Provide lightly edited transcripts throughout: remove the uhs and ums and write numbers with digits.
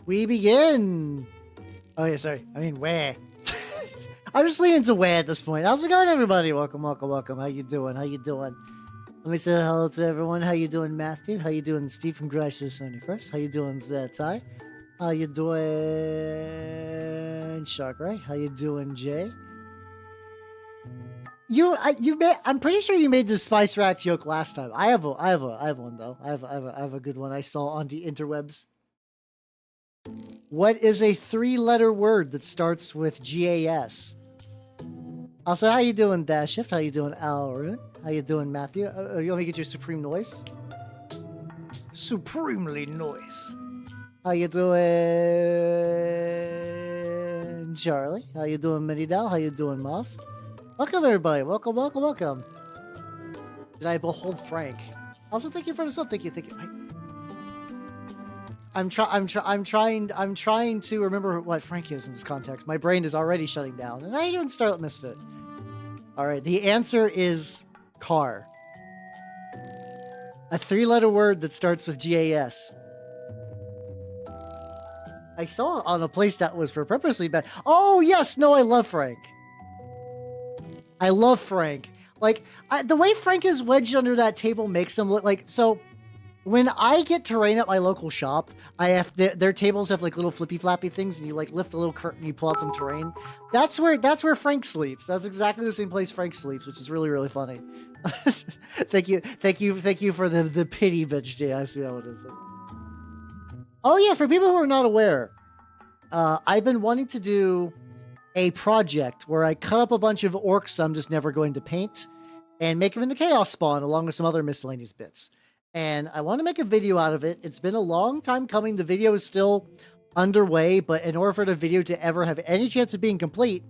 We begin. Oh yeah, sorry. I mean, where? I'm just leaning to where at this point. How's it going, everybody? Welcome, welcome, welcome. How you doing? How you doing? Let me say hello to everyone. How you doing, Matthew? How you doing, Steve? Congratulations on your first. How you doing, Ty? How you doing, Shark? Right? How you doing, Jay? I'm pretty sure you made the spice rack joke last time. I have one though. I have a good one I saw on the interwebs. What is a 3-letter word that starts with GAS? Also, how you doing, Dash Shift? How you doing, Alrune? How you doing, Matthew? You want me to get your supreme noise? Supremely noise. How you doing, Charlie? How you doing, Minidal? How you doing, Moss? Welcome, everybody. Welcome, welcome, welcome. Did I behold Frank? Also, thank you for the sub. Thank you, thank you. I'm trying to remember what Frank is in this context. My brain is already shutting down. And I even Starlit Misfit. All right, the answer is car. A 3-letter word that starts with GAS. I saw it on a place that was for purposely bad. Oh yes, no, I love Frank. I love Frank. Like the way Frank is wedged under that table makes him look like so. When I get terrain at my local shop, I have their tables have like little flippy flappy things, and you like lift a little curtain, you pull out some terrain. That's where Frank sleeps. That's exactly the same place Frank sleeps, which is really, really funny. thank you for the pity, bitch, Jay. I see how it is. Oh yeah, for people who are not aware, I've been wanting to do a project where I cut up a bunch of orcs I'm just never going to paint, and make them into chaos spawn along with some other miscellaneous bits. And I want to make a video out of it. It's been a long time coming. The video is still underway, but in order for the video to ever have any chance of being complete,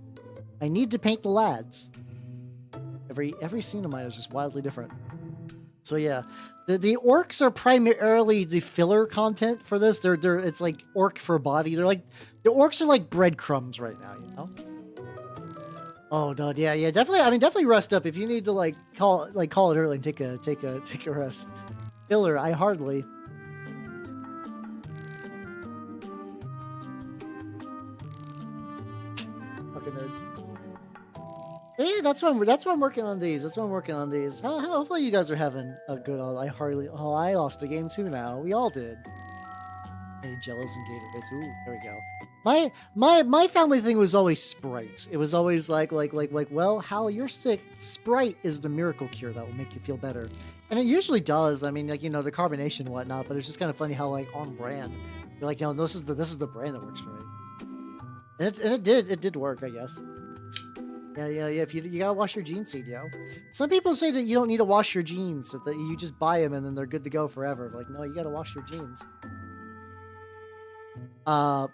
I need to paint the lads. Every scene of mine is just wildly different. So yeah, the orcs are primarily the filler content for this. It's like orc for body. The orcs are like breadcrumbs right now, you know? Oh no, yeah, definitely. I mean, definitely rest up if you need to call it early and take a rest. Filler, I hardly. Fucking nerd. Yeah, that's why I'm working on these. Hopefully you guys are having a good. I lost a game too. Now we all did. Any Jellos and Gatorades? Ooh, there we go. My family thing was always Sprite. It was always like, well, Hal, you're sick. Sprite is the miracle cure that will make you feel better. And it usually does. I mean, the carbonation and whatnot, but it's just kind of funny how, on brand. You're like, this is the brand that works for me. And it did work, I guess. Yeah, if you gotta wash your jeans seed, yo. Some people say that you don't need to wash your jeans, that you just buy them and then they're good to go forever. Like, no, you gotta wash your jeans. But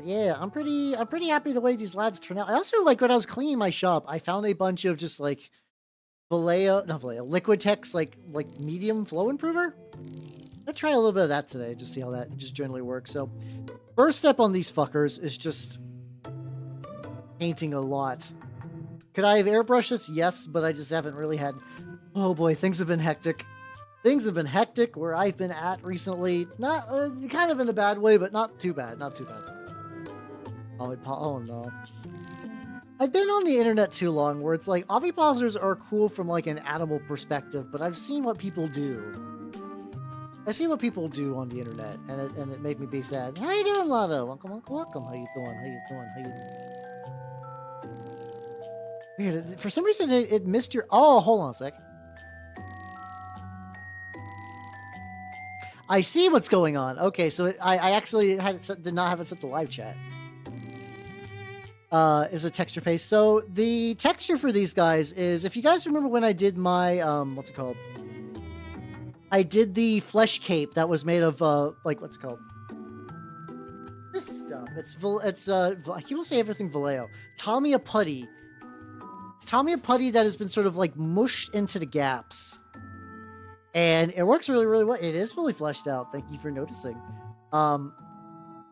yeah, I'm pretty happy the way these lads turn out. I also when I was cleaning my shop, I found a bunch of just Liquitex medium flow improver. I'll try a little bit of that today, just see how that just generally works. So first step on these fuckers is just painting a lot. Could I have airbrushed this? Yes, but I just haven't really had. Oh boy, things have been hectic. Things have been hectic where I've been at recently. Not kind of in a bad way, but not too bad. Not too bad. Oh no. I've been on the internet too long where it's like ovipositors are cool from an animal perspective, but I've seen what people do. I see what people do on the internet, and it made me be sad. How you doing, Lavo? Welcome. How you doing? Weird. For some reason, it missed your. Oh, hold on a sec. I see what's going on. Okay, so I actually did not have it set to live chat. Is a texture paste. So the texture for these guys is, if you guys remember when I did my what's it called? I did the flesh cape that was made of what's it called? This stuff. It's I keep on saying everything Vallejo. Tamiya putty. It's Tamiya putty that has been sort of mushed into the gaps. And it works really, really well. It is fully fleshed out. Thank you for noticing.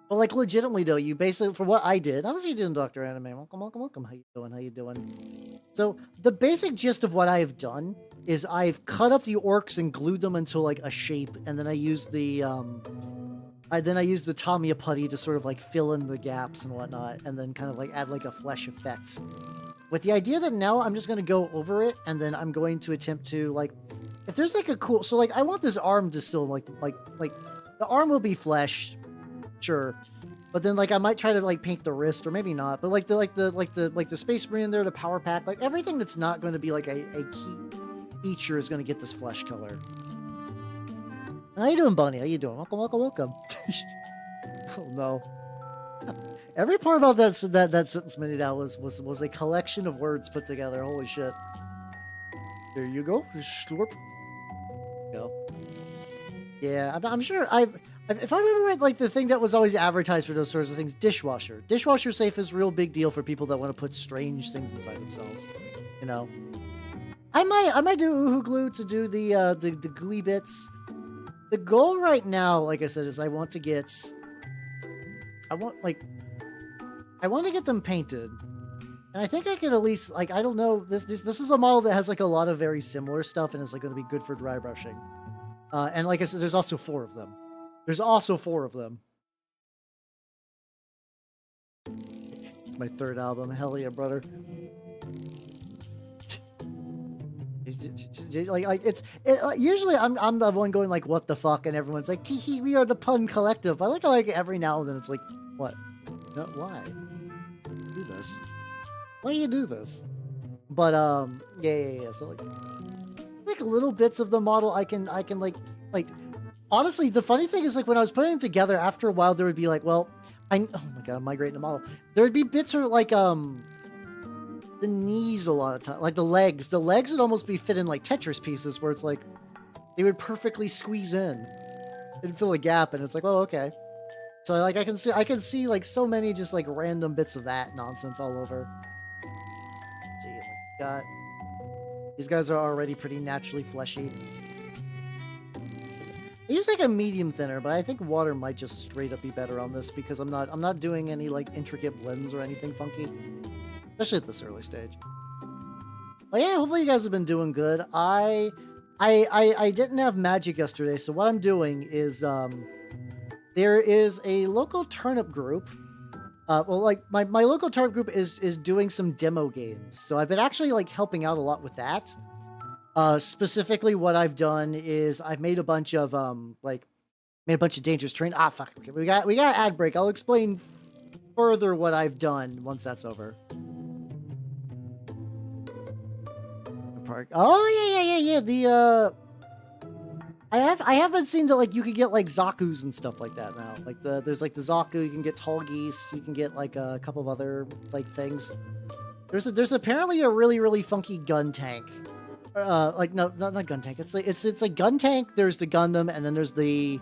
But legitimately though, you basically, for what I did, how was you doing, Dr. Anime? Welcome. How you doing? So the basic gist of what I've done is I've cut up the orcs and glued them into a shape, and then I used the Then I use the Tamiya putty to sort of like fill in the gaps and whatnot, and then kind of like add like a flesh effect. With the idea that now I'm just going to go over it, and then I'm going to attempt to like, if there's like a cool, so like I want this arm to still like the arm will be fleshed, sure, but then like I might try to like paint the wrist, or maybe not, but like the Space Marine there, the power pack, like everything that's not going to be like a key feature is going to get this flesh color. How you doing, Bunny? How you doing? Welcome, welcome, welcome. Oh no. Every part about that sentence minute out was a collection of words put together. Holy shit. There you go. Slurp. Go. Yeah, I'm sure if I remember right, like the thing that was always advertised for those sorts of things, dishwasher. Dishwasher safe is a real big deal for people that want to put strange things inside themselves. You know. I might do Uhu glue to do the gooey bits. The goal right now, like I said, is I want to get them painted. And I think I can at least, like, I don't know, this is a model that has like a lot of very similar stuff and is like going to be good for dry brushing. And like I said, there's also 4 of them. There's also 4 of them. It's my 3rd album. Hell yeah, brother. Usually I'm the one going like, what the fuck, and everyone's like, tee, we are the pun collective. I like every now and then it's like, what? No, why do this? Why do you do this? But yeah. So like little bits of the model I can like honestly, the funny thing is like when I was putting them together, after a while there would be like, well, oh my god, I'm migrating the model. There would be bits where like the knees a lot of time, like the legs would almost be fit in like Tetris pieces where it's like they would perfectly squeeze in and fill a gap, and it's like, oh, okay. So like I can see like so many just like random bits of that nonsense all over. Let's see, like, these guys are already pretty naturally fleshy. I use like a medium thinner, but I think water might just straight up be better on this because I'm not doing any like intricate blends or anything funky. Especially at this early stage. But yeah, hopefully you guys have been doing good. I didn't have magic yesterday, so what I'm doing is there is a local turnip group. Well, like my local turnip group is doing some demo games, so I've been actually like helping out a lot with that. Specifically, what I've done is I've made a bunch of dangerous terrain. Ah, fuck. Okay, we got ad break. I'll explain further what I've done once that's over. Park. Oh yeah. The I haven't seen that like you could get like Zaku's and stuff like that now. Like there's like the Zaku, you can get tall geese, you can get like a couple of other like things. There's apparently a really funky gun tank. Like no, not gun tank. It's like gun tank. There's the Gundam, and then there's the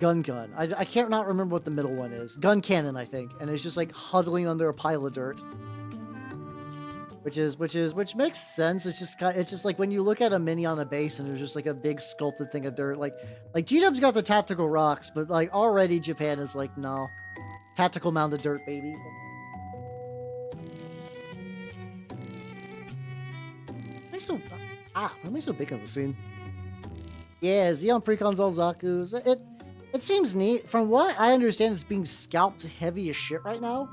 gun. I can't not remember what the middle one is. Gun cannon, I think, and it's just like huddling under a pile of dirt. Which makes sense. It's just like when you look at a mini on a base and there's just like a big sculpted thing of dirt. Like G-Dub's got the tactical rocks, but like already Japan is like, no, tactical mound of dirt, baby. Why am I so big on the scene? Yeah, Xeon Precon's all Zaku's. It seems neat. From what I understand, it's being scalped heavy as shit right now.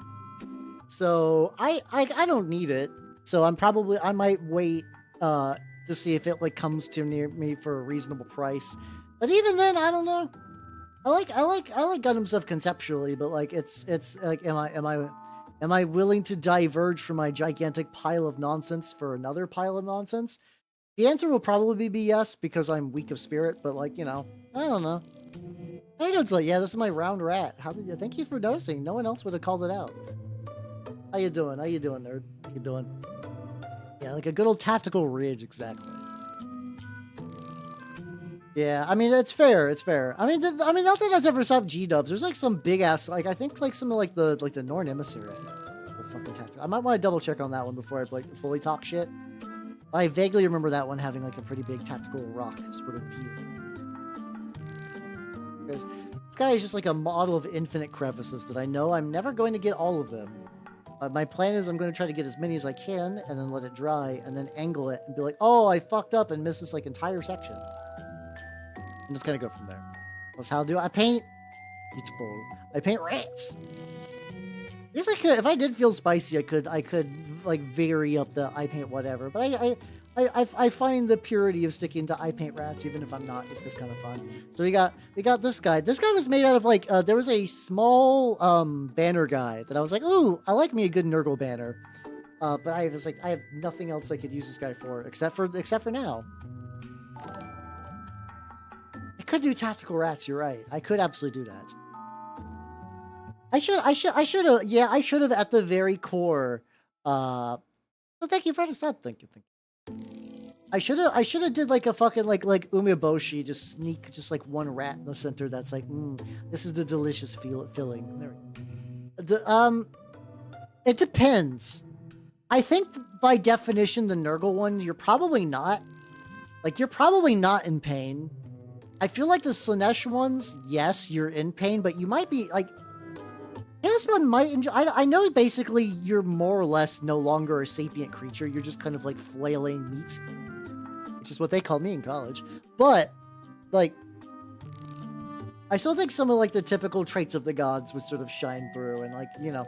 So I don't need it. So I might wait to see if it like comes to near me for a reasonable price. But even then, I don't know. I like Gundam stuff conceptually, but like it's like am I willing to diverge from my gigantic pile of nonsense for another pile of nonsense? The answer will probably be yes, because I'm weak of spirit, but like, you know, I don't know. Hey, it's like, yeah, this is my round rat. Thank you for noticing. No one else would have called it out. How you doing, nerd? How you doing? Yeah, like a good old tactical ridge, exactly. Yeah, I mean, it's fair. I mean, nothing that's ever stopped G-dubs. There's like some big ass, like I think like some of like the Norn Emissary. I think fucking tactical. I might want to double check on that one before I like fully talk shit. I vaguely remember that one having like a pretty big tactical rock sort of deal. Because this guy is just like a model of infinite crevices that I know I'm never going to get all of them. My plan is I'm going to try to get as many as I can and then let it dry and then angle it and be like, oh, I fucked up and missed this like entire section. And just kind of go from there. That's how do I paint? Meatball. I paint rats. I guess I could, if I did feel spicy, I could like vary up the I paint whatever. But I find the purity of sticking to I paint rats, even if I'm not. It's just kind of fun. So we got this guy. This guy was made out of like there was a small banner guy that I was like, ooh, I like me a good Nurgle banner. But I was like, I have nothing else I could use this guy for except for now. I could do tactical rats. You're right. I could absolutely do that. I should have, yeah, I should have at the very core, well, thank you for the sub, thank you. I should have did like a fucking, like umeboshi, just sneak, just like one rat in the center that's like, this is the delicious filling. There we go. It depends. I think by definition, the Nurgle one, you're probably not. Like, you're probably not in pain. I feel like the Slaanesh ones, yes, you're in pain, but you might be, like, Chaos one might enjoy. I know basically you're more or less no longer a sapient creature. You're just kind of like flailing meat, which is what they called me in college. But like, I still think some of like the typical traits of the gods would sort of shine through, and like, you know,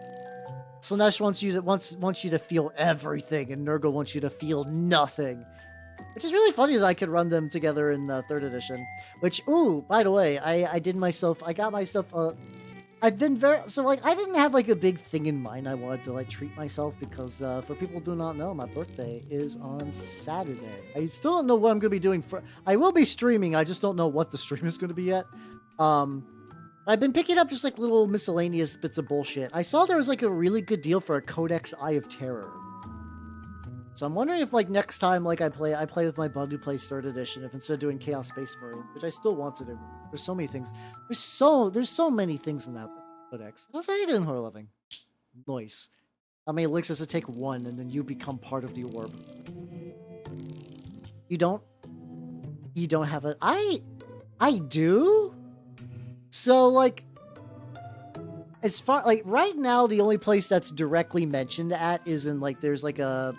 Slaanesh wants you to feel everything, and Nurgle wants you to feel nothing. Which is really funny that I could run them together in the 3rd edition. Which, ooh, by the way, I got myself I've been so like, I didn't have like a big thing in mind I wanted to like treat myself, because for people who do not know, my birthday is on Saturday. I still don't know what I'm going to be doing I will be streaming, I just don't know what the stream is going to be yet. I've been picking up just like little miscellaneous bits of bullshit. I saw there was like a really good deal for a Codex Eye of Terror. So I'm wondering if like next time like I play with my bud who plays 3rd edition, if instead of doing Chaos Space Marine, which I still want to do. There's so many things. There's so many things in that Codex. How's you doing, Horror Loving? Nice. How many elixirs to take 1 and then you become part of the orb? You don't have a I do? So like, as far like right now the only place that's directly mentioned at is in like there's like a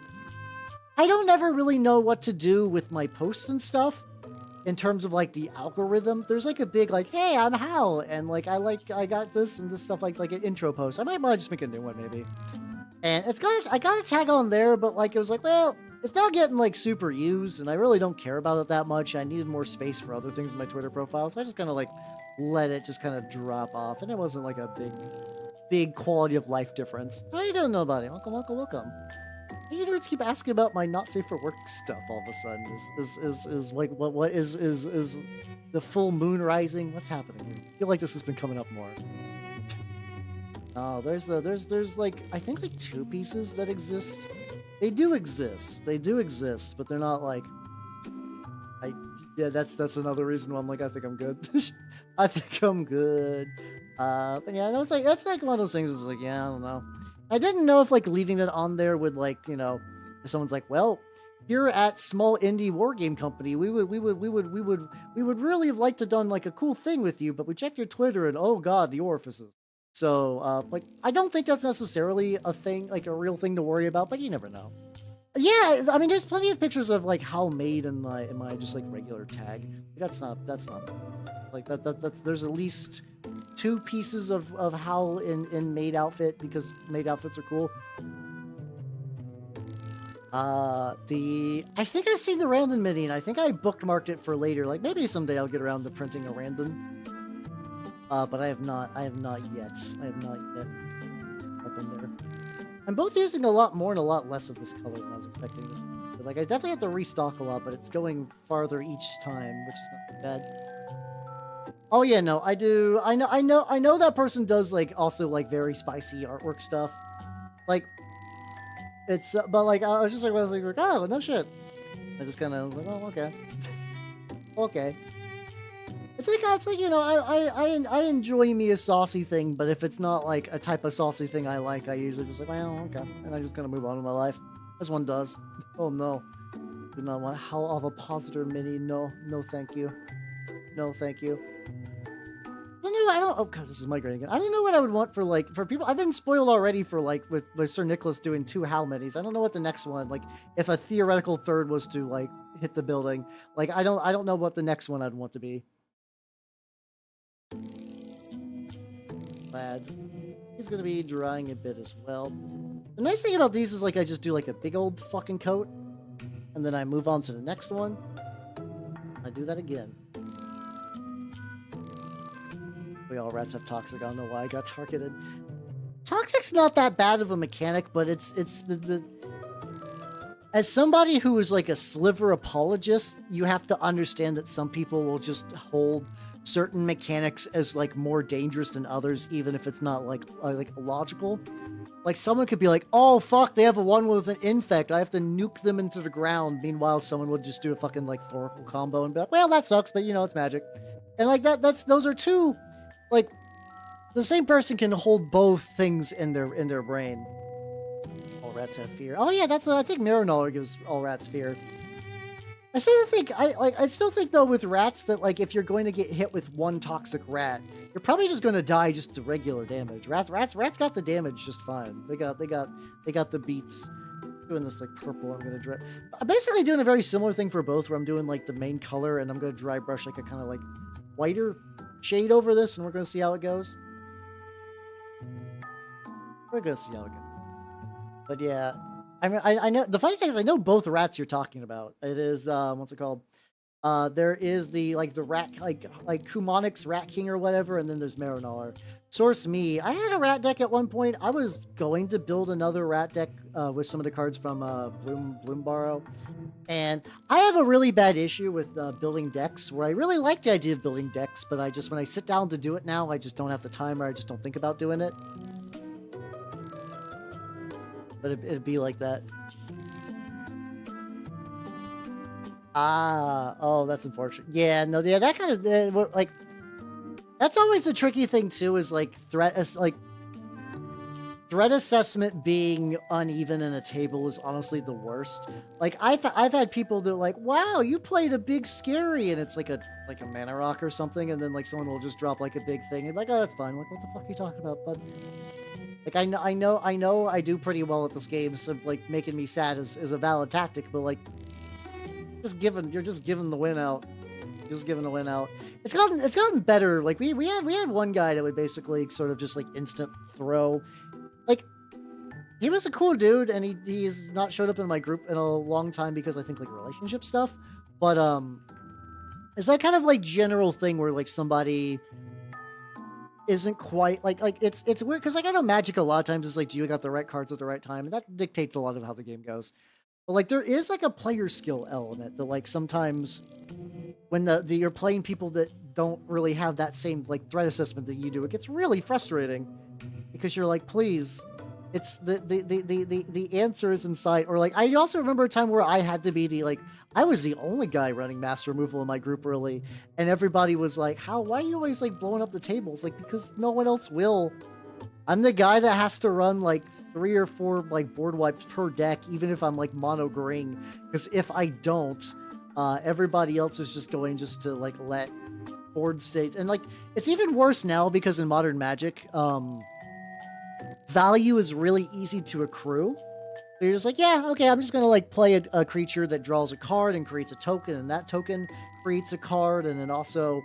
I don't ever really know what to do with my posts and stuff in terms of like the algorithm. There's like a big like, hey, I'm Hal, and like I got this and this stuff like an intro post. I might just make a new one maybe. And I got a tag on there, but like it was like, well, it's not getting like super used, and I really don't care about it that much. I needed more space for other things in my Twitter profile, so I just kind of like let it just kind of drop off, and it wasn't like a big quality of life difference. How you doing, nobody? Welcome. You nerds keep asking about my not safe for work stuff all of a sudden. Is like what is the full moon rising? What's happening? I feel like this has been coming up more. Oh, there's like I think like 2 pieces that exist. They do exist, but they're not like yeah, that's another reason why I'm like, I think I'm good. I think I'm good. But yeah, no, it's like that's like one of those things. It's like, yeah, I don't know. I didn't know if like leaving it on there would like, you know, if someone's like, well, here at small indie war game company, we would really have liked to done like a cool thing with you, but we checked your Twitter and oh god, the orifices. So like I don't think that's necessarily a thing, like a real thing to worry about, but you never know. Yeah, I mean, there's plenty of pictures of like Hal made in my just like regular tag. That's not like that's there's at least 2 pieces of Hal in maid outfit, because maid outfits are cool. I think I've seen the random mini, and I think I bookmarked it for later. Like maybe someday I'll get around to printing a random. But I have not yet. Up in there. I'm both using a lot more and a lot less of this color than I was expecting. But like I definitely have to restock a lot, but it's going farther each time, which is not too bad. Oh yeah, no, I do. I know that person does like also like very spicy artwork stuff. Like it's but like I was just like oh no shit. I just kind of was like, oh okay. Okay. It's like, you know, I enjoy me a saucy thing, but if it's not like a type of saucy thing I like, I usually just like, well, okay, and I just kind of move on with my life, as one does. Oh no, do not want Hal of a Positor mini. No, thank you. No, thank you. I don't. Oh god, this is migrating again. I don't know what I would want for people. I've been spoiled already for like with Sir Nicholas doing 2 Hal minis. I don't know what the next one, like if a theoretical 3rd was to like hit the building, like I don't know what the next one I'd want to be. glad. He's gonna be drying a bit as well. The nice thing about these is like I just do like a big old fucking coat, and then I move on to the next one. I do that again. We all rats have toxic. I don't know why I got targeted. Toxic's not that bad of a mechanic, but it's the as somebody who is like a sliver apologist, you have to understand that some people will just hold certain mechanics as like more dangerous than others, even if it's not like logical. Like someone could be like, "Oh fuck, they have a one with an infect. I have to nuke them into the ground." Meanwhile, someone would just do a fucking like Thoracle combo and be like, "Well, that sucks, but you know it's magic." And like those are two, like the same person can hold both things in their brain. All rats have fear. Oh yeah, I think Marinola gives all rats fear. I still think though with rats that like if you're going to get hit with one toxic rat, you're probably just going to die just to regular damage. Rats got the damage just fine. They got the beats. Doing this like purple. I'm gonna dry. I'm basically doing a very similar thing for both, where I'm doing like the main color and I'm gonna dry brush like a kind of like whiter shade over this, and we're gonna see how it goes. We're gonna see how it goes. But yeah. I mean, I know the funny thing is I know both rats you're talking about. It is what's it called? There is the rat like Kumonix Rat King or whatever, and then there's Marinola. Source me. I had a rat deck at one point. I was going to build another rat deck with some of the cards from Bloombarrow, and I have a really bad issue with building decks where I really like the idea of building decks, but when I sit down to do it now, I just don't have the time, or I just don't think about doing it. But it'd be like that. Oh, that's unfortunate. Yeah, no, yeah, that kind of like that's always the tricky thing too. Is like threat assessment being uneven in a table is honestly the worst. Like I've had people that are like, "Wow, you played a big scary," and it's like a mana rock or something, and then like someone will just drop like a big thing and be like, "Oh, that's fine." I'm like, what the fuck are you talking about, bud? Like I know I do pretty well at this game, so like making me sad is a valid tactic, but like you're just giving the win out. Just giving the win out. It's gotten better. Like we had one guy that would basically sort of just like instant throw. Like he was a cool dude, and he's not showed up in my group in a long time because I think like relationship stuff. But it's that kind of like general thing where like somebody isn't quite like it's weird because like I know Magic a lot of times is like, do you got the right cards at the right time, and that dictates a lot of how the game goes. But like there is like a player skill element that like sometimes when you're playing people that don't really have that same like threat assessment that you do, it gets really frustrating because you're like, please, it's the answer is in sight. Or like I also remember a time where I had to be I was the only guy running mass removal in my group early, and everybody was like, why are you always like blowing up the tables? Like, because no one else will. I'm the guy that has to run like 3 or 4 like board wipes per deck, even if I'm like mono green, because if I don't, everybody else is just going to like let board state. And like it's even worse now because in Modern Magic, value is really easy to accrue. So you're just like, yeah, okay, I'm just gonna like play a creature that draws a card and creates a token, and that token creates a card, and then also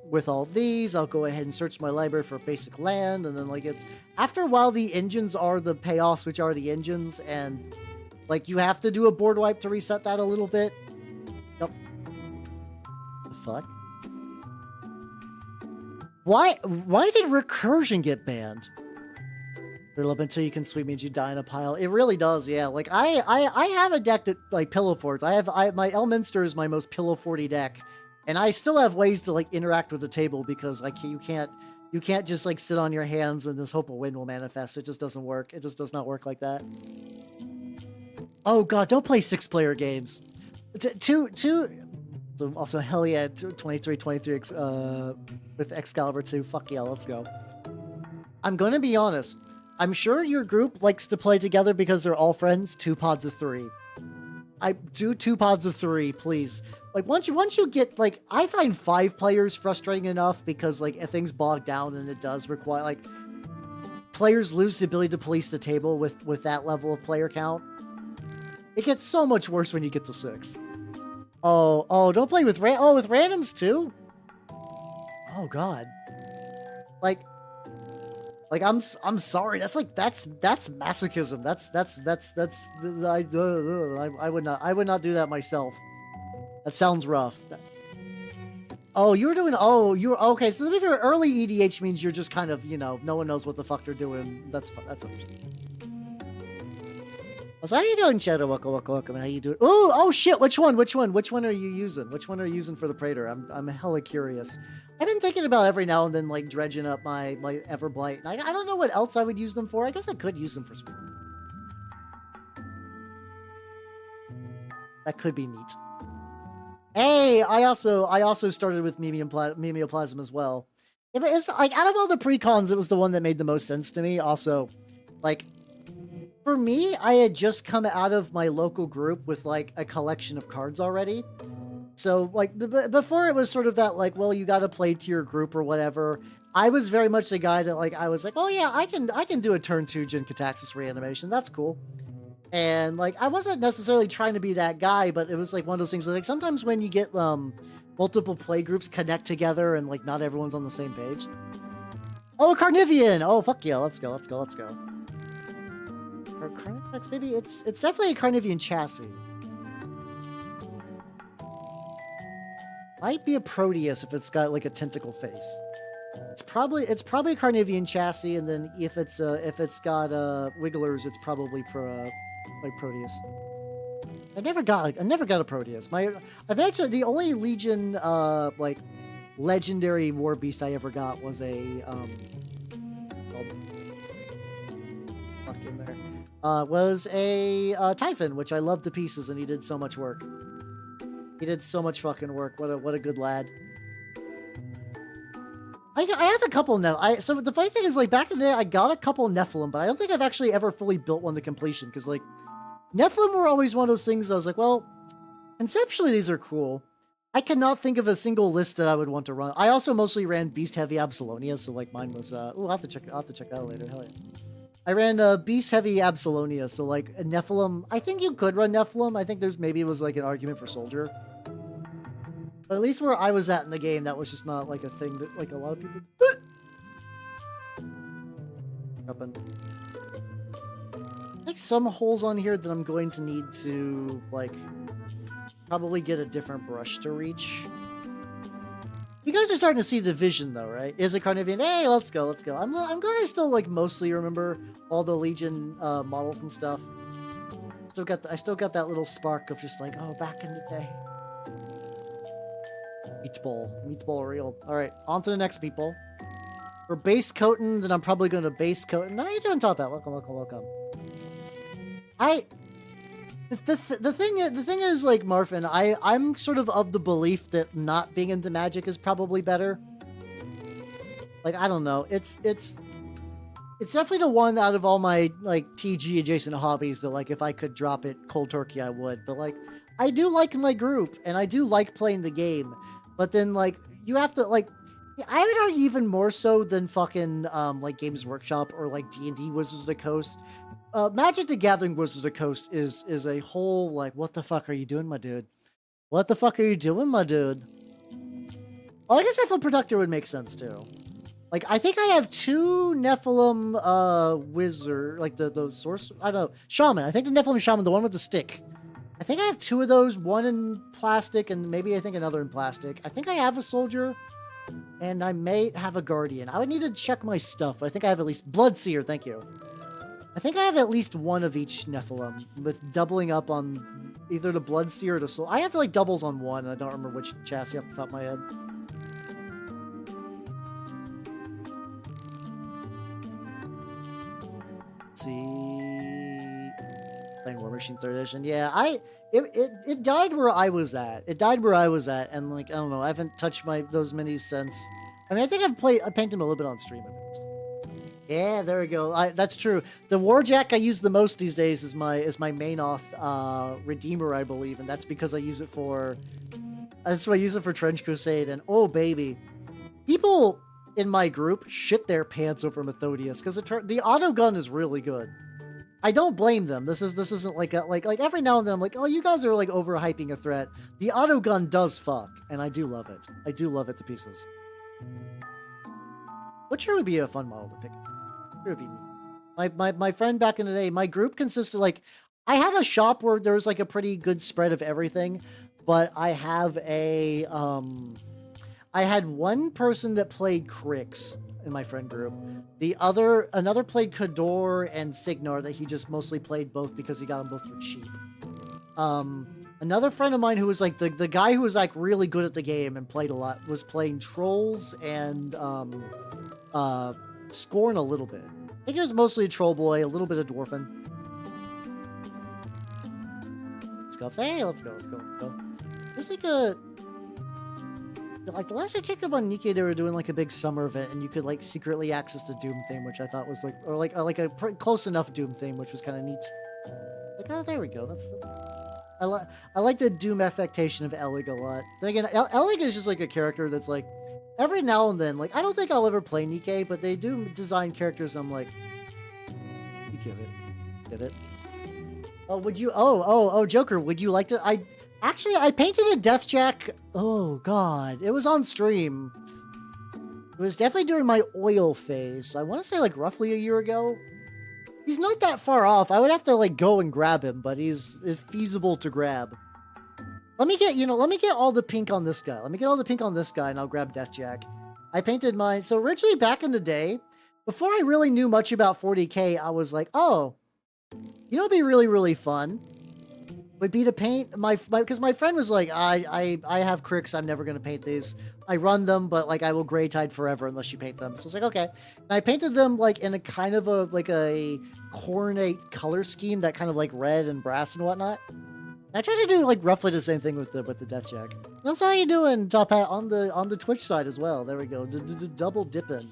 with all these, I'll go ahead and search my library for a basic land, and then like it's after a while the engines are the payoffs, which are the engines, and like you have to do a board wipe to reset that a little bit. Yep. The fuck? Why did recursion get banned? You're up until you can sweep means you die in a pile. It really does, yeah. Like I have a deck that like pillow forts. My Elminster is my most pillow forty deck, and I still have ways to like interact with the table because like you can't just like sit on your hands and just hope a win will manifest. It just doesn't work. It just does not work like that. Oh god, don't play 6-player games. Two. So also hell yeah, 23 with Excalibur 2. Fuck yeah, let's go. I'm gonna be honest. I'm sure your group likes to play together because they're all friends. 2 pods of 3. I do 2 pods of 3, please. Like once you get like, I find 5 players frustrating enough because like if things bog down and it does require like players lose the ability to police the table with that level of player count. It gets so much worse when you get to 6. Oh, don't play with with randoms too. Oh god. Like Like I'm sorry. That's masochism. I would not do that myself. That sounds rough. Oh, you were doing. Oh, you were okay. So if you're early EDH means you're just kind of, you know, no one knows what the fuck they're doing. That's understandable. So how you doing, Shadow? Welcome. How you doing? Oh shit! Which one are you using? Which one are you using for the Praetor? I'm hella curious. I've been thinking about every now and then, like, dredging up my Everblight. And I don't know what else I would use them for. I guess I could use them for some. That could be neat. Hey, I also started with Mimeoplasm as well. It's like, out of all the precons, it was the one that made the most sense to me. Also, like, for me, I had just come out of my local group with like a collection of cards already. So like before it was sort of that like, well, you got to play to your group or whatever. I was very much the guy that like, I was like, oh yeah, I can do a turn 2 Jin Cataxis reanimation. That's cool. And like, I wasn't necessarily trying to be that guy, but it was like one of those things like sometimes when you get multiple play groups connect together and like not everyone's on the same page. Oh, Carnivian. Oh, fuck yeah. Let's go. Or Carnifex, maybe it's definitely a Carnivian chassis. Might be a Proteus if it's got like a tentacle face. It's probably a Carnivian chassis, and then if it's got wigglers, it's probably like Proteus. I never got a Proteus. I've actually the only Legion like legendary war beast I ever got was a was a Typhon, which I loved to pieces, and he did so much work. He did so much fucking work. What a good lad. I have a couple now. So the funny thing is, like, back in the day, I got a couple Nephilim, but I don't think I've actually ever fully built one to completion, because, like, Nephilim were always one of those things that I was like, well, conceptually these are cool. I cannot think of a single list that I would want to run. I also mostly ran Beast Heavy Absalonia, so, like, mine was, I'll have to check that out later. Hell yeah. I ran Beast Heavy Absalonia, so like a Nephilim. I think you could run Nephilim. I think maybe it was like an argument for Soldier. But at least where I was at in the game, that was just not like a thing that like a lot of people. Like some holes on here that I'm going to need to like probably get a different brush to reach. You guys are starting to see the vision, though, right? Is a Carnivian? Hey, let's go. I'm glad I still like mostly remember all the Legion models and stuff. I still got that little spark of just like, oh, back in the day. Meatball real. All right, on to the next people. For base coating, then I'm probably going to base coat. How you doing, Top Hat? Welcome. The thing is, like, Marfin, I'm sort of the belief that not being into magic is probably better. Like, I don't know. It's definitely the one out of all my, like, TG adjacent hobbies that, like, if I could drop it cold turkey, I would. But, like, I do like my group, and I do like playing the game. But then, like, you have to, like, I would argue even more so than fucking, like, Games Workshop or, like, D&D Wizards of the Coast. Magic the Gathering Wizards of the Coast is a whole, like, what the fuck are you doing, my dude? What the fuck are you doing, my dude? Well, I guess Nephilim Protector would make sense, too. Like, I think I have 2 Nephilim, Wizard, like, the source, I don't know, Shaman. I think the Nephilim Shaman, the one with the stick. I think I have 2 of those, one in plastic, and maybe I think another in plastic. I think I have a Soldier, and I may have a Guardian. I would need to check my stuff, but I think I have at least Bloodseer, thank you. I think I have at least one of each Nephilim, with doubling up on either the Bloodseer or the Soul. I have, like, doubles on one, and I don't remember which chassis off the top of my head. Let's see... Playing War Machine 3rd Edition. Yeah, it died where I was at. And, like, I don't know, I haven't touched those minis since. I mean, I think I painted them a little bit on stream. Yeah, there we go. That's true. The Warjack I use the most these days is my main auth Redeemer, I believe, and that's because I use it for Trench Crusade. And oh baby, people in my group shit their pants over Methodius because the auto gun is really good. I don't blame them. This isn't like every now and then I'm like, oh, you guys are like overhyping a threat. The auto gun does fuck, and I do love it. I do love it to pieces. Butcher would be a fun model to pick. It would be neat. My friend back in the day, my group consisted like, I had a shop where there was like a pretty good spread of everything, but I have a, I had one person that played Crix in my friend group. Another played Kador and Signar that he just mostly played both because he got them both for cheap. Another friend of mine who was like the guy who was like really good at the game and played a lot was playing Trolls and Scorn a little bit. I think it was mostly a Troll Boy, a little bit of Dwarfen. Let's go. Hey, let's go. There's like the last I checked up on Nikkei, they were doing like a big summer event, and you could like secretly access the Doom theme, which I thought was like, or like a close enough Doom theme, which was kind of neat. Like, oh, there we go. I like the Doom affectation of Elig a lot. Then again, Elig is just like a character that's like, every now and then, like, I don't think I'll ever play Nikkei, but they do design characters. I'm like, you get it. Oh, would you? Oh, Joker, would you like to? I painted a Deathjack. Oh God, it was on stream. It was definitely during my oil phase. I want to say like roughly a year ago. He's not that far off. I would have to like go and grab him, but it's feasible to grab. Let me get all the pink on this guy. And I'll grab Deathjack. I painted mine. So originally back in the day, before I really knew much about 40K, I was like, oh, you know what'd be really, really fun? Would be to paint because my friend was like, I have Crix, I'm never going to paint these. I run them, but like I will gray tide forever unless you paint them. So I was like, okay. And I painted them like in a kind of a coronate color scheme, that kind of like red and brass and whatnot. And I tried to do like roughly the same thing with the Deathjack. That's how you doing, Top Hat, on the Twitch side as well. There we go. Double dipping.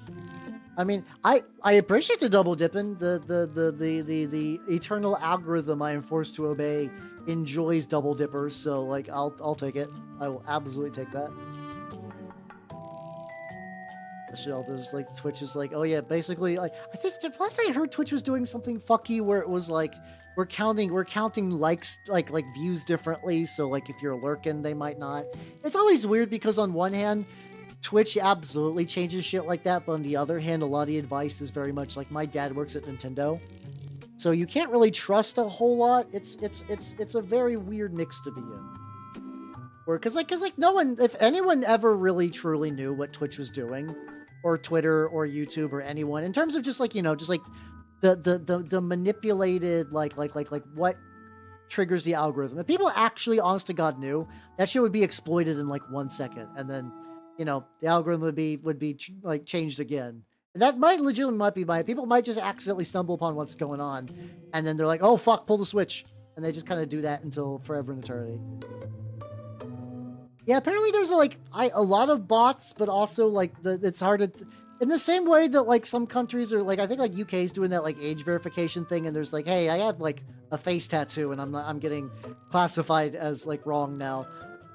I mean, I appreciate the double dipping. The eternal algorithm I am forced to obey enjoys double dippers, so like I'll take it. I will absolutely take that. All those like Twitch is like, oh yeah, basically like I think the last I heard Twitch was doing something fucky where it was like we're counting likes like views differently, so like if you're lurking they might not. It's always weird because on one hand Twitch absolutely changes shit like that, but on the other hand a lot of the advice is very much like my dad works at Nintendo. So you can't really trust a whole lot. It's a very weird mix to be in. Or cause no one, if anyone ever really truly knew what Twitch was doing, or Twitter or YouTube or anyone, in terms of just like, just like the manipulated like what triggers the algorithm. If people actually honest to God knew, that shit would be exploited in like 1 second, and then the algorithm would be like changed again. And that might be people might just accidentally stumble upon what's going on, and then they're like, oh fuck, pull the switch, and they just kind of do that until forever and eternity. Yeah, apparently there's a lot of bots, but also like it's hard to, in the same way that like some countries are like, I think like UK is doing that like age verification thing, and there's like, hey, I have like a face tattoo and I'm getting classified as like wrong now.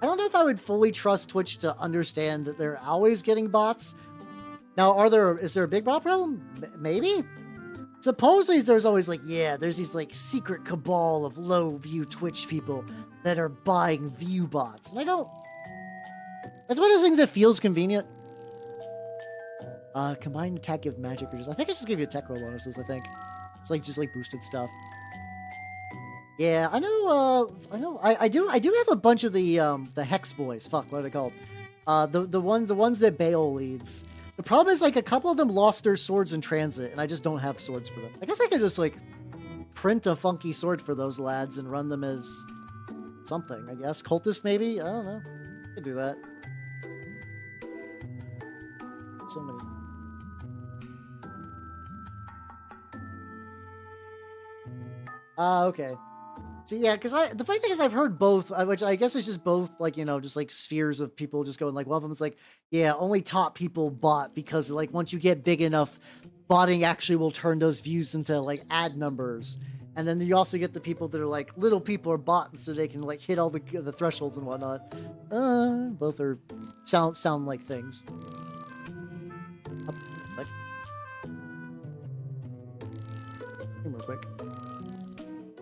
I don't know if I would fully trust Twitch to understand that they're always getting bots. Now, is there a big bot problem? Maybe? Supposedly there's always like, yeah, there's these like secret cabal of low view Twitch people that are buying view bots. And that's one of those things that feels convenient. Combined attack give magic or just, I think I just give you attack roll bonuses, I think. It's like just like boosted stuff. Yeah, I know, I do have a bunch of the Hex boys. Fuck, what are they called? The ones that Bale leads. The problem is, like, a couple of them lost their swords in transit, and I just don't have swords for them. I guess I could just, like, print a funky sword for those lads and run them as something, I guess. Cultist, maybe? I don't know. I could do that. So many. Okay. So, yeah, because the funny thing is I've heard both, which I guess is just both, like, just like spheres of people just going like, one of them is like, yeah, only top people bot because like once you get big enough, botting actually will turn those views into like ad numbers. And then you also get the people that are like, little people are bought so they can like hit all the thresholds and whatnot. Both are sound like things. Real quick.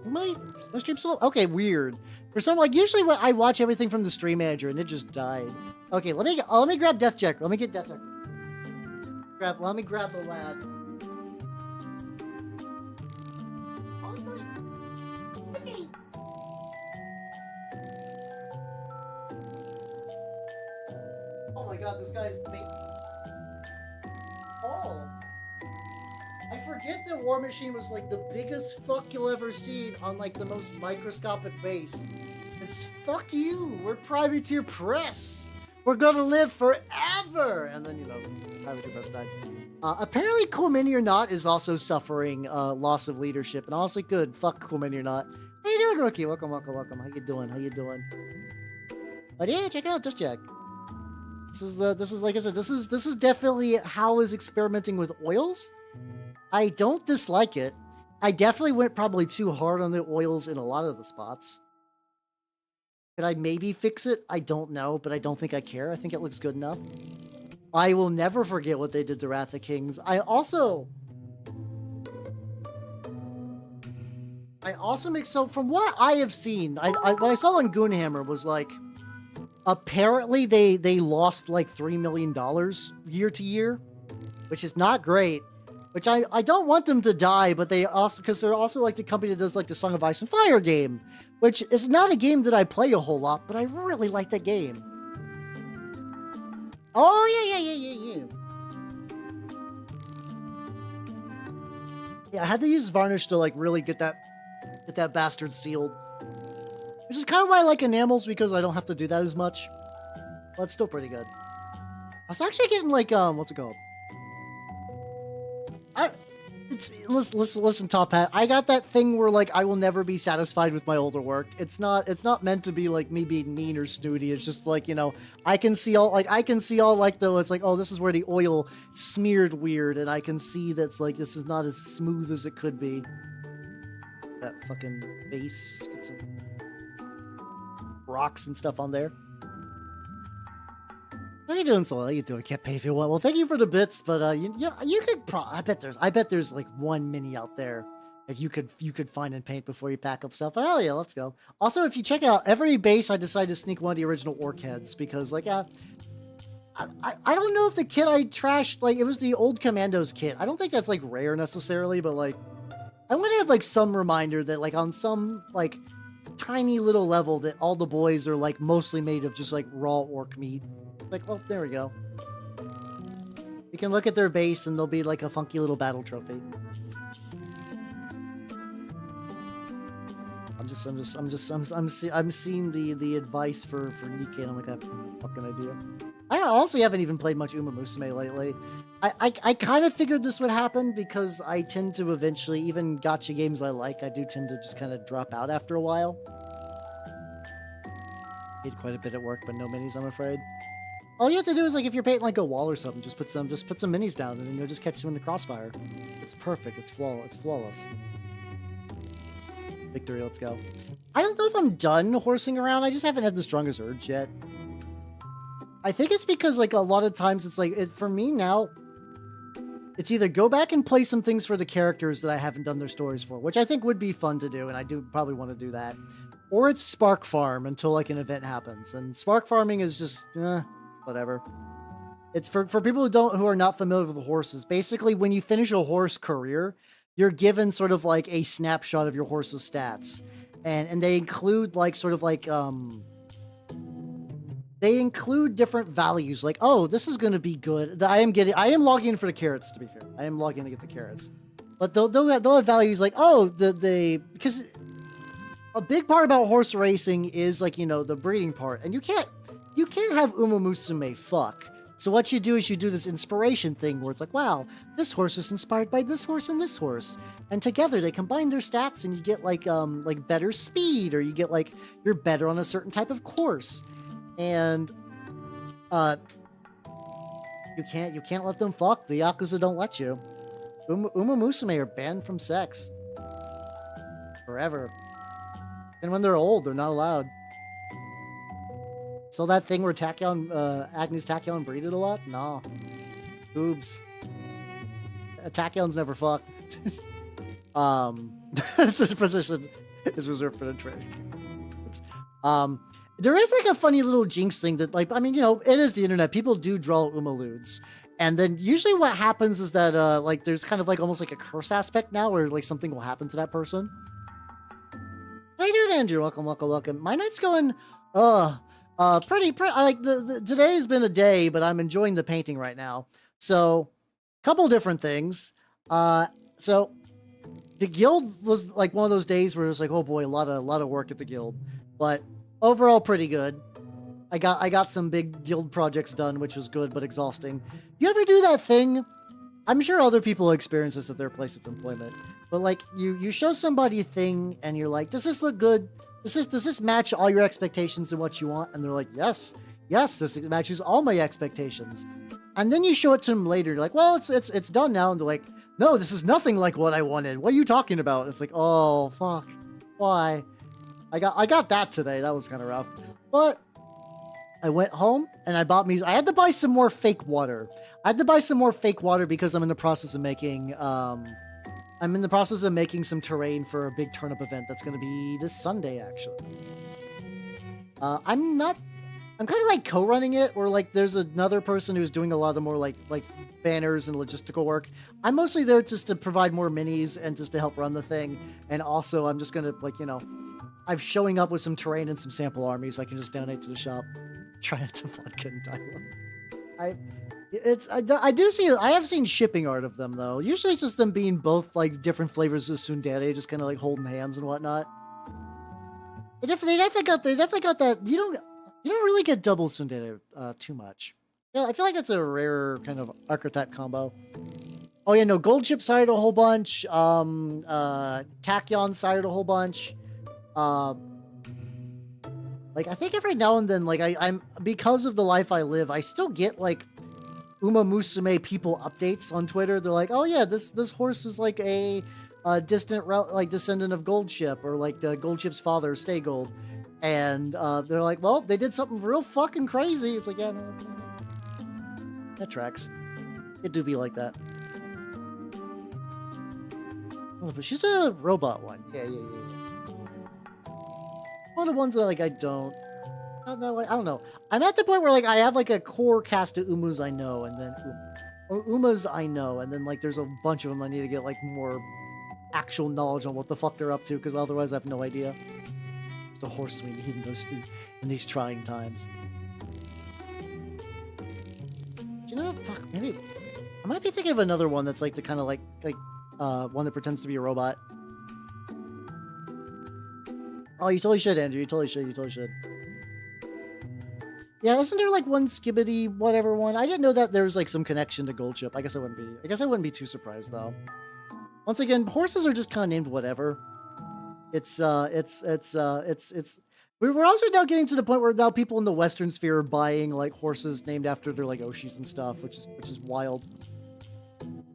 My stream still okay? Weird. For some, like, usually when I watch everything from the stream manager and it just died. Okay, let me grab Deathjack. Let me get Deathjack. Let me grab the lad. guys make... Oh. I forget that War Machine was like the biggest fuck you'll ever seen on like the most microscopic base. It's fuck you. We're privateer press. We're gonna live forever. And then, you know, privateer press died. Apparently, Cool Mini or Not is also suffering loss of leadership. And honestly, good. Fuck Cool Mini or Not. How you doing, Rookie? Welcome, welcome, welcome. How you doing? How you doing? But yeah, check out Just Jack. This is like I said, this is definitely how is experimenting with oils. I don't dislike it. I definitely went probably too hard on the oils in a lot of the spots. Could I maybe fix it? I don't know, but I don't think I care. I think it looks good enough. I will never forget what they did to Wrath of Kings. I also make so from what I have seen, what I saw on Goonhammer was like apparently they lost like $3 million year to year, which is not great. Which I don't want them to die, but they also, because they're also like the company that does like the Song of Ice and Fire game, which is not a game that I play a whole lot, but I really like that game. Oh yeah. Yeah, I had to use varnish to like really get that bastard sealed. Which is kind of why I like enamels, because I don't have to do that as much. But it's still pretty good. I was actually getting like what's it called? Listen, Top Hat. I got that thing where like I will never be satisfied with my older work. It's not meant to be like me being mean or snooty. It's just like, you know, I can see all though it's like, oh, this is where the oil smeared weird, and I can see that's like this is not as smooth as it could be. That fucking base, get some rocks and stuff on there. How you doing, Soul? How you doing? Can't pay if you want. Well, thank you for the bits, but you could I bet there's like one mini out there that you could find and paint before you pack up stuff. But hell yeah, let's go. Also, if you check out every base, I decided to sneak one of the original orc heads because like I don't know if the kit I trashed, like it was the old Commandos kit. I don't think that's like rare necessarily, but like I want to have like some reminder that like on some like tiny little level that all the boys are like mostly made of just like raw orc meat. Like, well, there we go. You can look at their base and they'll be like a funky little battle trophy. I'm seeing the advice for Nikkei, and I'm like, I have a fucking idea. I honestly haven't even played much Uma Musume lately. I kind of figured this would happen because I tend to eventually, even gacha games I like, I do tend to just kind of drop out after a while. Did quite a bit at work, but no minis, I'm afraid. All you have to do is like if you're painting like a wall or something, just put some minis down, and then you'll just catch them in the crossfire. It's perfect. It's flawless. Victory, let's go. I don't know if I'm done horsing around. I just haven't had the strongest urge yet. I think it's because like a lot of times it's like for me now, it's either go back and play some things for the characters that I haven't done their stories for, which I think would be fun to do, and I do probably want to do that. Or it's Spark Farm until like an event happens, and Spark Farming is just whatever. It's for people who are not familiar with the horses. Basically, when you finish a horse career, you're given sort of like a snapshot of your horse's stats, and they include like sort of like they include different values. Like, oh, this is going to be good. I am logging in for the carrots. To be fair, I am logging in to get the carrots, but they'll have values like, oh, because a big part about horse racing is like, you know, the breeding part, and you can't have Uma Musume fuck. So what you do is you do this inspiration thing where it's like, wow, this horse was inspired by this horse and this horse, and together they combine their stats, and you get like better speed, or you get like you're better on a certain type of course, and you can't let them fuck. The Yakuza don't let you. Uma Musume are banned from sex forever, and when they're old, they're not allowed. So that thing where Agnes Tachyon breeded a lot? Nah. Boobs. Tachyon's never fucked. This position is reserved for the trick. There is like a funny little jinx thing that, like, I mean, you know, it is the internet. People do draw Umaludes. And then usually what happens is that, like, there's kind of like almost like a curse aspect now where like something will happen to that person. How you doing, Andrew? Welcome. My night's going, Like today's been a day, but I'm enjoying the painting right now. So, couple different things. So the guild was like one of those days where it was like, oh boy, a lot of work at the guild, but overall pretty good. I got some big guild projects done, which was good but exhausting. You ever do that thing? I'm sure other people experience this at their place of employment, but like you show somebody a thing and you're like, does this look good? Does this match all your expectations and what you want? And they're like, yes, this matches all my expectations. And then you show it to them later. You're like, well, it's done now. And they're like, no, this is nothing like what I wanted. What are you talking about? And it's like, oh fuck, why? I got that today. That was kind of rough, but I went home and I had to buy some more fake water. I had to buy some more fake water because I'm in the process of making some terrain for a big turnip event that's going to be this Sunday, actually. I'm kind of like co-running it, or like there's another person who's doing a lot of the more like banners and logistical work. I'm mostly there just to provide more minis and just to help run the thing. And also I'm just going to like, you know, I'm showing up with some terrain and some sample armies I can just donate to the shop. Try not to vodka and dialogue. I have seen shipping art of them though. Usually it's just them being both like different flavors of tsundere, just kind of like holding hands and whatnot. They definitely got that. You don't really get double tsundere too much. Yeah, I feel like that's a rare kind of archetype combo. Oh yeah, no, gold chip sired a whole bunch. Tachyon sired a whole bunch. Like, I think every now and then, like, I'm because of the life I live, I still get, like, Uma Musume people updates on Twitter. They're like, oh, yeah, this horse is, like, a distant, like, descendant of Gold Chip, or, like, the Gold Chip's father, Stay Gold. And they're like, well, they did something real fucking crazy. It's like, yeah, no, that tracks. It do be like that. Oh, but she's a robot one. Yeah. One of the ones that, like, I don't know. I'm at the point where, like, I have, like, a core cast of Umas I know, and then... Or Umas I know, and then, like, there's a bunch of them I need to get, like, more actual knowledge on what the fuck they're up to, because otherwise I have no idea. It's the horse we need in these trying times. Do you know what? Fuck, maybe... I might be thinking of another one that's, like, the kind of, like, one that pretends to be a robot. Oh, you totally should, Andrew. You totally should. Yeah, isn't there like one skibbity whatever one? I didn't know that there was like some connection to Gold Chip. I guess I wouldn't be too surprised though. Once again, horses are just kind of named whatever. We're also now getting to the point where now people in the Western sphere are buying like horses named after their like Oshis and stuff, which is wild.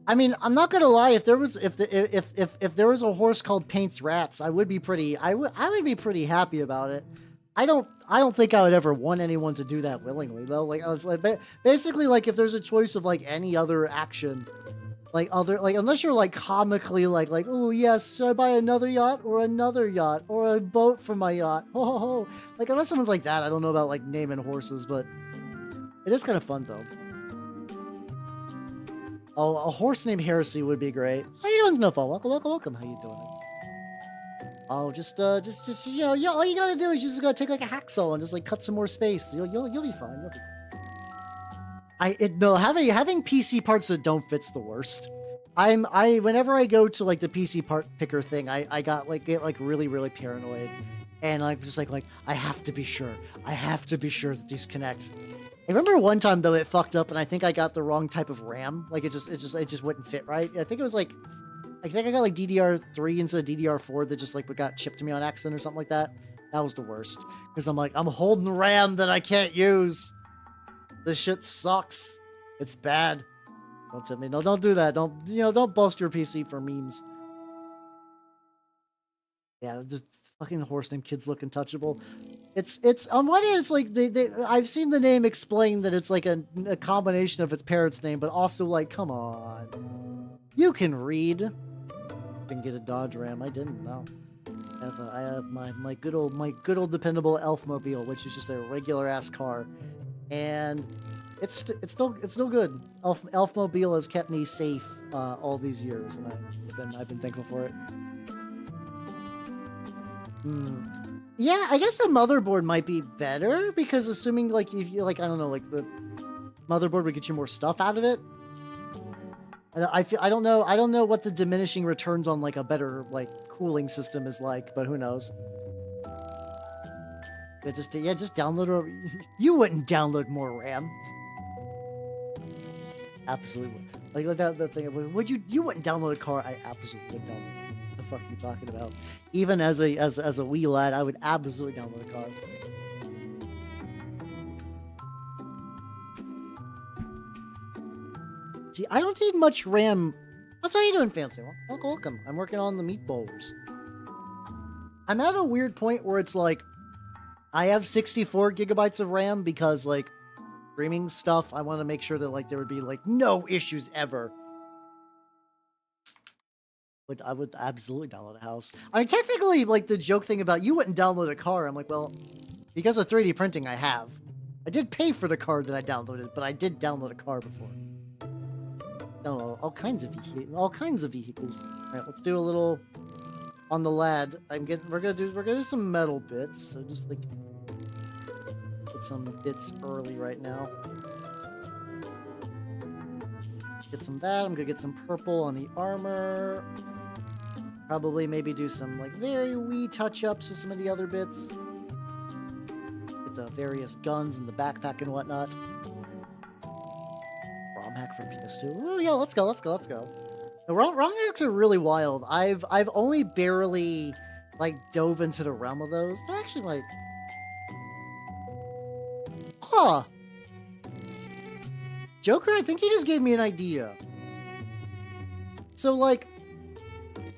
I mean, I'm not gonna lie. If there was a horse called Paints Rats, I would be pretty happy about it. I don't think I would ever want anyone to do that willingly though. Like, I was like, basically, like if there's a choice of like any other action, like unless you're like comically like oh yes, should I buy another yacht or a boat for my yacht? Oh, like unless someone's like that, I don't know about like naming horses, but it is kind of fun though. Oh, a horse named Heresy would be great. How you doing, Snowfall? Welcome. How you doing? Oh, just you know, all you gotta do is you just gotta take like a hacksaw and just like cut some more space. You'll be fine. Having PC parts that don't fit's the worst. Whenever I go to like the PC part picker thing, I get really paranoid, and like just like I have to be sure that these connect. I remember one time though it fucked up and I think I got the wrong type of RAM. Like it just wouldn't fit right. I think I got like DDR3 instead of DDR4 that just like got shipped to me on accident or something like that. That was the worst. Because I'm holding RAM that I can't use. This shit sucks. It's bad. Don't tell me. No, don't do that. Don't boast your PC for memes. Yeah, the fucking horse named Kids Look Untouchable. It's on one hand, it's like I've seen the name explain that it's like a combination of its parent's name, but also like, come on, you can read. Didn't get a Dodge Ram. I didn't know. I have my good old dependable Elfmobile, which is just a regular ass car, and it's still good. Elfmobile has kept me safe all these years, and I've been thankful for it. Yeah, I guess the motherboard might be better because assuming like if you like I don't know like the motherboard would get you more stuff out of it. And I don't know what the diminishing returns on like a better like cooling system is like, but who knows? Just download. You wouldn't download more RAM. Absolutely. Like that thing. Would you? You wouldn't download a car. I absolutely would download. What the fuck are you talking about? Even as a wee lad, I would absolutely download a car. See, I don't need much RAM. That's how you doing, Fancy? Well, welcome. I'm working on the meatballs. I'm at a weird point where it's like, I have 64 gigabytes of RAM because, like, streaming stuff, I want to make sure that, like, there would be, like, no issues ever. But I would absolutely download a house. I mean, technically, like, the joke thing about you wouldn't download a car, I'm like, well, because of 3D printing, I have. I did pay for the car that I downloaded, but I did download a car before. No, all kinds of vehicles. All right, let's do a little on the lad. We're gonna do some metal bits. So just like get some bits early right now. Get some of that. I'm gonna get some purple on the armor. Probably maybe do some like very wee touch-ups with some of the other bits. Get the various guns and the backpack and whatnot. ROM hack for PS2. Oh yeah, let's go. The ROM hacks are really wild. I've only barely like dove into the realm of those. They're actually like, huh? Joker, I think you just gave me an idea. So like,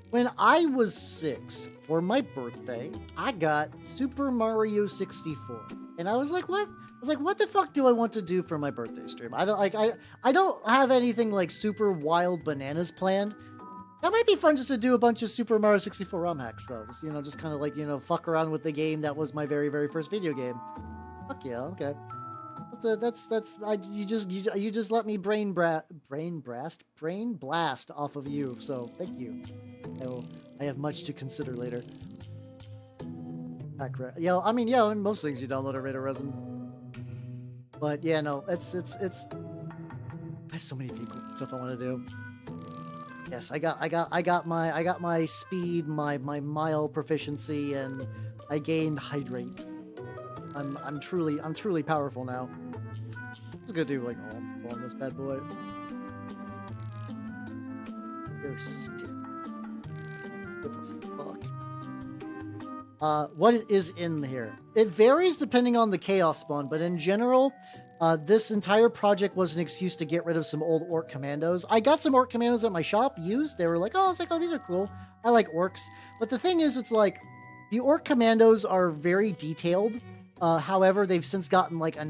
when I was 6 for my birthday, I got Super Mario 64, and I was like, what? I was like, what the fuck do I want to do for my birthday stream? I don't have anything like super wild bananas planned. That might be fun just to do a bunch of Super Mario 64 ROM hacks though. Just, just kind of like, fuck around with the game that was my very, very first video game. Fuck yeah, okay. You just let me brain blast off of you, so thank you. I have much to consider later. Yeah, I mean, yeah, most things you download are Raider Resin. But yeah, no, it's there's so many people stuff I want to do. Yes, I got my speed, my mile proficiency, and I gained hydrate. I'm truly powerful now. I'm just gonna do like all on this bad boy. You're still. Give a fuck. What is in here? It varies depending on the chaos spawn, but in general, this entire project was an excuse to get rid of some old orc commandos. I got some orc commandos at my shop used. They were like, oh, these are cool. I like orcs. But the thing is, it's like the orc commandos are very detailed. However, they've since gotten like a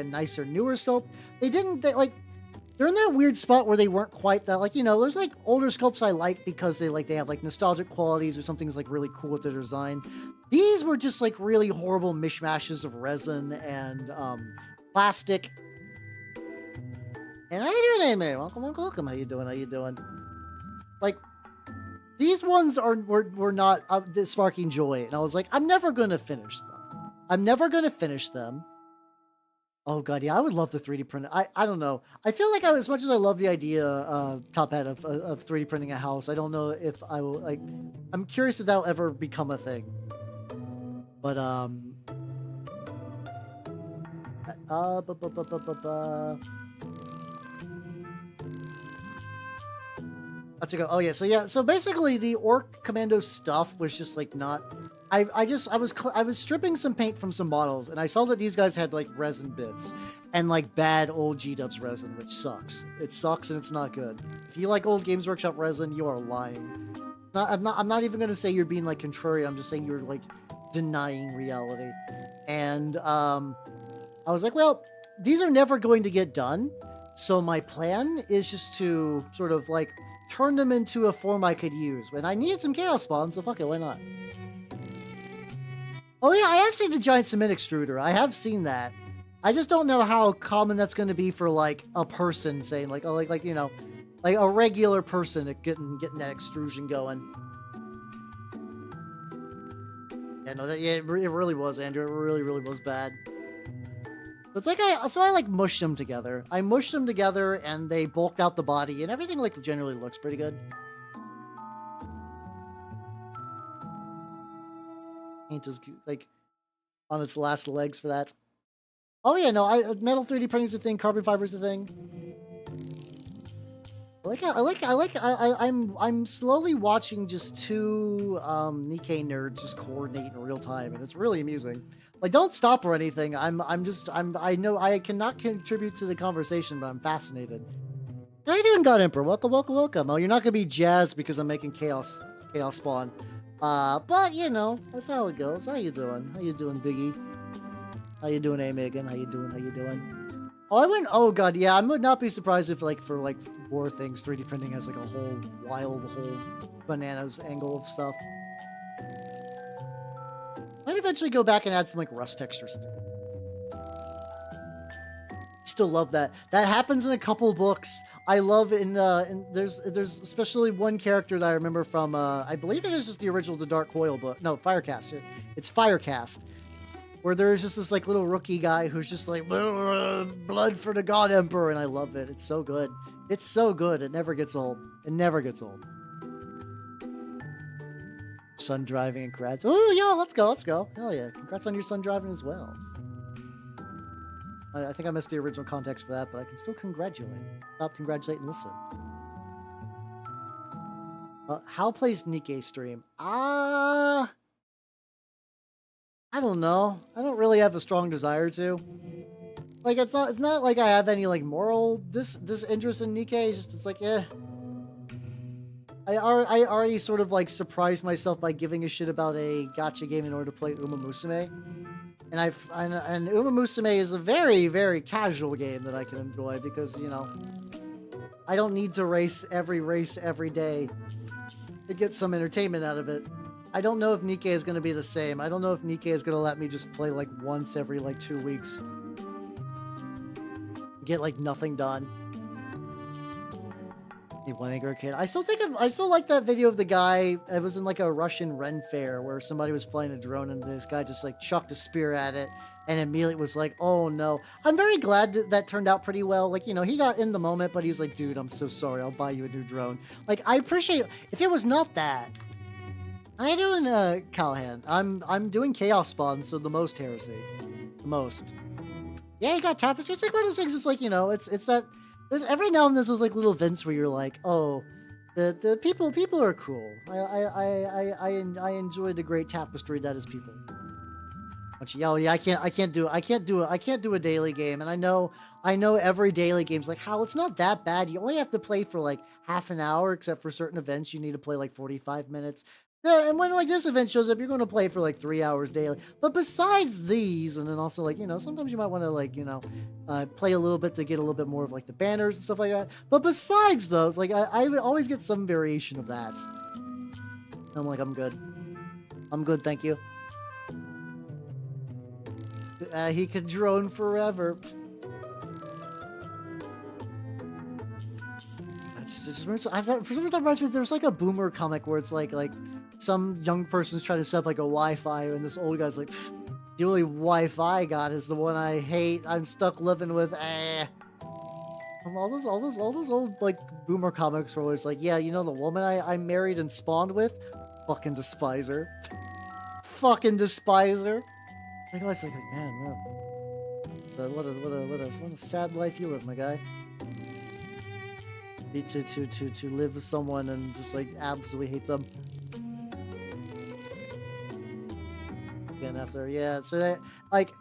nicer, newer sculpt. They're in that weird spot where they weren't quite that, like, there's like older sculpts I like because they have like nostalgic qualities or something's like really cool with their design. These were just like really horrible mishmashes of resin and plastic. And how you doing, Amy? Welcome. How you doing? Like, these ones were not sparking joy, and I was like, I'm never gonna finish them. Oh god, yeah, I would love the 3D print. I don't know. I feel like as much as I love the idea, Top Hat, of 3D printing a house, I don't know if I will, like, I'm curious if that'll ever become a thing. But, let's go. Oh yeah, so basically the Orc Commando stuff was just like not. I was stripping some paint from some models, and I saw that these guys had like resin bits and like bad old G-Dubs resin, which sucks. It sucks and it's not good. If you like old Games Workshop resin, you are lying. I'm not even gonna say you're being like contrary. I'm just saying you're like denying reality. And I was like, well, these are never going to get done. So my plan is just to sort of like turn them into a form I could use. And I needed some chaos spawns, so fuck it, why not? Oh yeah, I have seen the giant cement extruder. I have seen that. I just don't know how common that's going to be for like a person saying like, oh, like like a regular person getting that extrusion going. Yeah, no, it really was, Andrew. It really, really was bad. It's like I like mushed them together. I mushed them together, and they bulked out the body, and everything like generally looks pretty good. Paint is like on its last legs for that. Oh yeah, no, metal 3D printing is a thing. Carbon fiber is a thing. I'm slowly watching just two Nikkei nerds just coordinate in real time, and it's really amusing. Like, don't stop or anything. I know I cannot contribute to the conversation, but I'm fascinated. How you doing, God Emperor? Welcome, welcome, welcome. Oh, you're not gonna be jazzed because I'm making chaos spawn. But you know, that's how it goes. How you doing? How you doing, Biggie? How you doing, A Megan? How you doing? How you doing? Oh god, yeah, I would not be surprised if like for like war things, 3D printing has like a whole bananas angle of stuff. Might eventually go back and add some like rust texture or something. Still love that. That happens in a couple books. I love there's especially one character that I remember from I believe it is just the original The Dark Coil book. No, Firecast. It's Firecast. Where there's just this like little rookie guy who's just like blood for the God Emperor, and I love it. It's so good. It's so good. It never gets old. It never gets old. Sun driving and congrats. Oh yeah, let's go. Let's go. Hell yeah. Congrats on your sun driving as well. I think I missed the original context for that, but I can still congratulate. Stop, congratulate, and listen. How plays Nikkei stream? I don't know. I don't really have a strong desire to. Like, it's not like I have any like moral disinterest in Nikkei. It's like, eh. I already sort of like surprised myself by giving a shit about a gacha game in order to play Uma Musume. And Uma Musume is a very, very casual game that I can enjoy because, you know, I don't need to race every day to get some entertainment out of it. I don't know if Nikkei is going to be the same. I don't know if Nikkei is going to let me just play like once every like 2 weeks. Get like nothing done. One angry kid. I still like that video of the guy. It was in like a Russian Ren fair where somebody was flying a drone and this guy just like chucked a spear at it and immediately was like, oh no. I'm very glad that turned out pretty well. Like, you know, he got in the moment, but he's like, dude, I'm so sorry. I'll buy you a new drone. Like, I appreciate if it was not that. How you doing, Callahan? I'm doing Chaos Spawn, so the most heresy. The most. Yeah, you got Tapestry. It's like one of those things. It's like, you know, it's that. There's every now and then there's those like little events where you're like, oh, the people are cool. I enjoy the great tapestry that is people. But yeah, I can't do a daily game, and I know every daily game's like, how it's not that bad. You only have to play for like half an hour, except for certain events you need to play like 45 minutes. Yeah, and when like this event shows up, you're going to play for like 3 hours daily. But besides these, and then also like, you know, sometimes you might want to like, you know, play a little bit to get a little bit more of like the banners and stuff like that. But besides those, like I always get some variation of that. I'm like, I'm good. I'm good, thank you. He could drone forever. For some reason that reminds me, there's like a Boomer comic where it's like some young person's trying to set up like a Wi-Fi, and this old guy's like, the only Wi-Fi I got is the one I hate. I'm stuck living with all those old like Boomer comics were always like, yeah, you know the woman I married and spawned with, fucking despise her. Fucking despise her. Like, I was like, man, what a sad life you live, my guy. To live with someone and just like absolutely hate them. Again, after, yeah, so like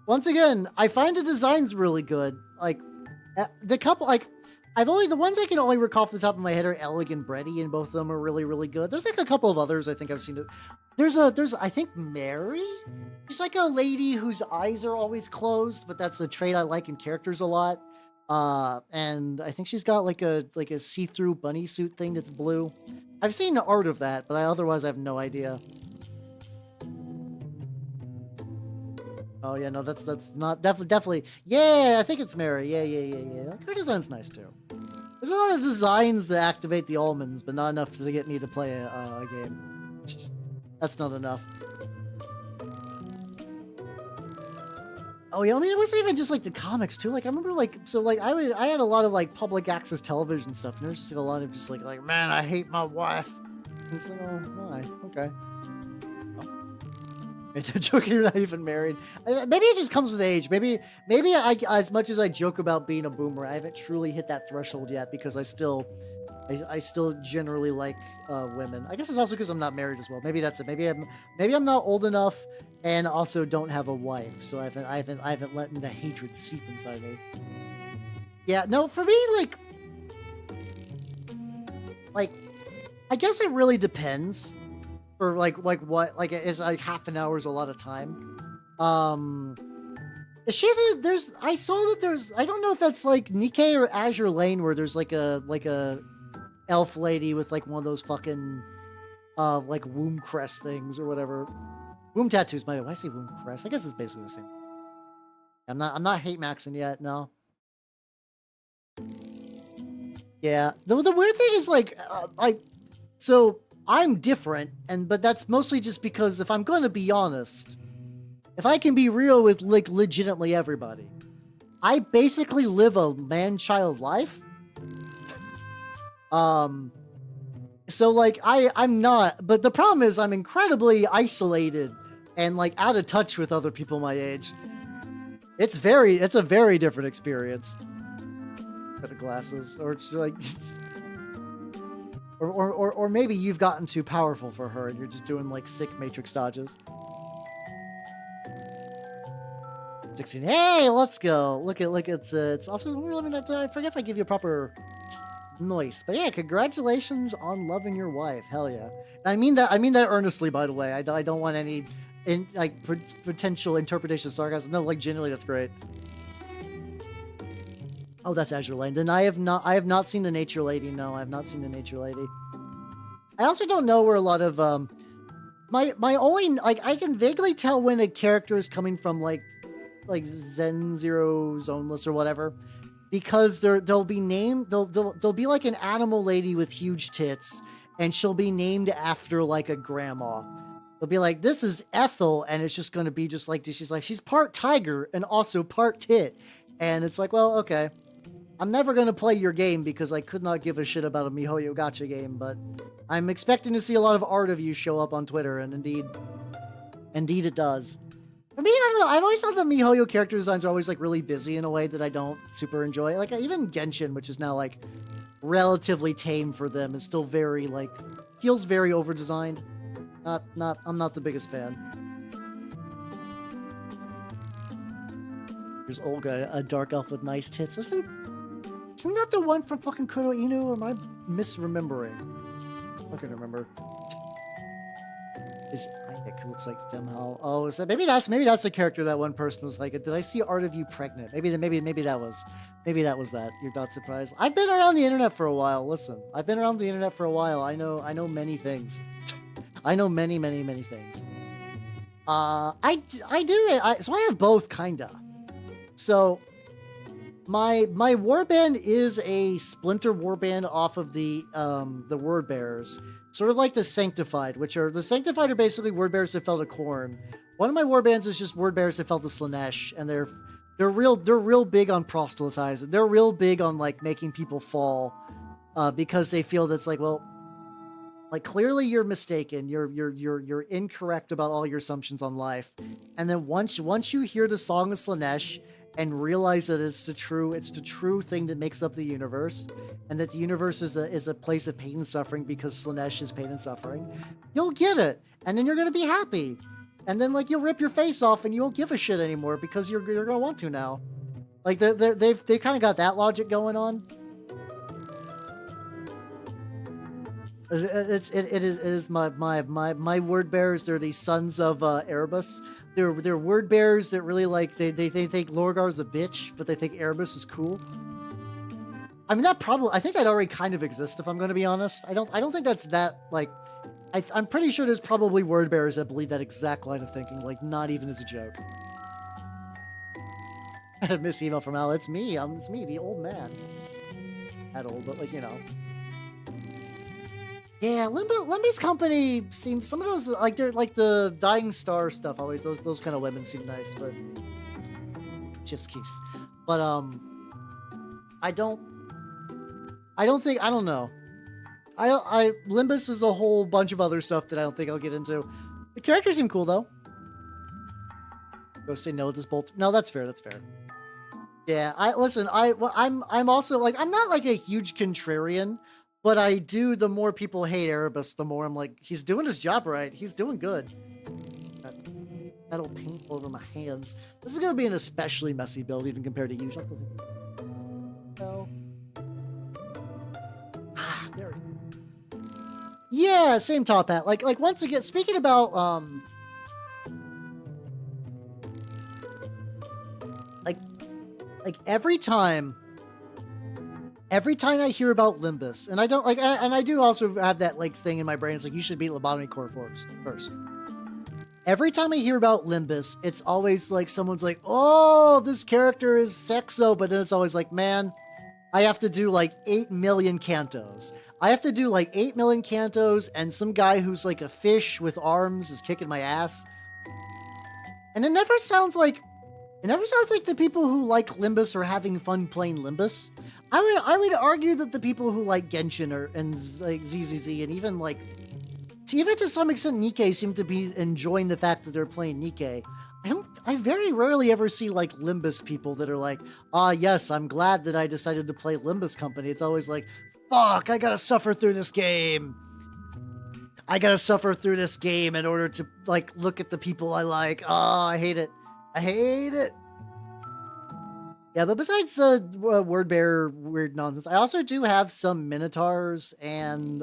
once again, I find the designs really good. Like the couple, like the ones I can only recall off the top of my head are Elegant Breddy, and both of them are really, really good. There's like a couple of others I think I've seen. There's I think Mary. She's like a lady whose eyes are always closed, but that's a trait I like in characters a lot. And I think she's got like a see-through bunny suit thing that's blue. I've seen the art of that, but otherwise I have no idea. Oh yeah, no, that's not definitely. Yeah, I think it's Mary. Yeah. Her design's nice too. There's a lot of designs that activate the almonds, but not enough to get me to play a game. That's not enough. Oh yeah, I mean it wasn't even just like the comics too. Like I remember like I had a lot of like public access television stuff, and there's just like, a lot of just like man, I hate my wife. And it's like, oh why? Okay. The joke, you're not even married. Maybe it just comes with age. Maybe I, as much as I joke about being a boomer, I haven't truly hit that threshold yet because I still generally like women. I guess it's also because I'm not married as well. Maybe that's it. Maybe I'm not old enough, and also don't have a wife, so I haven't let the hatred seep inside me. Yeah, no, for me, like I guess it really depends. Or like what, like it's like half an hour is a lot of time. I saw that there's, I don't know if that's like Nikkei or Azure Lane, where there's like a elf lady with like one of those fucking like womb crest things or whatever. Womb tattoos, by the way. Why I say womb crest? I guess it's basically the same. I'm not hate maxing yet, no. Yeah. The weird thing is like so I'm different, but that's mostly just because if I'm going to be honest, if I can be real with like legitimately everybody, I basically live a man-child life. So like I'm not, but the problem is I'm incredibly isolated and like out of touch with other people my age. It's a very different experience. Set of glasses, or it's like. Or maybe you've gotten too powerful for her and you're just doing like sick matrix dodges. 16. Hey, let's go. Look, it's also, let me, I forget if I give you a proper noise, but yeah, congratulations on loving your wife. Hell yeah. I mean that earnestly, by the way. I don't want any potential interpretation of sarcasm. No, like genuinely, that's great. Oh, that's Azure Lane. Then I have not seen the Nature Lady. No, I have not seen the Nature Lady. I also don't know where a lot of my only, like, I can vaguely tell when a character is coming from like Zen Zero Zoneless or whatever, because they'll be be like an animal lady with huge tits, and she'll be named after like a grandma. They'll be like, this is Ethel, and it's just going to be just like this. She's part tiger and also part tit. And it's like, well, okay. I'm never going to play your game because I could not give a shit about a MiHoYo gacha game, but I'm expecting to see a lot of art of you show up on Twitter, and indeed it does. For me, I don't know, I've always found that MiHoYo character designs are always like really busy in a way that I don't super enjoy. Like even Genshin, which is now like relatively tame for them, is still very like, feels very over-designed. I'm not the biggest fan. There's Olga, a dark elf with nice tits. Isn't that the one from fucking Koto Inu, or am I misremembering? I can remember. Is Isaac, who looks like Femhal? Oh, is that maybe that's the character that one person was like, did I see art of you pregnant? Maybe that was that. You're not surprised. I've been around the internet for a while. Listen, I've been around the internet for a while. I know many things. I know many things. I do. So I have both, kinda. So, my warband is a splinter warband off of the word bearers, sort of like the sanctified, the sanctified are basically word bearers that fell to Khorne. One of my warbands is just word bearers that fell to Slaanesh, and they're real big on proselytizing. They're real big on like making people fall, because they feel that's like, well, like clearly you're mistaken. You're incorrect about all your assumptions on life, and then once you hear the Song of Slaanesh and realize that it's the true thing that makes up the universe, and that the universe is a place of pain and suffering because Slaanesh is pain and suffering, you'll get it, and then you're gonna be happy, and then like you'll rip your face off and you won't give a shit anymore because you're gonna want to now. Like they've kind of got that logic going on. It is my word bearers. They're the sons of Erebus. They're word bearers that really like they think Lorgar's a bitch, but they think Erebus is cool. I mean, I think that already kind of exists, if I'm going to be honest. I don't think that's that like. I'm pretty sure there's probably word bearers that believe that exact line of thinking, like not even as a joke. I had a missed email from Al. It's me, the old man. Not old, but like, you know. Yeah, Limby's company seems, some of those, like, they're like the Dying Star stuff, always, those kind of women seem nice, but Just kiss. But I don't know. Limbus is a whole bunch of other stuff that I don't think I'll get into. The characters seem cool though. Go say no with this bolt. No, that's fair. That's fair. Yeah, I'm also like, I'm not like a huge contrarian, but I do, the more people hate Erebus, the more I'm like, he's doing his job right. He's doing good. Got metal paint all over my hands. This is going to be an especially messy build, even compared to usual. No. Ah, there we go. Yeah, same top hat. Like once again, speaking about, like every time I hear about Limbus, and I don't like, and I do also have that like thing in my brain. It's like, you should beat Lobotomy Core first. Every time I hear about Limbus, it's always like someone's like, oh, this character is sexo, but then it's always like, man, I have to do like 8 million cantos. I have to do like 8 million cantos, and some guy who's like a fish with arms is kicking my ass. And it never sounds like the people who like Limbus are having fun playing Limbus. I would argue that the people who like Genshin and like ZZZ and even to some extent Nikke seem to be enjoying the fact that they're playing Nikke. I very rarely ever see like Limbus people that are like, yes, I'm glad that I decided to play Limbus Company. It's always like, fuck, I gotta suffer through this game. I gotta suffer through this game in order to like look at the people I like. Oh, I hate it. I hate it. Yeah, but besides word bearer weird nonsense, I also do have some Minotaurs and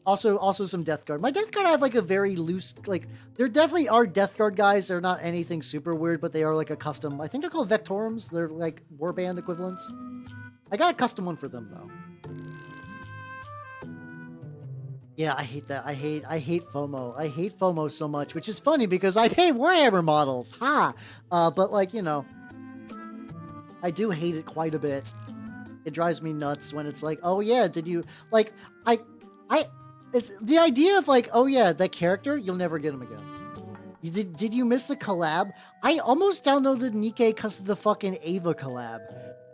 also some Death Guard. My Death Guard, I have like a very loose, like, there definitely are Death Guard guys. They're not anything super weird, but they are like a custom. I think they're called Vectorums. They're like warband equivalents. I got a custom one for them though. Yeah, I hate that. I hate FOMO. I hate FOMO so much, which is funny because I pay Warhammer models. Ha! But like, you know, I do hate it quite a bit. It drives me nuts when it's like, oh yeah, did you, like, it's the idea of like, oh yeah, that character, you'll never get him again. Did you miss a collab? I almost downloaded Nikke because of the fucking Ava collab.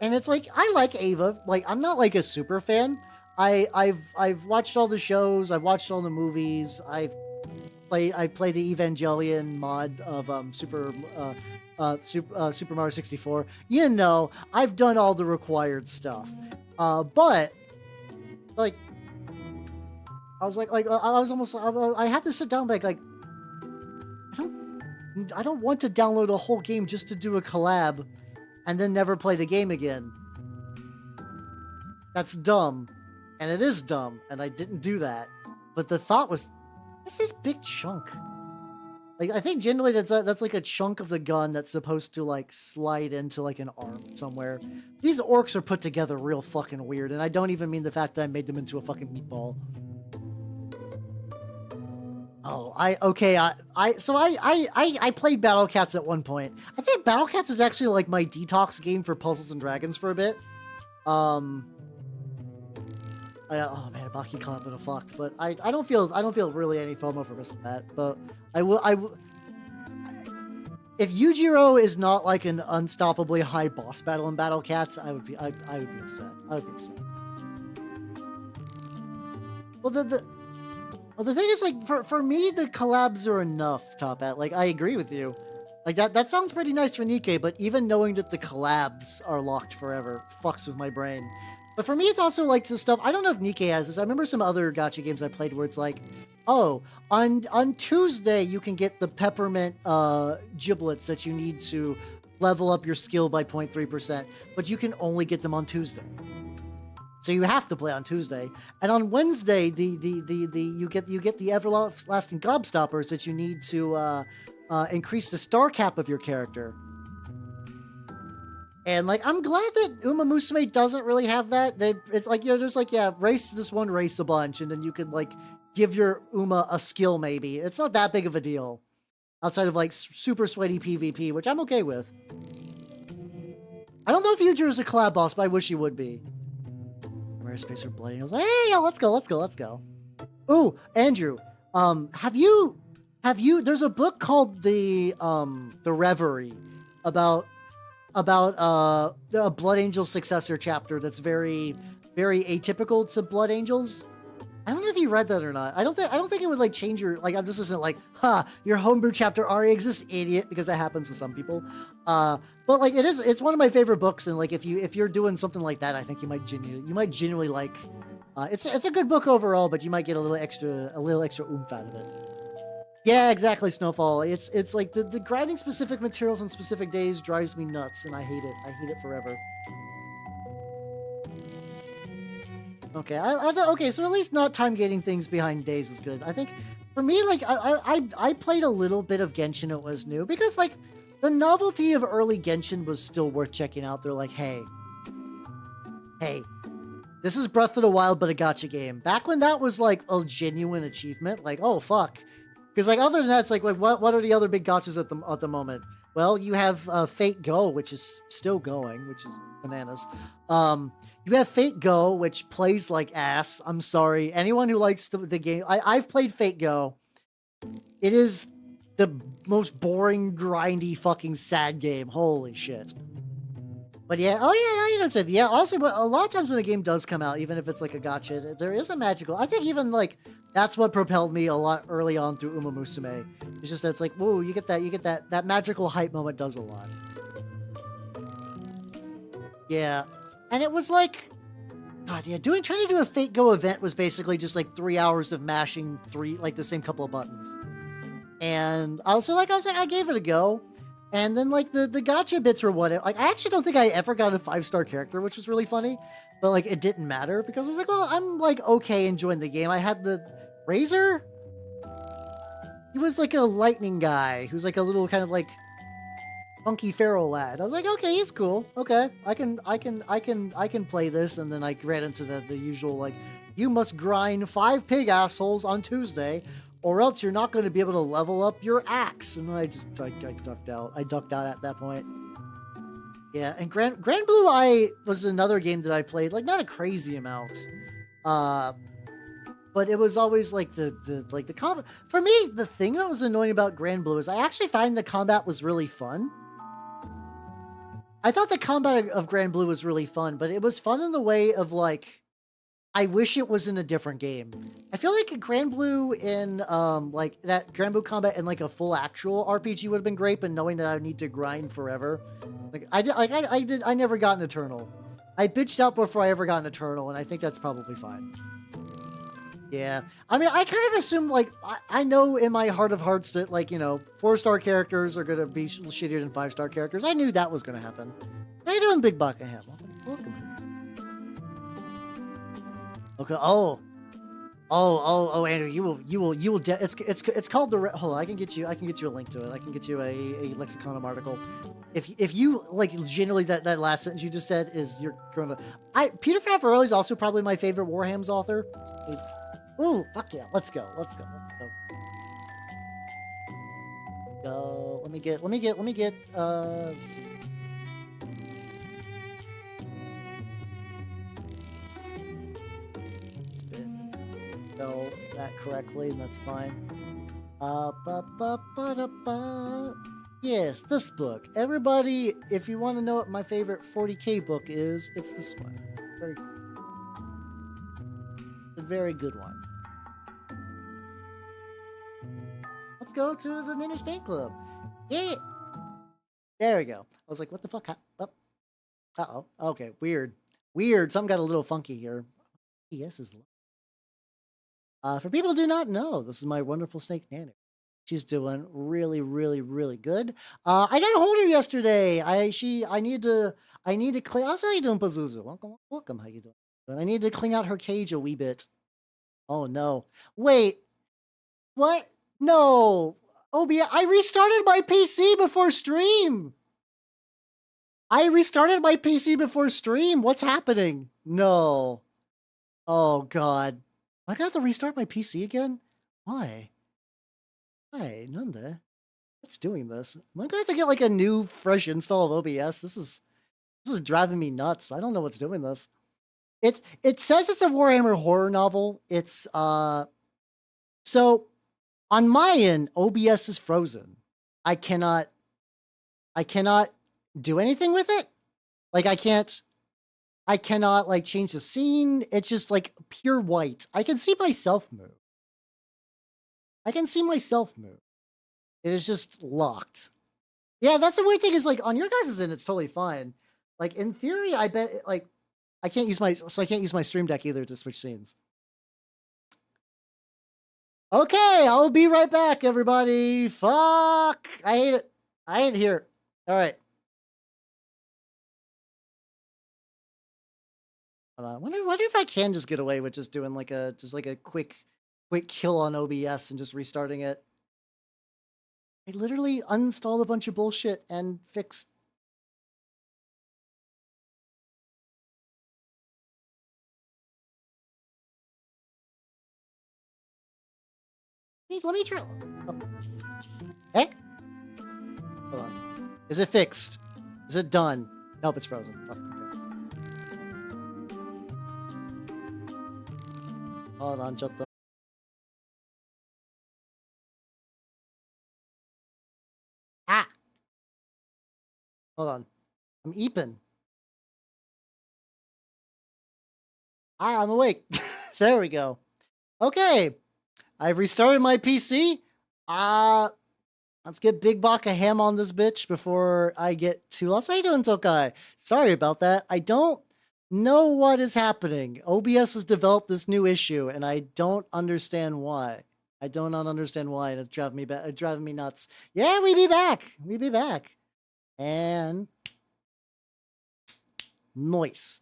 And it's like, I like Ava. Like, I'm not like a super fan. I've watched all the shows, I've watched all the movies, I play the Evangelion mod of Super Mario 64. You know, I've done all the required stuff. But like I was like I was almost, I had to sit down like I don't want to download a whole game just to do a collab and then never play the game again. That's dumb. And it is dumb, and I didn't do that. But the thought was, what's this big chunk? Like, I think generally that's like a chunk of the gun that's supposed to like slide into like an arm somewhere. These orcs are put together real fucking weird, and I don't even mean the fact that I made them into a fucking meatball. Oh, I played Battle Cats at one point. I think Battle Cats was actually like my detox game for Puzzles and Dragons for a bit. Oh man, Baki Collab would have fucked, but I don't feel really any FOMO for missing that. But I will. If Yujiro is not like an unstoppably high boss battle in Battle Cats, I would be upset. I would be upset. Well, the thing is, like, for me, the collabs are enough, Top Hat. Like, I agree with you. Like, that sounds pretty nice for Nikke, but even knowing that the collabs are locked forever fucks with my brain. But for me, it's also like the stuff, I don't know if Nikke has this. I remember some other gacha games I played where it's like, oh, on Tuesday, you can get the peppermint giblets that you need to level up your skill by 0.3%, but you can only get them on Tuesday. So you have to play on Tuesday. And on Wednesday, you get the everlasting gobstoppers that you need to increase the star cap of your character. And like, I'm glad that Uma Musume doesn't really have that. It's like, you're just like, yeah, race this one race a bunch, and then you could like give your Uma a skill maybe. It's not that big of a deal. Outside of like super sweaty PvP, which I'm okay with. I don't know if Yujiro is a collab boss, but I wish he would be. Rare Spacer Blade. I was like, hey, yo, let's go. Ooh, Andrew, have you There's a book called the Reverie about a Blood Angel successor chapter that's very, very atypical to Blood Angels. I don't know if you read that or not. I don't think it would like change your, like, this isn't like, your homebrew chapter already exists, idiot, because that happens to some people. But like it's one of my favorite books, and like if you're doing something like that, I think you might genuinely like. It's a good book overall, but you might get a little extra oomph out of it. Yeah, exactly, Snowfall. It's like the grinding specific materials on specific days drives me nuts, and I hate it. I hate it forever. Okay, okay, so at least not time gating things behind days is good. I think for me, like I played a little bit of Genshin. It was new because like the novelty of early Genshin was still worth checking out. They're like, hey, this is Breath of the Wild, but a gacha game. Back when that was like a genuine achievement, like, oh fuck, because like other than that, it's like what are the other big gachas at the moment? Well, you have Fate Go, which is still going, which is bananas. You have Fate Go, which plays like ass. I'm sorry. Anyone who likes the game... I've played Fate Go. It is the most boring, grindy, fucking sad game. Holy shit. But yeah, oh yeah, no, you don't say that. Yeah, also, but a lot of times when a game does come out, even if it's like a gacha, there is a magical... I think even like, that's what propelled me a lot early on through Uma Musume. It's just that it's like, whoa, you get that magical hype moment does a lot. Yeah. And it was like, God, yeah, trying to do a Fate Go event was basically just like 3 hours of mashing the same couple of buttons. And I gave it a go. And then like the gacha bits were what like, I actually don't think I ever got a 5-star character, which was really funny, but like it didn't matter because I was like, well, I'm like, okay, enjoying the game. I had the Razor. He was like a lightning guy who's like a little kind of like funky feral lad. I was like, okay, he's cool. Okay, I can play this. And then I ran into the usual like, you must grind 5 pig assholes on Tuesday, or else you're not going to be able to level up your axe. And I just I ducked out. I ducked out at that point. Yeah, and Grand Blue Eye was another game that I played, like not a crazy amount. But it was always like the combat. For me, the thing that was annoying about Grand Blue is I actually find the combat was really fun. I thought the combat of Grand Blue was really fun, but it was fun in the way of like, I wish it was in a different game. I feel like a Grand Blue in like that Grand Blue combat in like a full actual RPG would have been great, but knowing that I would need to grind forever, like I never got an Eternal. I bitched out before I ever got an Eternal, and I think that's probably fine. Yeah, I mean, I kind of assumed, like, I know in my heart of hearts that, like, you know, 4-star characters are going to be shittier than 5-star characters. I knew that was going to happen. How you doing, Big Buckingham? Welcome. Okay, oh, Andrew, you will, it's called the, hold on, I can get you a link to it. I can get you a Lexiconum article. If you, like, genuinely, that last sentence you just said is, you're going to, Peter Farfarelli is also probably my favorite Warhammer's author. Ooh, fuck yeah, let's go. Go. Let me get, let's see. Spell that correctly, and that's fine. Yes, this book. Everybody, if you want to know what my favorite 40K book is, it's this one. A very good one. Let's go to the Niners fan club. Yeah. There we go. I was like, what the fuck? Oh. Uh-oh. Okay, weird. Something got a little funky here. Yes is for people who do not know, this is my wonderful snake Nana. She's doing really, really, really good. I got a hold of her yesterday. I need to clean. How you doing, Pazuzu? Welcome. How you doing? But I need to clean out her cage a wee bit. Oh no! Wait, what? No, Obi, I restarted my PC before stream. What's happening? No. Oh God. I got to restart my PC again? Why? Why? Nanda? What's doing this? Am I going to have to get like a new fresh install of OBS? This is driving me nuts. I don't know what's doing this. It says it's a Warhammer horror novel. It's so On my end, OBS is frozen. I cannot do anything with it. Like I cannot like change the scene. It's just like pure white. I can see myself move. It is just locked. Yeah, that's the weird thing is like on your guys' end, it's totally fine. Like in theory, I bet like I can't use my Stream Deck either to switch scenes. Okay, I'll be right back, everybody. Fuck, I hate it. I hate it here. All right. I wonder if I can just get away with just doing like a quick kill on OBS and just restarting it. I literally uninstalled a bunch of bullshit and fixed. Let me try. Oh. Hey? Hold on. Is it fixed? Is it done? Nope, it's frozen. Oh, okay. Hold on, just the. Ah! Hold on. I'm eeping. Ah, I'm awake. There we go. Okay. I've restarted my PC. Let's get Big Baka Ham on this bitch before I get too lost. How you doing, Tokai? Sorry about that. I don't know what is happening. OBS has developed this new issue, and I don't understand why. I do not understand why, and it's driving me nuts. Yeah, we be back. And nice.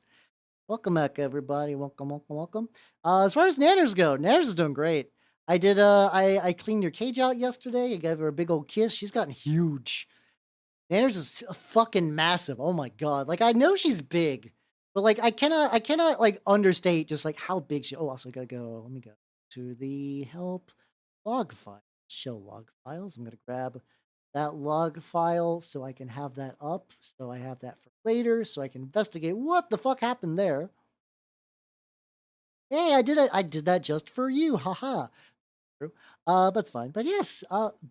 Welcome back, everybody. Welcome. As far as Nanners go, Nanners is doing great. I did I cleaned your cage out yesterday. I gave her a big old kiss. She's gotten huge. Nanners is fucking massive. Oh my god. Like I know she's big, but like I cannot like understate just like how big she. Oh, also gotta go. Let me go to the help log file. Show log files. I'm gonna grab that log file so I can have that up. So I have that for later. So I can investigate what the fuck happened there. Hey, I did it. I did that just for you. Haha. That's fine. But yes,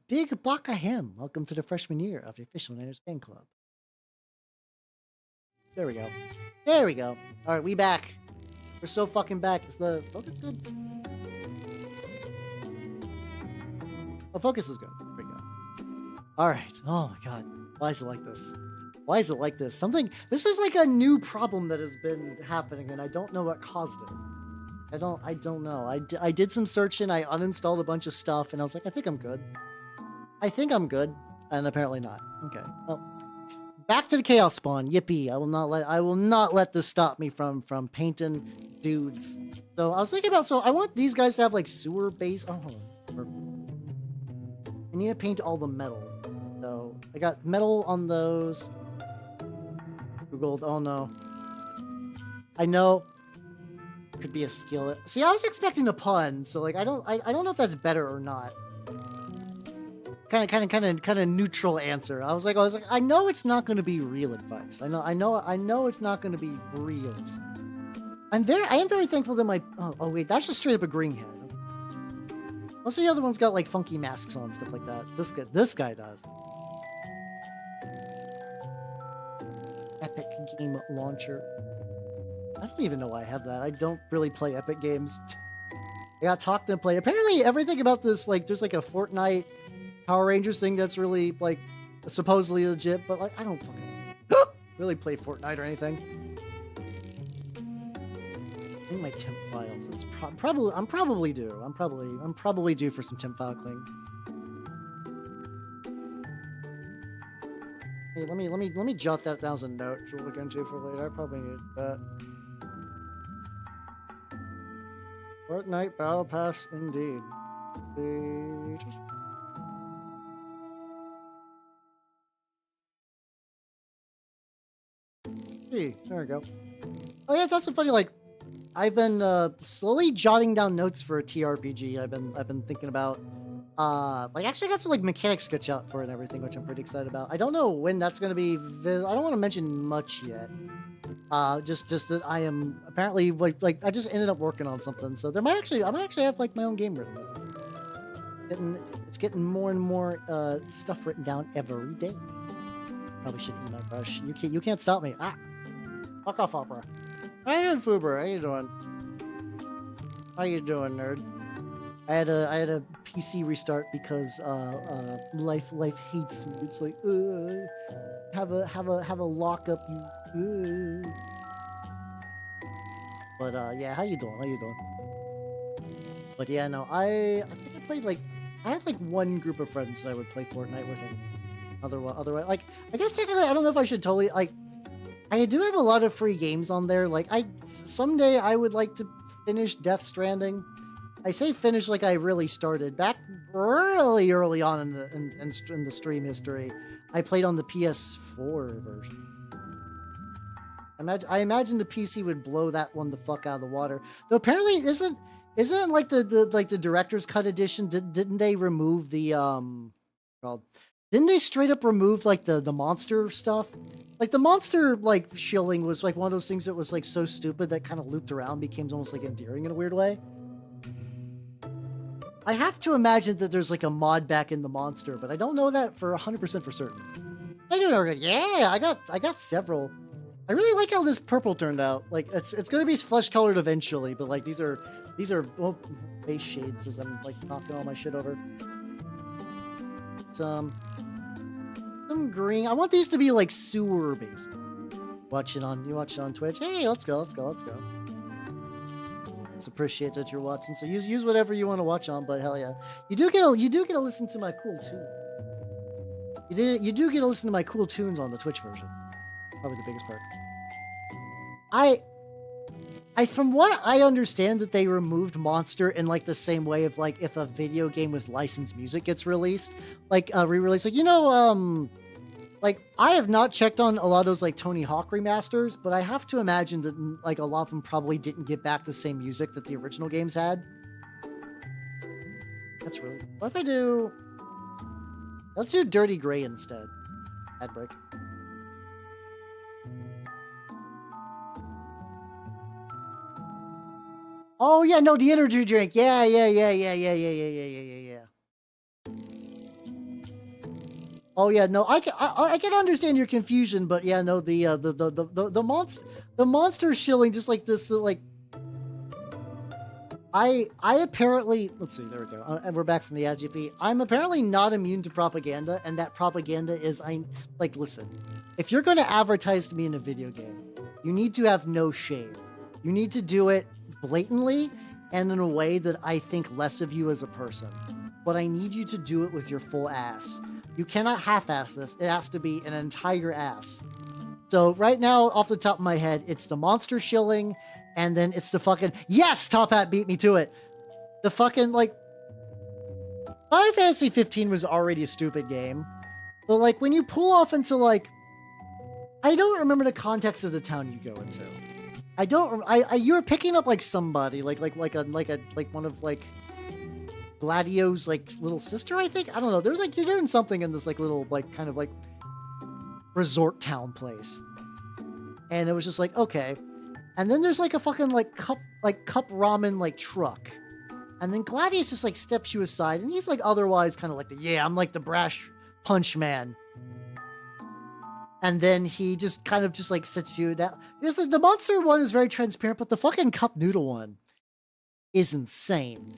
Big Baka Ham, welcome to the freshman year of the official Niners fan club. There we go. All right, we back. We're so fucking back. Is the focus good? Oh, focus is good. There we go. All right. Oh my god. Why is it like this? This is like a new problem that has been happening, and I don't know what caused it. I don't know. I did some searching. I uninstalled a bunch of stuff, and I was like, I think I'm good. And apparently not. Okay. Well, back to the chaos spawn. Yippee! I will not let this stop me from painting dudes. So I was thinking about. So I want these guys to have like sewer base. Oh, I need to paint all the metal. So I got metal on those. Googled. Oh no. I know. Could be a skillet. See, I was expecting a pun, so like I don't know if that's better or not. Kind of neutral answer. I was like, I know it's not going to be real advice. I know it's not going to be reals. I am very thankful that my oh wait, that's just straight up a green head. Most of the other ones got like funky masks on, stuff like that. This guy does. Epic Game Launcher. I don't even know why I have that. I don't really play Epic games. I got talked and play. Apparently everything about this, like, there's like a Fortnite Power Rangers thing that's really, like, supposedly legit, but, like, I don't fucking really play Fortnite or anything. In my temp files, it's probably, I'm probably due. I'm probably due for some temp file clean. Hey, let me jot that down as a note to look into for later. I probably need that. Fortnite Battle Pass, indeed. See, there we go. Oh yeah, it's also funny. Like, I've been slowly jotting down notes for a TRPG. I've been thinking about. Like actually, I got some like mechanics sketch out for it and everything, which I'm pretty excited about. I don't know when that's gonna be. I don't want to mention much yet. Just that I am apparently like I just ended up working on something, so I might actually have like my own game written. It's getting more and more stuff written down every day. Probably shouldn't eat my brush. You can't stop me. Ah, fuck off, Opera. Hey, Vtuber, how you doing? How you doing, nerd? I had a PC restart because life hates me. It's like have a lockup. You. But yeah, how you doing? How you doing? But yeah, no, I think I played like I had like one group of friends that I would play Fortnite with, and otherwise, like I guess technically I don't know if I should totally like. I do have a lot of free games on there. Like someday I would like to finish Death Stranding. I say finish like I really started back really early on in the stream history. I played on the PS4 version. I imagine the PC would blow that one the fuck out of the water. Though apparently isn't like the director's cut edition? Didn't they remove the called? Didn't they straight up remove like the monster stuff? Like the monster like shilling was like one of those things that was like so stupid that kind of looped around, became almost like endearing in a weird way. I have to imagine that there's like a mod back in the monster, but I don't know that for 100% for certain. I don't know. Yeah, I got several. I really like how this purple turned out. Like it's gonna be flesh colored eventually, but like these are well, base shades as I'm like knocking all my shit over. Some green. I want these to be like sewer based. You watch it on Twitch. Hey, let's go. It's appreciate that you're watching. So use whatever you want to watch on, but hell yeah, you do get to listen to my cool tunes. You do get to listen to my cool tunes on the Twitch version. Probably the biggest perk. I from what I understand that they removed Monster in like the same way of like if a video game with licensed music gets released, like re-released, like like I have not checked on a lot of those like Tony Hawk remasters, but I have to imagine that like a lot of them probably didn't get back the same music that the original games had. That's really. What if I do? Let's do Dirty Gray instead. Ad break. Oh yeah, no, the energy drink. Yeah. Oh yeah, no, I can understand your confusion, but yeah, no, the monster shilling just like this, like I apparently, let's see, there we go, and we're back from the AdGP. I'm apparently not immune to propaganda, and that propaganda is listen, if you're going to advertise to me in a video game, you need to have no shame. You need to do it blatantly and in a way that I think less of you as a person. But I need you to do it with your full ass. You cannot half-ass this. It has to be an entire ass. So right now, off the top of my head, it's the monster shilling, and then it's the fucking... Yes! Top Hat beat me to it! The fucking, like... Final Fantasy 15 was already a stupid game. But, like, when you pull off into, like... I don't remember the context of the town you go into. I don't... you were picking up, like, somebody. Like one of, like... Gladio's, like, little sister, I think? I don't know. There's, like, you're doing something in this, like, little, like, kind of, like, resort town place. And it was just like, okay. And then there's, like, a fucking, like, cup ramen, like, truck. And then Gladius just, like, steps you aside. And he's, like, otherwise kind of like, I'm, like, the brash punch man. And then he just kind of just, like, sits you down. The monster one is very transparent, but the fucking cup noodle one is insane.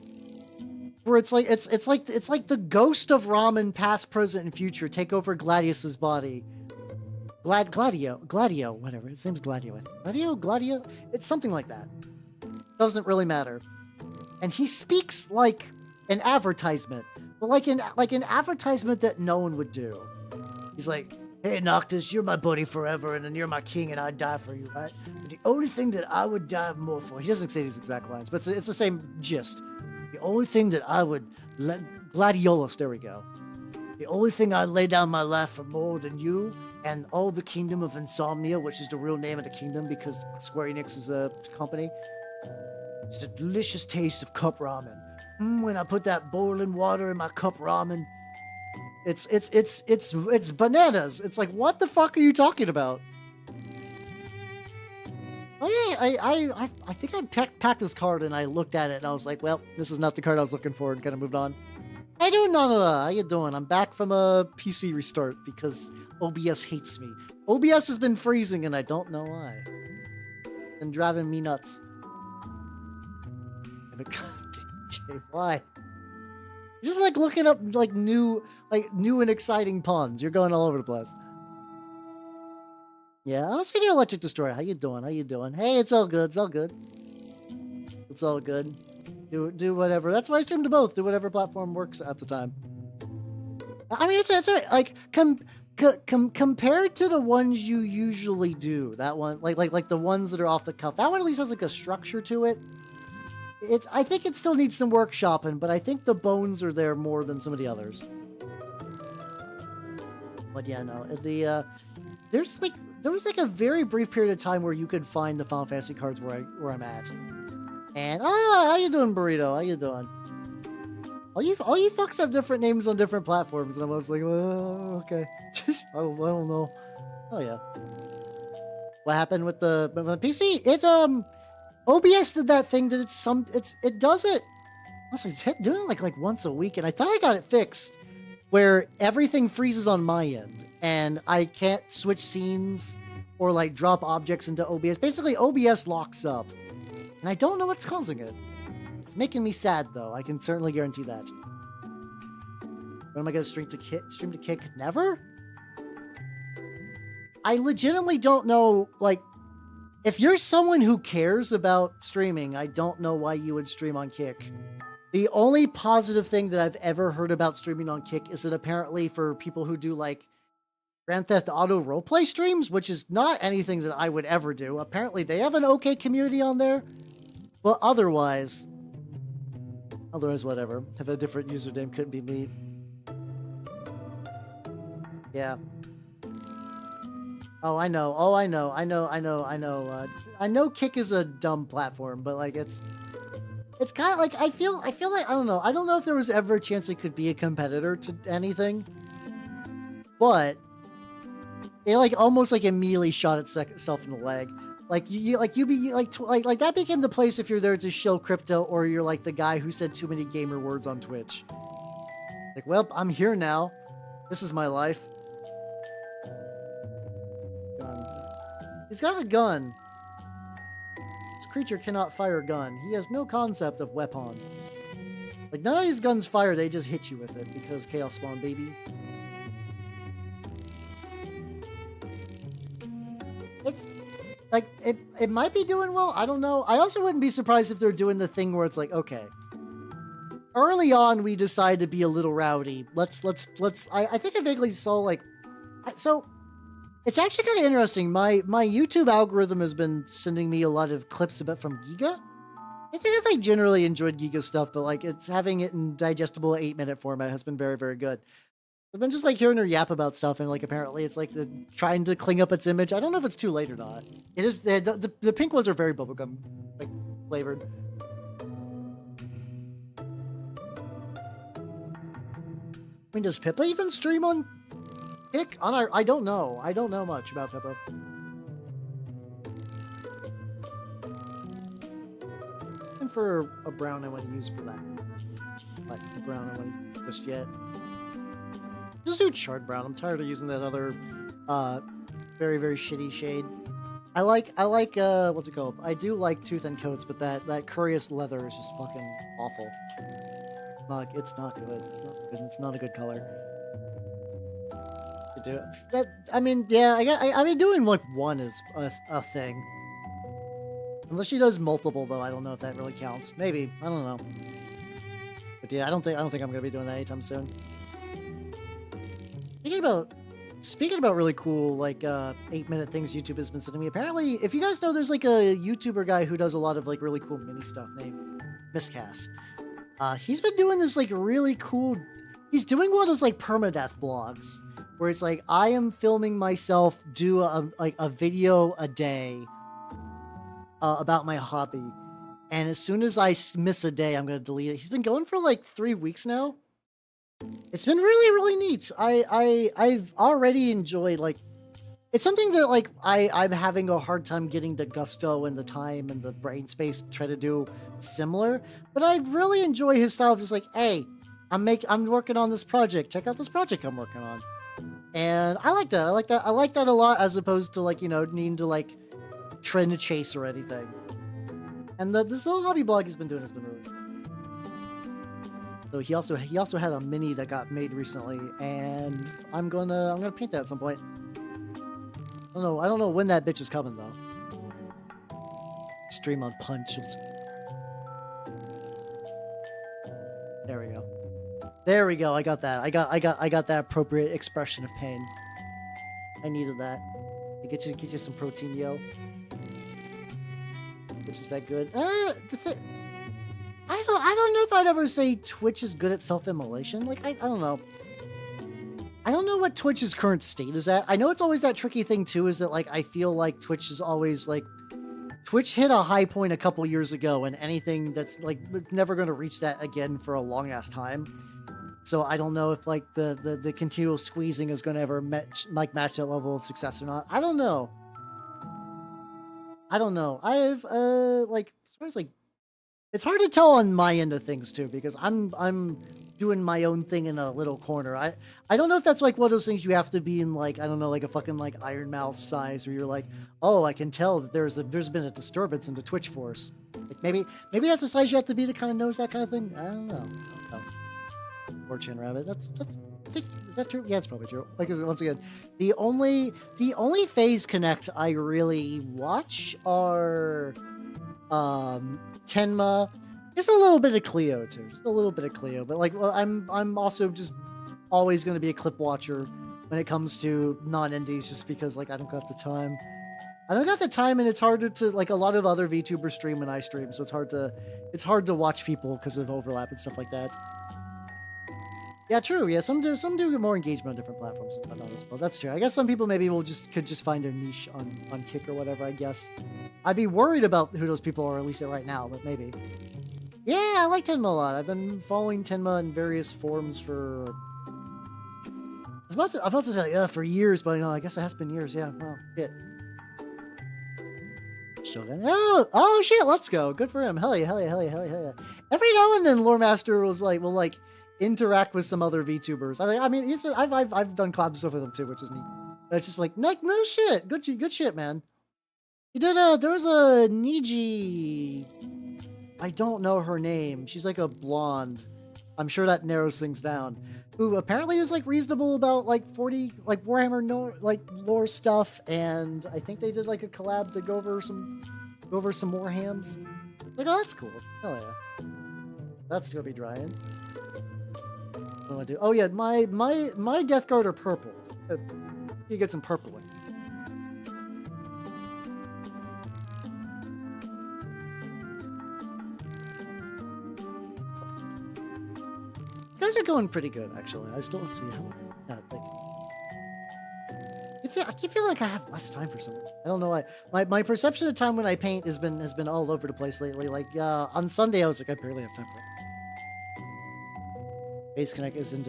Where it's like the ghost of ramen, past, present, and future, take over Gladius's body. Gladio, whatever. His name's Gladio. Gladio? It's something like that. Doesn't really matter. And he speaks like an advertisement, but like an advertisement that no one would do. He's like, "Hey, Noctis, you're my buddy forever, and then you're my king, and I'd die for you, right? But the only thing that I would die more for..." He doesn't say these exact lines, but it's the same gist. The only thing that I would Gladiolus, there we go. The only thing I'd lay down my life for more than you and all the kingdom of Insomnia, which is the real name of the kingdom because Square Enix is a company. It's the delicious taste of cup ramen. When I put that boiling water in my cup ramen, it's bananas. It's like, what the fuck are you talking about? Oh yeah, I think I packed this card and I looked at it and I was like, well, this is not the card I was looking for, and kind of moved on. I do no. How you doing? I'm back from a PC restart because OBS hates me. OBS has been freezing and I don't know why. Been driving me nuts. Jay, why? You're just like looking up like new and exciting puns. You're going all over the place. Yeah, let's get your Electric Destroyer. How you doing? How you doing? Hey, it's all good. It's all good. It's all good. Do whatever. That's why I stream to both. Do whatever platform works at the time. I mean, it's like compared to the ones you usually do. That one, like the ones that are off the cuff. That one at least has like a structure to it. I think it still needs some workshopping, but I think the bones are there more than some of the others. But yeah, no, there was like a very brief period of time where you could find the Final Fantasy cards where I'm at. And how you doing, Burrito? How you doing? All you fucks have different names on different platforms, and I was like, oh, okay. I don't know. Oh yeah. What happened with the PC? OBS did that thing that it does it. It's doing it like once a week, and I thought I got it fixed, where everything freezes on my end, and I can't switch scenes or like drop objects into OBS. Basically, OBS locks up, and I don't know what's causing it. It's making me sad, though. I can certainly guarantee that. When am I going to stream to kick? Never? I legitimately don't know, like, if you're someone who cares about streaming, I don't know why you would stream on Kick. The only positive thing that I've ever heard about streaming on Kick is that apparently for people who do, like, Grand Theft Auto roleplay streams, which is not anything that I would ever do. Apparently they have an okay community on there, but otherwise, whatever. Have a different username, couldn't be me. Yeah. Oh, I know. I know Kick is a dumb platform, but like it's kind of like I feel like I don't know if there was ever a chance it could be a competitor to anything, but it like almost like immediately shot itself in the leg. Like like that became the place if you're there to shill crypto, or you're like the guy who said too many gamer words on Twitch. Like, well, I'm here now. This is my life. He's got a gun. This creature cannot fire a gun. He has no concept of weapon. Like, none of these guns fire, they just hit you with it because Chaos Spawn, baby. It's like it might be doing well. I don't know. I also wouldn't be surprised if they're doing the thing where it's like, okay, early on we decided to be a little rowdy. Let's I think I vaguely saw like so it's actually kind of interesting. My YouTube algorithm has been sending me a lot of clips from Giga. I think I generally enjoyed Giga stuff, but like it's having it in digestible 8-minute format has been very, very good. I've been just like hearing her yap about stuff, and like apparently it's like trying to clean up its image. I don't know if it's too late or not. It is. The pink ones are very bubblegum like flavored. I mean, does Pippa even stream on Kick? I don't know. I don't know much about Pippa. And for a brown I want to use for that. Like the brown I want to just yet. Just do charred brown. I'm tired of using that other very, very shitty shade. I like what's it called? I do like tooth and coats, but that curious leather is just fucking awful. It's not good. It's not good. It's not a good color. To do that, I mean, yeah, I mean, doing like one is a thing. Unless she does multiple, though, I don't know if that really counts. Maybe, I don't know. But yeah, I don't think I'm gonna be doing that anytime soon. Speaking about really cool, like, 8-minute things YouTube has been sending me. Apparently, if you guys know, there's like a YouTuber guy who does a lot of like really cool mini stuff named Miscast. He's been doing this like really cool. He's doing one of those like permadeath blogs where it's like I am filming myself do a video a day about my hobby, and as soon as I miss a day, I'm gonna delete it. He's been going for like 3 weeks now. It's been really, really neat. I've already enjoyed, like, it's something that, like, I'm having a hard time getting the gusto and the time and the brain space to try to do similar, but I really enjoy his style of just like, hey, I'm working on this project. Check out this project I'm working on. And I like that. I like that. I like that a lot, as opposed to like, you know, needing to like trend chase or anything. And this little hobby blog he's been doing has been really good. So he also had a mini that got made recently, and I'm gonna paint that at some point. I don't know when that bitch is coming though. Stream on Punch. There we go. There we go. I got that. I got that appropriate expression of pain. I needed that. Get you some protein, yo. Which is that good? I don't know if I'd ever say Twitch is good at self-immolation. Like I don't know. I don't know what Twitch's current state is at. I know it's always that tricky thing too, is that like I feel like Twitch is always like Twitch hit a high point a couple years ago, and anything that's like never going to reach that again for a long ass time. So I don't know if like the continual squeezing is going to ever match that level of success or not. I don't know. I've like as far as like it's hard to tell on my end of things too, because I'm doing my own thing in a little corner. I don't know if that's like one of those things you have to be in like, I don't know, like a fucking like Iron Mouse size where you're like, oh, I can tell that there's been a disturbance in the Twitch force. Like maybe that's the size you have to be to kind of notice that kind of thing. I don't know. Or Chin Rabbit. That's I think, is that true? Yeah, it's probably true. Like, once again, the only Phase Connect I really watch are Tenma, just a little bit of Cleo too, just a little bit of Cleo. But like, well, I'm also just always going to be a clip watcher when it comes to non-indies, just because like I don't got the time. And it's harder to like a lot of other VTubers stream when I stream, so it's hard to watch people because of overlap and stuff like that. Yeah, true. Yeah, some do get more engagement on different platforms and whatnot as well. That's true. I guess some people maybe could just find their niche on Kick or whatever, I guess. I'd be worried about who those people are, at least right now, but maybe. Yeah, I like Tenma a lot. I've been following Tenma in various forms for... I was about to say, like, for years, but no, I guess it has been years. Yeah, wow, shit. Shogun. Oh, shit, let's go. Good for him. Hell yeah. Every now and then, Lore Master will interact with some other VTubers. I mean, I've done collab stuff with him too, which is neat. But it's just like, no shit, good shit, man. He did there was a Niji. I don't know her name. She's like a blonde. I'm sure that narrows things down. Who apparently is like reasonable about like 40 like Warhammer lore stuff, and I think they did like a collab to go over some Warhams. Like, oh, that's cool. Hell yeah. That's gonna be drying. What do I do? Oh yeah, my Death Guard are purple. You get some purple in. You guys are going pretty good, actually. Let's see how. Yeah, I keep feeling like I have less time for something. I don't know why. My perception of time when I paint has been all over the place lately. Like on Sunday, I was like, I barely have time for it. Phase Connect isn't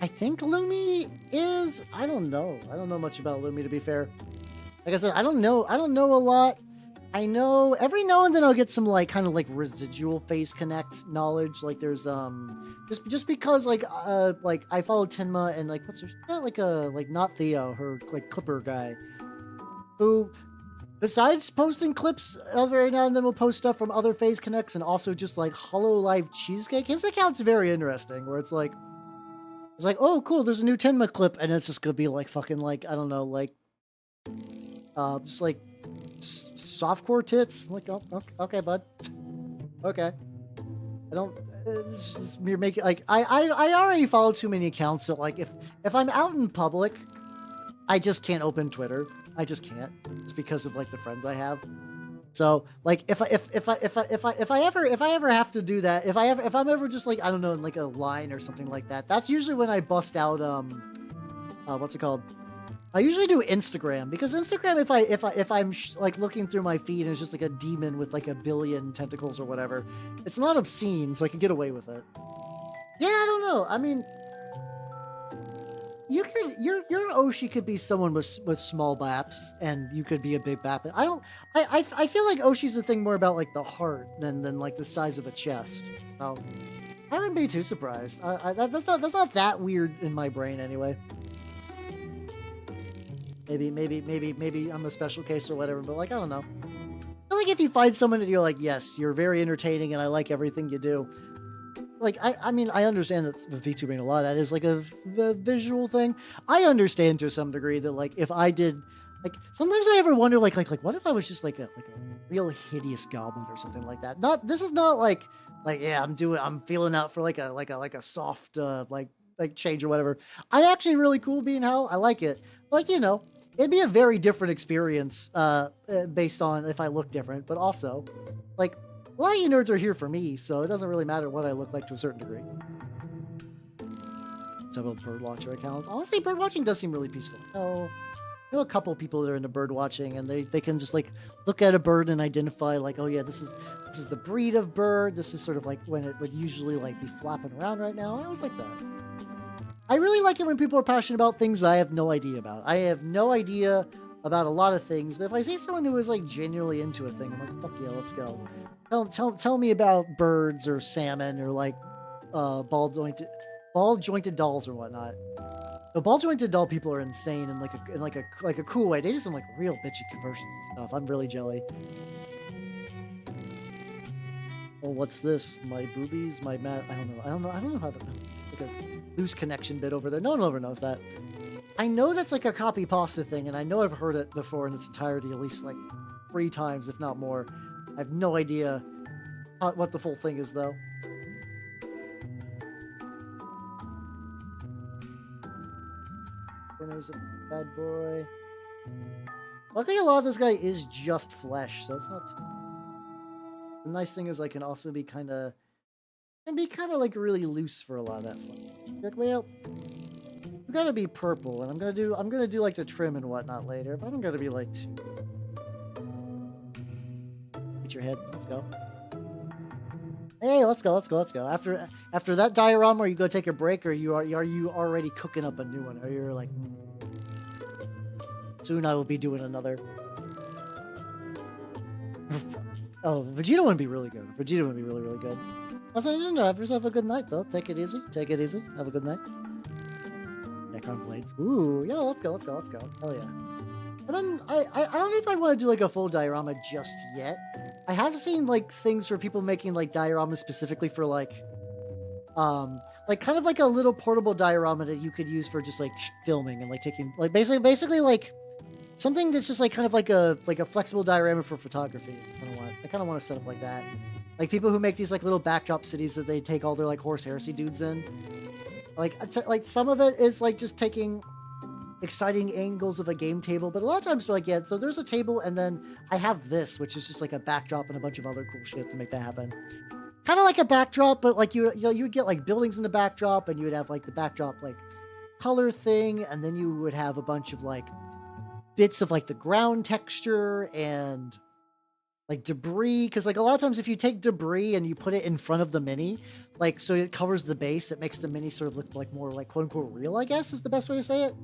I think Lumi is. I don't know. I don't know much about Lumi, to be fair. Like I said, I don't know a lot. I know every now and then I'll get some like kind of like residual Phase Connect knowledge. Like there's just because like I follow Tenma and like what's her not Theo, her like Clipper guy, who besides posting clips every now and then will post stuff from other Phase Connects, and also just like Hololive Cheesecake. His account's very interesting, where it's like oh cool, there's a new Tenma clip, and it's just gonna be like fucking like I don't know, like just like softcore tits. Like, oh, okay, bud. Okay. I don't. It's just, you're making like I already follow too many accounts that like if I'm out in public, I just can't open Twitter. I just can't. It's because of like the friends I have. So like if I ever have to do that, if I'm ever just like I don't know in like a line or something like that, that's usually when I bust out what's it called? I usually do Instagram, because Instagram, if I'm like looking through my feed and it's just like a demon with like a billion tentacles or whatever, it's not obscene, so I can get away with it. Yeah, I don't know. I mean, your Oshi could be someone with small baps, and you could be a big bap. I feel like Oshi's a thing more about like the heart than like the size of a chest. So I wouldn't be too surprised. That's not that weird in my brain anyway. Maybe I'm a special case or whatever, but like I don't know. I feel like if you find someone that you're like, yes, you're very entertaining and I like everything you do. Like I mean I understand that VTubing a lot. That is like the visual thing. I understand to some degree that like if I did like sometimes I ever wonder like what if I was just like a real hideous goblin or something like that. Not this is not like yeah I'm feeling out for like a soft like change or whatever. I'm actually really cool being hell. I like it. Like you know it'd be a very different experience based on if I look different, but also like a lot of you nerds are here for me, so it doesn't really matter what I look like to a certain degree. Several birdwatcher accounts. Honestly, birdwatching does seem really peaceful. Oh, I know a couple people that are into bird watching, and they can just like look at a bird and identify like, oh yeah, this is the breed of bird. This is sort of like when it would usually like be flapping around right now. I always like that. I really like it when people are passionate about things that I have no idea about. I have no idea about a lot of things, but if I see someone who is like genuinely into a thing, I'm like, fuck yeah, let's go. Tell me about birds or salmon or like ball jointed dolls or whatnot. The ball jointed doll people are insane in like a cool way. They just in like real bitchy conversions and stuff. I'm really jelly. Oh, what's this? My boobies, my mat. I don't know how to like a loose connection bit over there. No one ever knows that. I know that's like a copy pasta thing, and I know I've heard it before in its entirety at least like 3 times, if not more. I have no idea what the full thing is, though. There's a bad boy. Luckily, a lot of this guy is just flesh, so it's not too... The nice thing is I can also be kind of... like really loose for a lot of that flesh. Well, you gotta be purple, and I'm gonna do like the trim and whatnot later, but I'm gonna be like too... Get your head. Let's go. Hey, let's go. After that diorama, are you gonna take a break, or are you already cooking up a new one? Or you're like, soon I will be doing another. Oh, Vegeta would be really good. Vegeta would be really, really good. Also, have yourself a good night, though. Take it easy. Take it easy. Have a good night. Necron blades. Ooh, yeah. Let's go. Hell yeah. And then I don't know if I want to do like a full diorama just yet. I have seen like things for people making like dioramas specifically for like kind of like a little portable diorama that you could use for just like filming and like taking like basically like something that's just like kind of like a flexible diorama for photography. I kind of want to set up like that. Like people who make these like little backdrop cities that they take all their like horse heresy dudes in. Like some of it is like just taking exciting angles of a game table, but a lot of times they're like, yeah, so there's a table and then I have this, which is just like a backdrop and a bunch of other cool shit to make that happen. Kind of like a backdrop, but like you would get like buildings in the backdrop, and you would have like the backdrop like color thing, and then you would have a bunch of like bits of like the ground texture and like debris, because like a lot of times if you take debris and you put it in front of the mini, like so it covers the base, it makes the mini sort of look like more like quote unquote real, I guess is the best way to say it.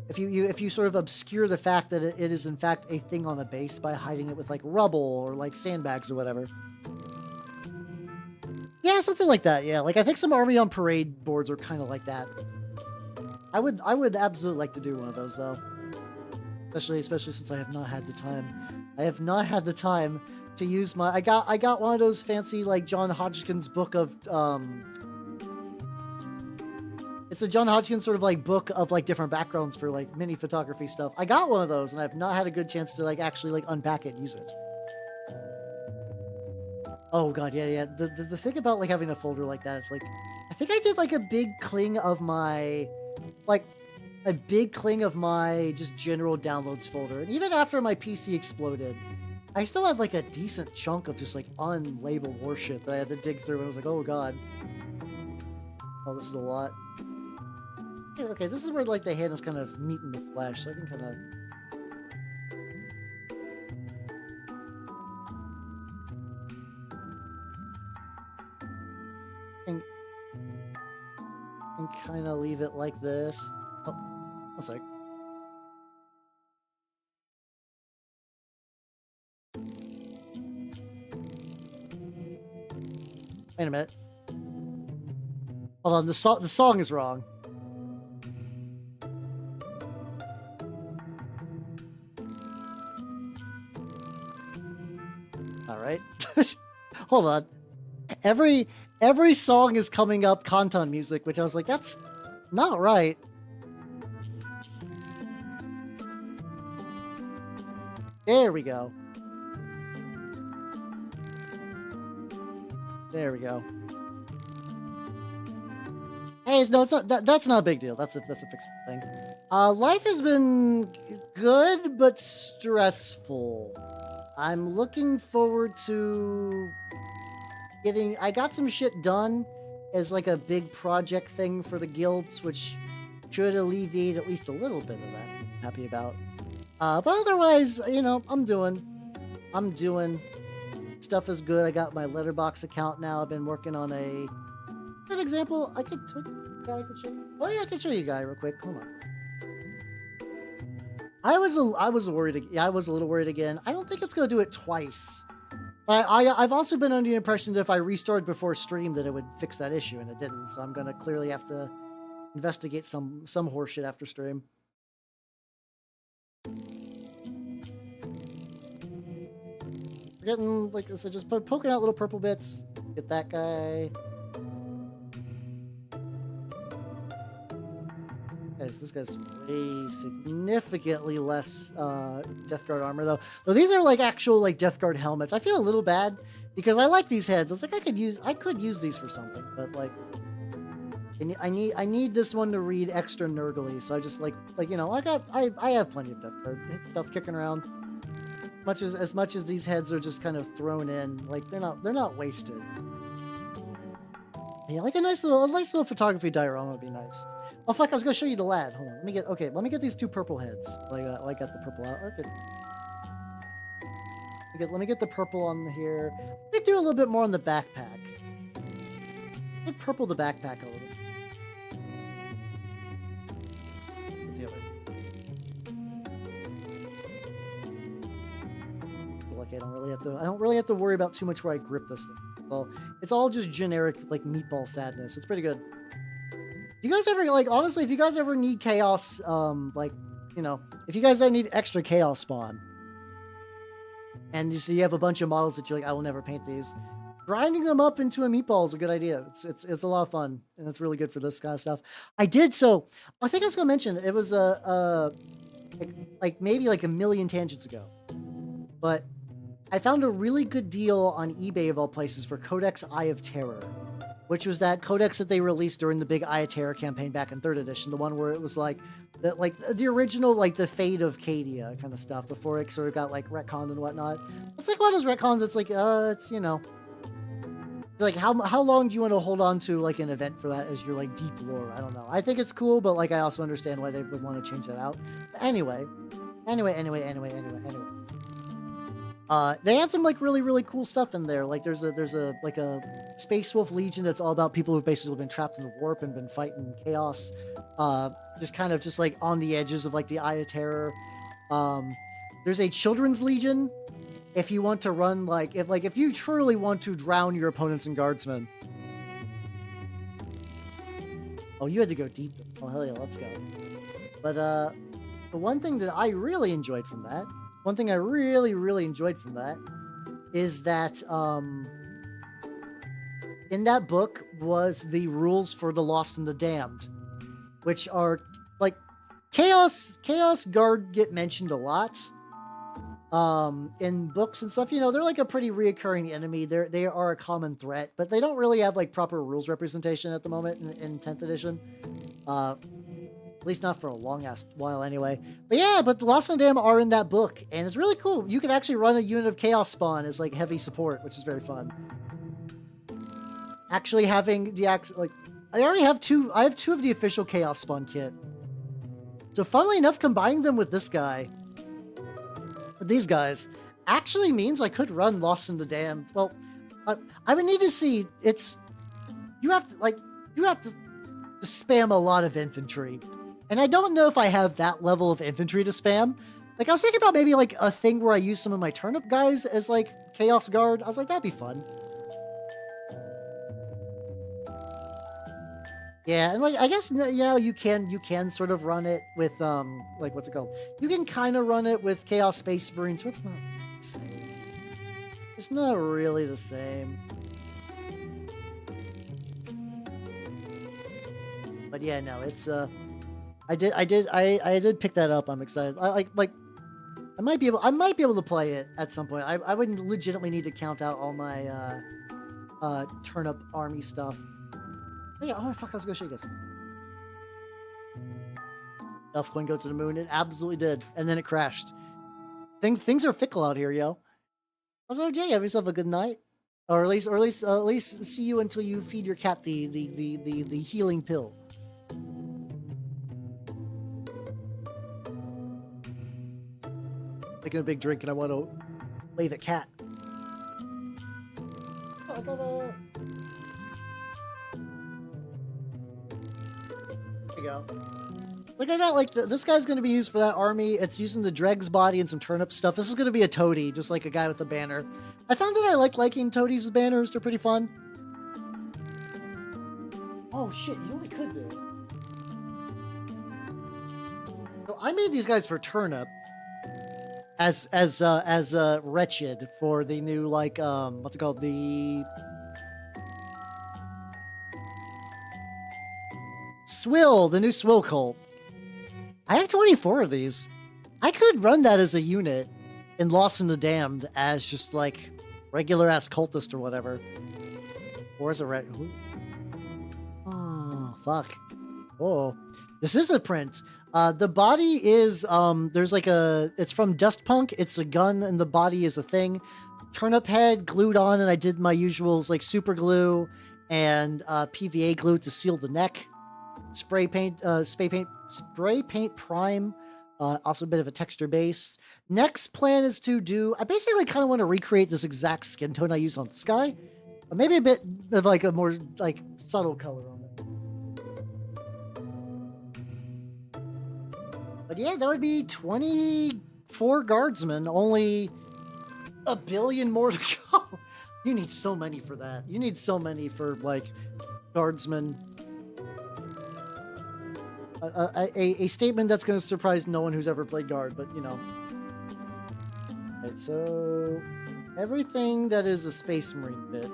If you sort of obscure the fact that it is in fact a thing on a base by hiding it with like rubble or like sandbags or whatever. Yeah, something like that. Yeah, like I think some Army on Parade boards are kind of like that. I would absolutely like to do one of those though. Especially since I have not had the time. I have not had the time to use my... I got one of those fancy like John Hodgkin's book of it's a John Hodgkin sort of like book of like different backgrounds for like mini photography stuff. I got one of those and I've not had a good chance to like actually like unpack it and use it. Oh god, yeah. The thing about like having a folder like that, it's like I think I did like a big cling of my just general downloads folder. And even after my PC exploded, I still had like a decent chunk of just like unlabeled warship that I had to dig through, and I was like, oh god. Oh, this is a lot. Okay, this is where like the hand is kind of meat in the flesh, so I can kind of... and kind of leave it like this. Oh, one sec. Wait a minute. Hold on, the song is wrong. All right. Hold on. Every song is coming up Kanton music, which I was like, that's not right. There we go. There we go. Hey, no, it's not. That's not a big deal. That's a fixable thing. Life has been good but stressful. I'm looking forward to getting. I got some shit done as like a big project thing for the guilds, which should alleviate at least a little bit of that. I'm happy about. But otherwise, you know, I'm doing. Stuff is good. I got my Letterboxd account now. I've been working on a. An example. I could show you. Oh yeah, I can show you a guy real quick. Hold on. I was worried. Yeah, I was a little worried again. I don't think it's gonna do it twice. But I've also been under the impression that if I restored before stream, that it would fix that issue, and it didn't. So I'm gonna clearly have to investigate some horseshit after stream. Getting like so, just poking out little purple bits. Get that guy. Guys, this guy's way significantly less Death Guard armor though. Though these are like actual like Death Guard helmets. I feel a little bad because I like these heads. It's like I could use these for something, but like I need this one to read extra nerdily. So I just like you know I have plenty of Death Guard stuff kicking around. As much as these heads are just kind of thrown in, like they're not wasted. Yeah, like a nice little photography diorama would be nice. Oh fuck, I was gonna show you the lad. Hold on, let me get these two purple heads. Like I got the purple out. Okay. Let me get the purple on here. Let me do a little bit more on the backpack. Let me purple the backpack a little bit. I don't really have to worry about too much where I grip this thing. Well, it's all just generic like meatball sadness. It's pretty good. You guys ever like honestly, if you guys ever need chaos, like you know, if you guys need extra chaos spawn, and you have a bunch of models that you're like, I will never paint these. Grinding them up into a meatball is a good idea. It's a lot of fun, and it's really good for this kind of stuff. I think I was gonna mention it was like maybe like a million tangents ago, but I found a really good deal on eBay of all places for Codex Eye of Terror, which was that codex that they released during the big Eye of Terror campaign back in 3rd edition, the one where it was like the original like the Fate of Cadia kind of stuff before it sort of got like retconned and whatnot. It's like one of those retcons. It's like it's you know, like how long do you want to hold on to like an event for that as your like deep lore? I don't know. I think it's cool, but like I also understand why they would want to change that out. But anyway. They had some like really cool stuff in there. Like there's a like a Space Wolf Legion that's all about people who've basically been trapped in the warp and been fighting chaos. Just like on the edges of like the Eye of Terror. There's a Children's Legion if you want to run if you truly want to drown your opponents in guardsmen. Oh, you had to go deep. Oh hell yeah, let's go. But the one thing that I really enjoyed from that. One thing I really enjoyed from that is that in that book was the rules for the Lost and the Damned, which are like Chaos Guard get mentioned a lot in books and stuff. You know, they're like a pretty reoccurring enemy. They are a common threat, but they don't really have like proper rules representation at the moment in 10th edition. At least not for a long-ass while anyway. But yeah, but the Lost and Damned are in that book, and it's really cool. You can actually run a unit of Chaos Spawn as like heavy support, which is very fun. Actually having the I have two of the official Chaos Spawn kit. So funnily enough, combining them with this guy, with these guys, actually means I could run Lost and the Damned. Well, I would need to see. You have to spam a lot of infantry. And I don't know if I have that level of infantry to spam. Like, I was thinking about maybe, like, a thing where I use some of my turnip guys as, like, Chaos Guard. I was like, that'd be fun. Yeah, and like I guess you can sort of run it with like what's it called? You can kind of run it with Chaos Space Marines, but it's not the same. It's not really the same. But yeah, no, it's I did pick that up. I'm excited. I might be able to play it at some point. I wouldn't legitimately need to count out all my turnip army stuff. Oh yeah, oh fuck, I was gonna show you guys something. Elf Coin go to the moon. It absolutely did, and then it crashed. Things are fickle out here, yo. Also, Jay, have yourself a good night, or at least see you until you feed your cat the healing pill. Taking a big drink, and I want to wave at cat. There you go. Like I got like this guy's gonna be used for that army. It's using the Dreg's body and some turnip stuff. This is gonna be a toady, just like a guy with a banner. I found that I like liking toadies with banners. They're pretty fun. Oh shit! You know what we could do? So I made these guys for turnip. As wretched for the new like what's it called, the Swill, the new Swill cult. I have 24 of these. I could run that as a unit in Lost in the Damned as just like regular ass cultist or whatever. Or as a oh fuck. Oh, this is a print. The body is, there's like it's from Dust Punk. It's a gun and the body is a thing. Turnip head glued on, and I did my usual like super glue and PVA glue to seal the neck. Spray paint prime. Also a bit of a texture base. Next plan is to do, I basically kind of want to recreate this exact skin tone I use on this guy. But maybe a bit of like a more like subtle color on it. But yeah, that would be 24 guardsmen, only a billion more to go. You need so many for that. You need so many for, like, guardsmen. A statement that's going to surprise no one who's ever played guard, but, you know. Alright, so everything that is a Space Marine bit.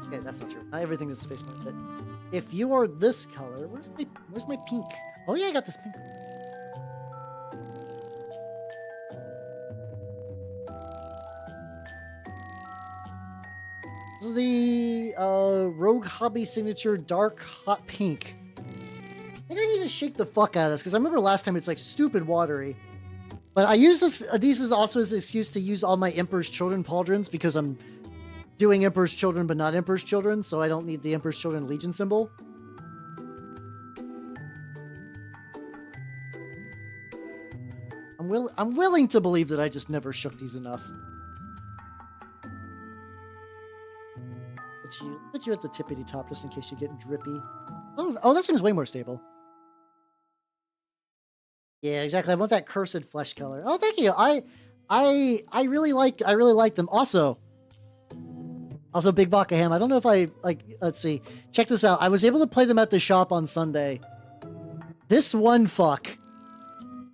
Okay, that's not true. Not everything is a Space Marine bit. If you are this color, where's my pink? Oh yeah, I got this pink. This is the Rogue Hobby Signature Dark Hot Pink. I think I need to shake the fuck out of this because I remember last time it's like stupid watery. But I use these as also as an excuse to use all my Emperor's Children pauldrons because I'm doing Emperor's Children but not Emperor's Children, so I don't need the Emperor's Children Legion symbol. I'm willing to believe that I just never shook these enough. Put you at the tippity top just in case you get drippy. Oh, that seems way more stable. Yeah, exactly. I want that cursed flesh color. Oh, thank you. I really like them. Also, Big Baka Ham. I don't know if I like. Let's see. Check this out. I was able to play them at the shop on Sunday. This one fuck.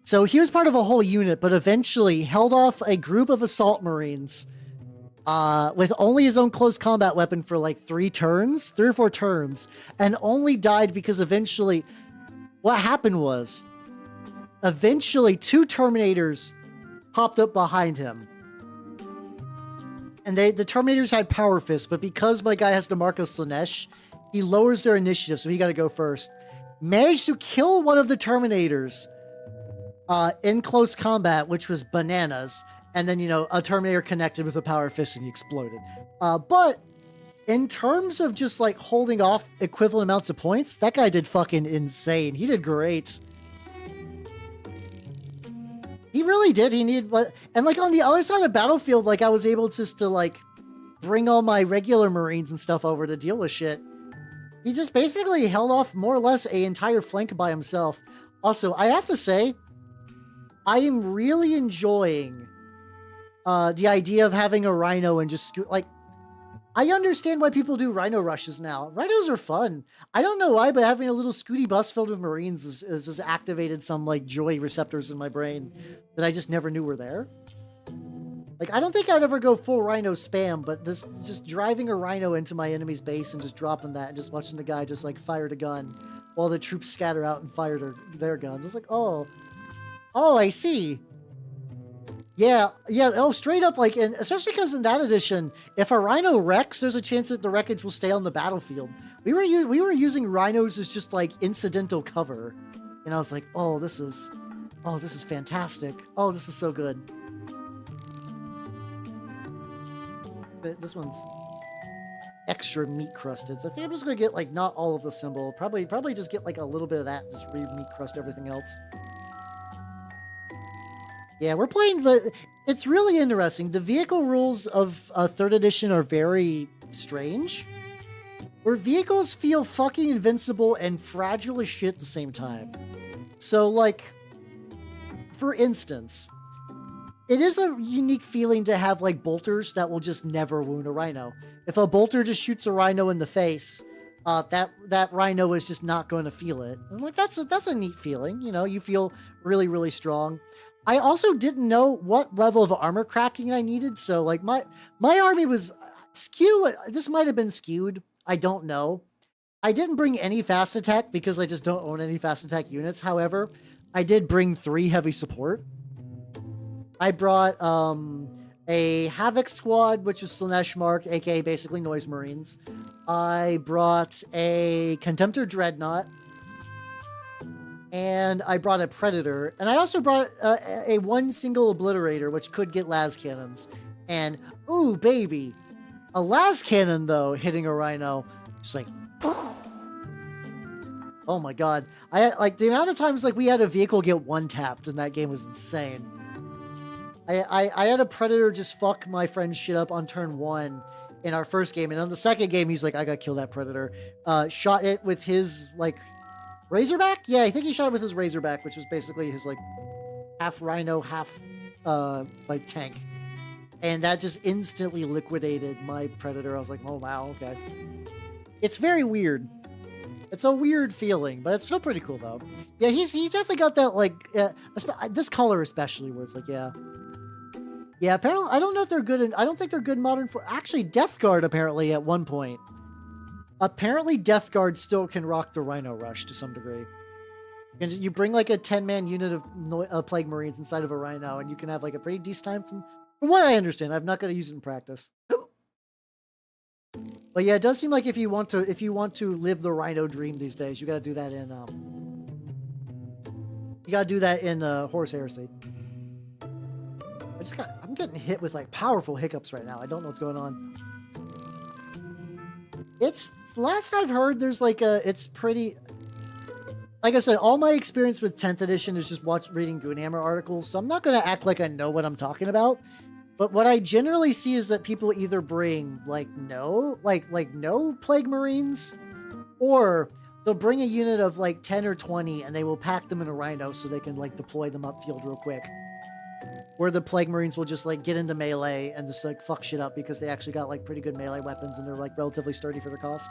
So he was part of a whole unit, but eventually held off a group of assault marines. With only his own close combat weapon for like 3 or 4 turns, and only died because eventually, what happened was, eventually 2 Terminators popped up behind him. And the Terminators had Power Fist, but because my guy has to mark a Slanesh, he lowers their initiative, so he got to go first. Managed to kill one of the Terminators in close combat, which was bananas. And then, you know, a Terminator connected with a Power Fist and he exploded. But in terms of just like holding off equivalent amounts of points, that guy did fucking insane. He did great. He really did. He needed, and like on the other side of the battlefield, like I was able just to like bring all my regular Marines and stuff over to deal with shit. He just basically held off more or less an entire flank by himself. Also, I have to say, I am really enjoying the idea of having a Rhino and just like I understand why people do rhino rushes now. Rhinos are fun. I don't know why, but having a little Scooty bus filled with Marines is just activated some like joy receptors in my brain that I just never knew were there. Like, I don't think I'd ever go full rhino spam, but this just driving a rhino into my enemy's base and just dropping that and just watching the guy just like fire a gun while the troops scatter out and fire their guns. It's like, oh, I see. Yeah, oh, straight up, like, and especially because in that edition, if a rhino wrecks, there's a chance that the wreckage will stay on the battlefield. We were using rhinos as just like incidental cover, and I was like, oh, this is fantastic. Oh, this is so good. But this one's extra meat crusted, so I think I'm just gonna get like not all of the symbol. Probably just get like a little bit of that, just meat crust everything else. Yeah, we're playing it's really interesting. The vehicle rules of 3rd edition are very strange. Where vehicles feel fucking invincible and fragile as shit at the same time. So, like, for instance, it is a unique feeling to have, like, bolters that will just never wound a rhino. If a bolter just shoots a rhino in the face, that rhino is just not going to feel it. I'm like, that's a neat feeling. You know, you feel really, really strong. I also didn't know what level of armor cracking I needed, so like my army was skewed. This might have been skewed. I don't know. I didn't bring any fast attack because I just don't own any fast attack units. However, I did bring 3 heavy support. I brought a Havoc squad, which was Slanesh marked, aka basically Noise Marines. I brought a Contemptor Dreadnought. And I brought a Predator. And I also brought a 1 single Obliterator, which could get las cannons. And, ooh, baby. A las cannon, though, hitting a rhino, just like, oh my god. Like, the amount of times, like, we had a vehicle get 1-tapped in that game was insane. I had a Predator just fuck my friend's shit up on turn 1 in our first game. And on the second game, he's like, I gotta kill that Predator. Shot it with his, like, Razorback? Yeah, I think he shot it with his Razorback, which was basically his, like, half rhino, half, like, tank. And that just instantly liquidated my Predator. I was like, oh, wow, okay. It's very weird. It's a weird feeling, but it's still pretty cool, though. Yeah, he's definitely got that, like, this color especially, where it's like, yeah. Yeah, apparently, I don't know if they're good I don't think they're good modern for... Actually, Death Guard, apparently, at one point. Apparently, Death Guard still can rock the Rhino Rush to some degree. And you bring like a 10-man unit of Plague Marines inside of a Rhino, and you can have like a pretty decent time from what I understand. I'm not going to use it in practice. But yeah, it does seem like if you want to live the Rhino dream these days, you got to do that in Horus Heresy. I'm getting hit with like powerful hiccups right now. I don't know what's going on. It's last I've heard, there's like it's pretty, like I said, all my experience with 10th edition is just reading Goonhammer articles, so I'm not going to act like I know what I'm talking about. But what I generally see is that people either bring like no Plague Marines, or they'll bring a unit of like 10 or 20 and they will pack them in a Rhino so they can like deploy them upfield real quick. Where the Plague Marines will just like get into melee and just like fuck shit up because they actually got like pretty good melee weapons and they're like relatively sturdy for their cost.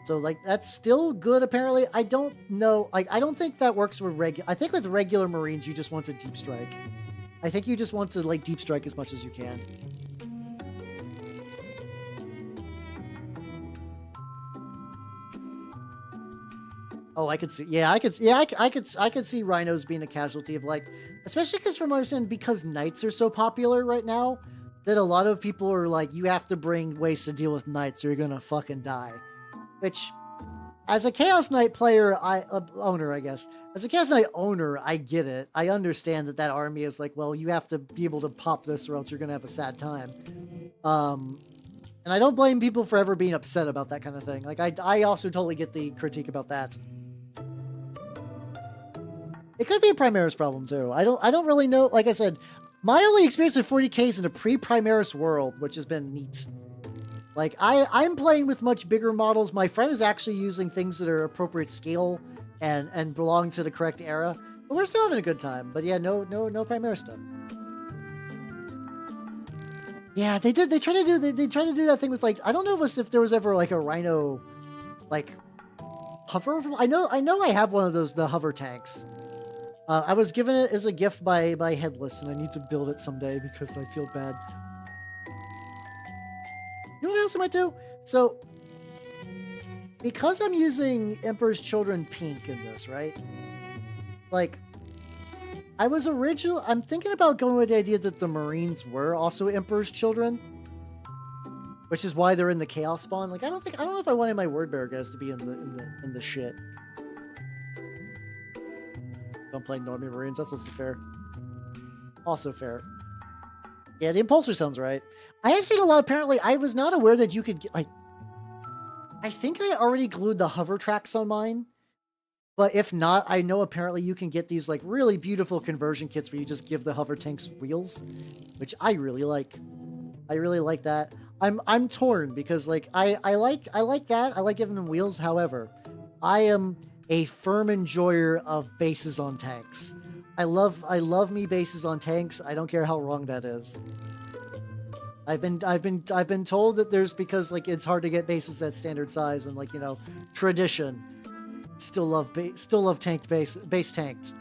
So like that's still good apparently. I don't know, like I don't think that works with I think with regular Marines you just want to deep strike. I think you just want to like deep strike as much as you can. Oh, I could see. Yeah, I could see rhinos being a casualty of like, especially because from what I understand, because knights are so popular right now, that a lot of people are like, you have to bring ways to deal with knights or you're gonna fucking die. Which, as a Chaos Knight player, owner, I guess, as a Chaos Knight owner, I get it. I understand that army is like, well, you have to be able to pop this or else you're gonna have a sad time. And I don't blame people for ever being upset about that kind of thing. Like, I also totally get the critique about that. It could be a Primaris problem too. I don't really know. Like I said, my only experience with 40k is in a pre-Primaris world, which has been neat. Like I'm playing with much bigger models. My friend is actually using things that are appropriate scale and belong to the correct era. But we're still having a good time. But yeah, no Primaris stuff. Yeah, they did. They tried to do. They tried to do that thing with like. I don't know if there was ever like a rhino, like hover. I know. I have one of those, the hover tanks. I was given it as a gift by Headless, and I need to build it someday because I feel bad. You know what else I might do? So, because I'm using Emperor's Children pink in this, right? Like, I'm thinking about going with the idea that the Marines were also Emperor's Children, which is why they're in the Chaos Spawn. Like, I don't know if I wanted my word bearer guys to be in the shit. Don't play Normie Marines. That's also fair. Also fair. Yeah, the Impulsor sounds right. I have seen a lot. Apparently, I was not aware that you could get, like. I think I already glued the hover tracks on mine. But if not, I know apparently you can get these like really beautiful conversion kits where you just give the hover tanks wheels, which I really like. I really like that. I'm torn because like I like that. I like giving them wheels. However, I am a firm enjoyer of bases on tanks. I love me bases on tanks. I don't care how wrong that is. I've been told that there's, because like it's hard to get bases that standard size and like, you know, tradition. Still love tanked base tanked.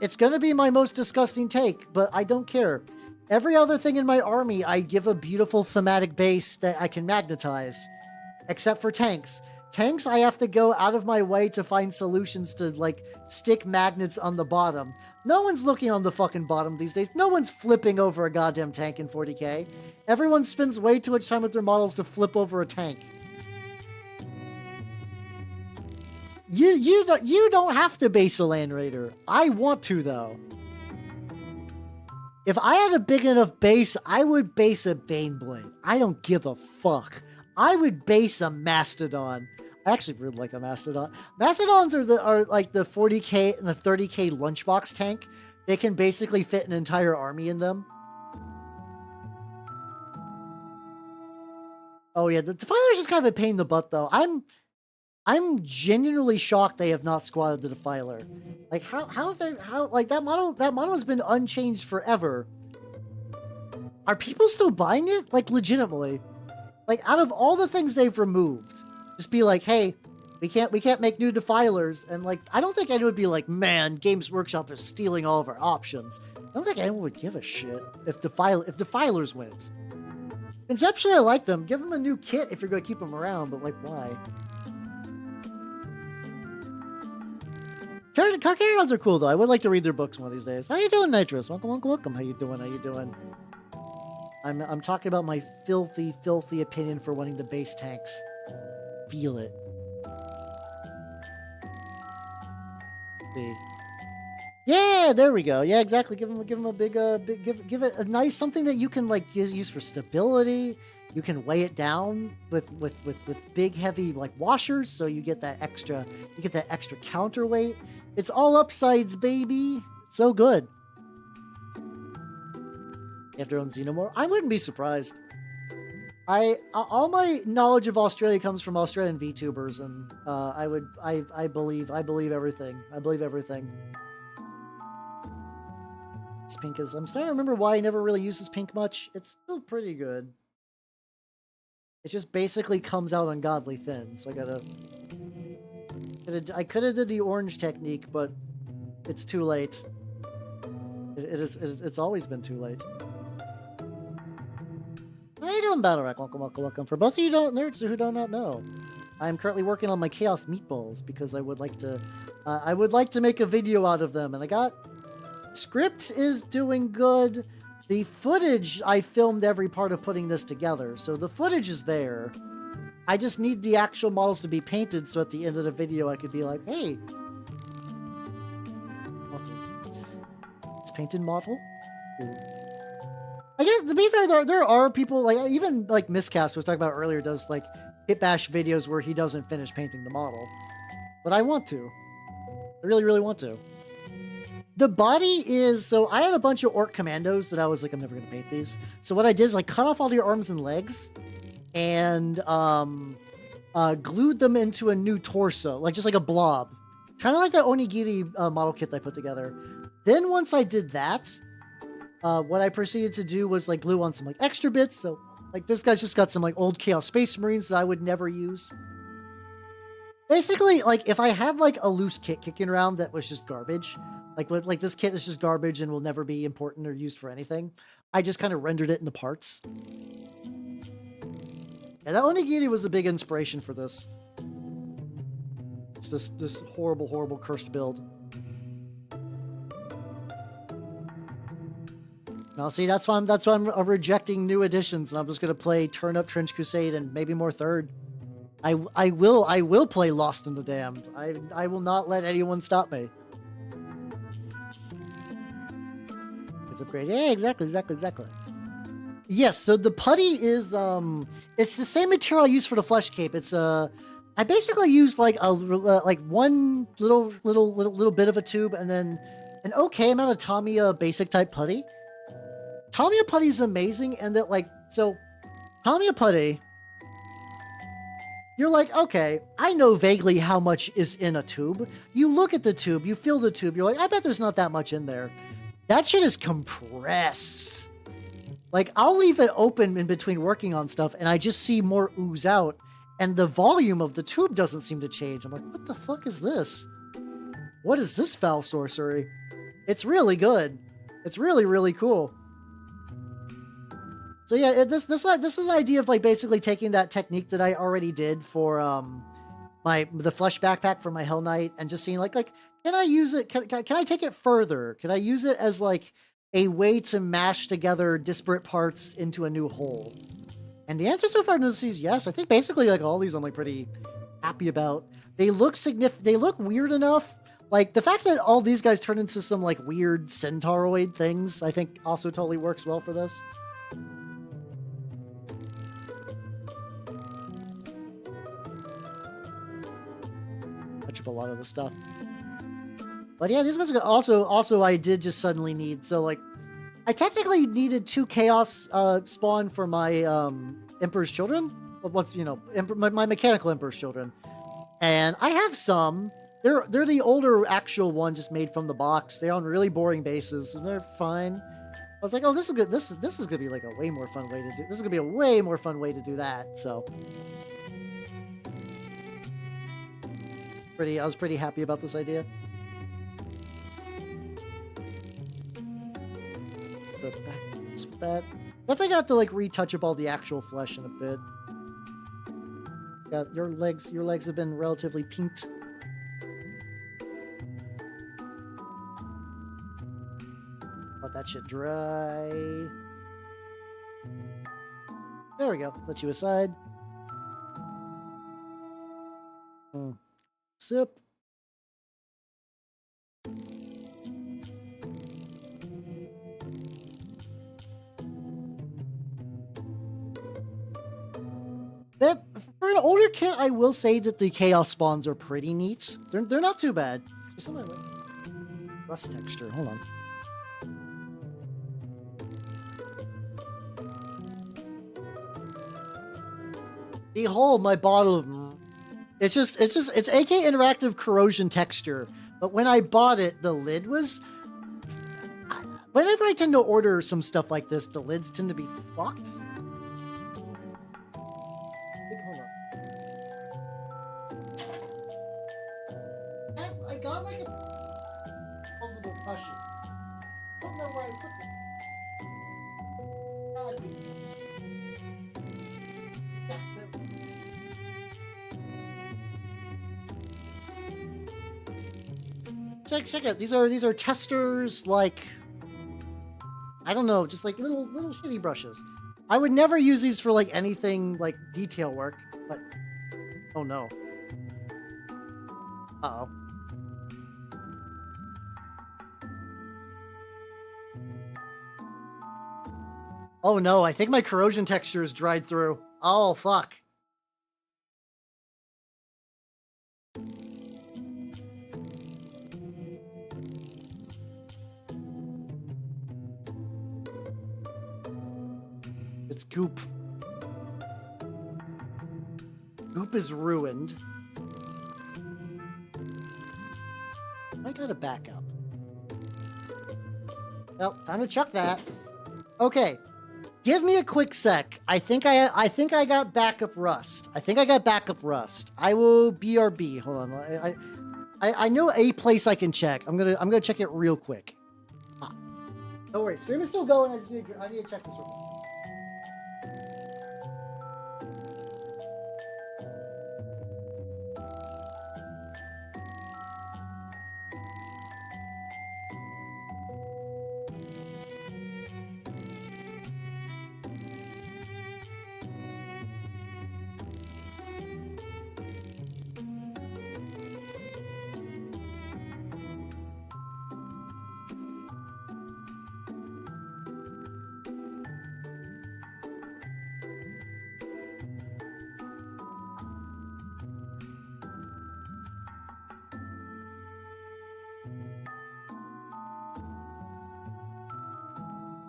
It's gonna be my most disgusting take, but I don't care. Every other thing in my army, I give a beautiful thematic base that I can magnetize, except for tanks. Tanks, I have to go out of my way to find solutions to like stick magnets on the bottom. No one's looking on the fucking bottom these days. No one's flipping over a goddamn tank in 40k. Everyone spends way too much time with their models to flip over a tank. You don't have to base a Land Raider. I want to, though. If I had a big enough base, I would base a Baneblade. I don't give a fuck. I would base a Mastodon. I actually really like a Mastodon. Mastodons are like the 40k and the 30k lunchbox tank. They can basically fit an entire army in them. Oh yeah, the Defiler's just kind of a pain in the butt, though. I'm genuinely shocked they have not squatted the Defiler. Like how like that model has been unchanged forever. Are people still buying it? Like legitimately. Like out of all the things they've removed, just be like, hey, we can't make new Defilers, and like I don't think anyone would be like, man, Games Workshop is stealing all of our options. I don't think anyone would give a shit if Defilers went. Conceptually, I like them. Give them a new kit if you're gonna keep them around, but like why? Carcharodons are cool, though. I would like to read their books one of these days. How you doing, Nitrous? Welcome. How you doing? I'm talking about my filthy opinion for wanting to base tanks. Feel it. See. Yeah, there we go. Yeah, exactly. Give them a big give it a nice something that you can like use for stability. You can weigh it down with big heavy like washers, so you get that extra counterweight. It's all upsides, baby. So good. You have to own Xenomorph? I wouldn't be surprised. All my knowledge of Australia comes from Australian VTubers, and I believe everything. I believe everything. This pink is. I'm starting to remember why I never really used this pink much. It's still pretty good. It just basically comes out ungodly thin, so I could have did the orange technique, but it's too late. It's always been too late. How you doing, Battle Rack? Welcome. For both of you nerds who do not know, I'm currently working on my Chaos Meatballs because I would like to make a video out of them, and I got script is doing good. The footage, I filmed every part of putting this together, so the footage is there. I just need the actual models to be painted, so at the end of the video I could be like, hey, it's painted model. Ooh. I guess, to be fair, there are people, like, even, like, Miscast was talking about earlier, does, like, Hit Bash videos where he doesn't finish painting the model. But I want to. I really, really want to. The body is, so I had a bunch of Orc Commandos that I was like, I'm never going to paint these. So what I did is like cut off all the arms and legs and glued them into a new torso, like just like a blob. Kind of like that Onigiri model kit that I put together. Then once I did that, what I proceeded to do was like glue on some like extra bits. So like this guy's just got some like old Chaos Space Marines that I would never use. Basically, like if I had like a loose kit kicking around that was just garbage, like this kit is just garbage and will never be important or used for anything, I just kind of rendered it into parts. And that Onigiri was a big inspiration for this. It's this horrible, horrible cursed build. Now, see, that's why I'm rejecting new editions, and I'm just gonna play Turnip Trench Crusade and maybe more Third. I will play Lost in the Damned. I will not let anyone stop me. It's upgraded. Yeah, exactly. Yes, so the putty is it's the same material I use for the flesh cape. It's I basically used like one little bit of a tube and then an okay amount of Tamiya basic type putty. Tamiya putty is amazing, and that like so Tamiya putty, you're like, okay, I know vaguely how much is in a tube. You look at the tube, you feel the tube, you're like, I bet there's not that much in there. That shit is compressed. Like, I'll leave it open in between working on stuff, and I just see more ooze out, and the volume of the tube doesn't seem to change. I'm like, what the fuck is this? What is this foul sorcery? It's really good. It's really, really cool. So yeah, this is an idea of like basically taking that technique that I already did for the flesh backpack for my Hell Knight and just seeing like can I use it? Can I take it further? Can I use it as like a way to mash together disparate parts into a new whole? And the answer so far is yes. I think basically like all these I'm like pretty happy about. They look significant. They look weird enough. Like the fact that all these guys turn into some like weird centauroid things, I think also totally works well for this. Touch up a lot of the stuff. But yeah, these guys are also I did just suddenly need, so like I technically needed 2 chaos spawn for my Emperor's Children. What's my mechanical Emperor's Children. And I have some. They're the older actual one just made from the box. They're on really boring bases and they're fine. I was like, oh, this is good. This is gonna be like a way more fun way to do. This is gonna be a way more fun way to do that. So I was pretty happy about this idea. That definitely got to like retouch up all the actual flesh in a bit. Yeah, your legs have been relatively pinked. Let that shit dry. There we go. Let you aside. Sip. That for an older kit, I will say that the chaos spawns are pretty neat. They're not too bad. Just something like rust texture. Hold on. Behold my bottle of. It's AK interactive corrosion texture. But when I bought it, the lid was. Whenever I tend to order some stuff like this, the lids tend to be fucked. I got like a possible pressure. I don't know where I put it. Yes, check it. These are testers, like I don't know, just like little shitty brushes. I would never use these for like anything like detail work, but oh no. Uh-oh. Oh no, I think my corrosion texture is dried through. Oh fuck. It's goop. Goop is ruined. I gotta back up. Well, time to chuck that. Okay. Give me a quick sec. I think I got backup rust. I will BRB. Hold on. I know a place I can check. I'm gonna check it real quick. Don't worry, stream is still going. I need to check this real quick.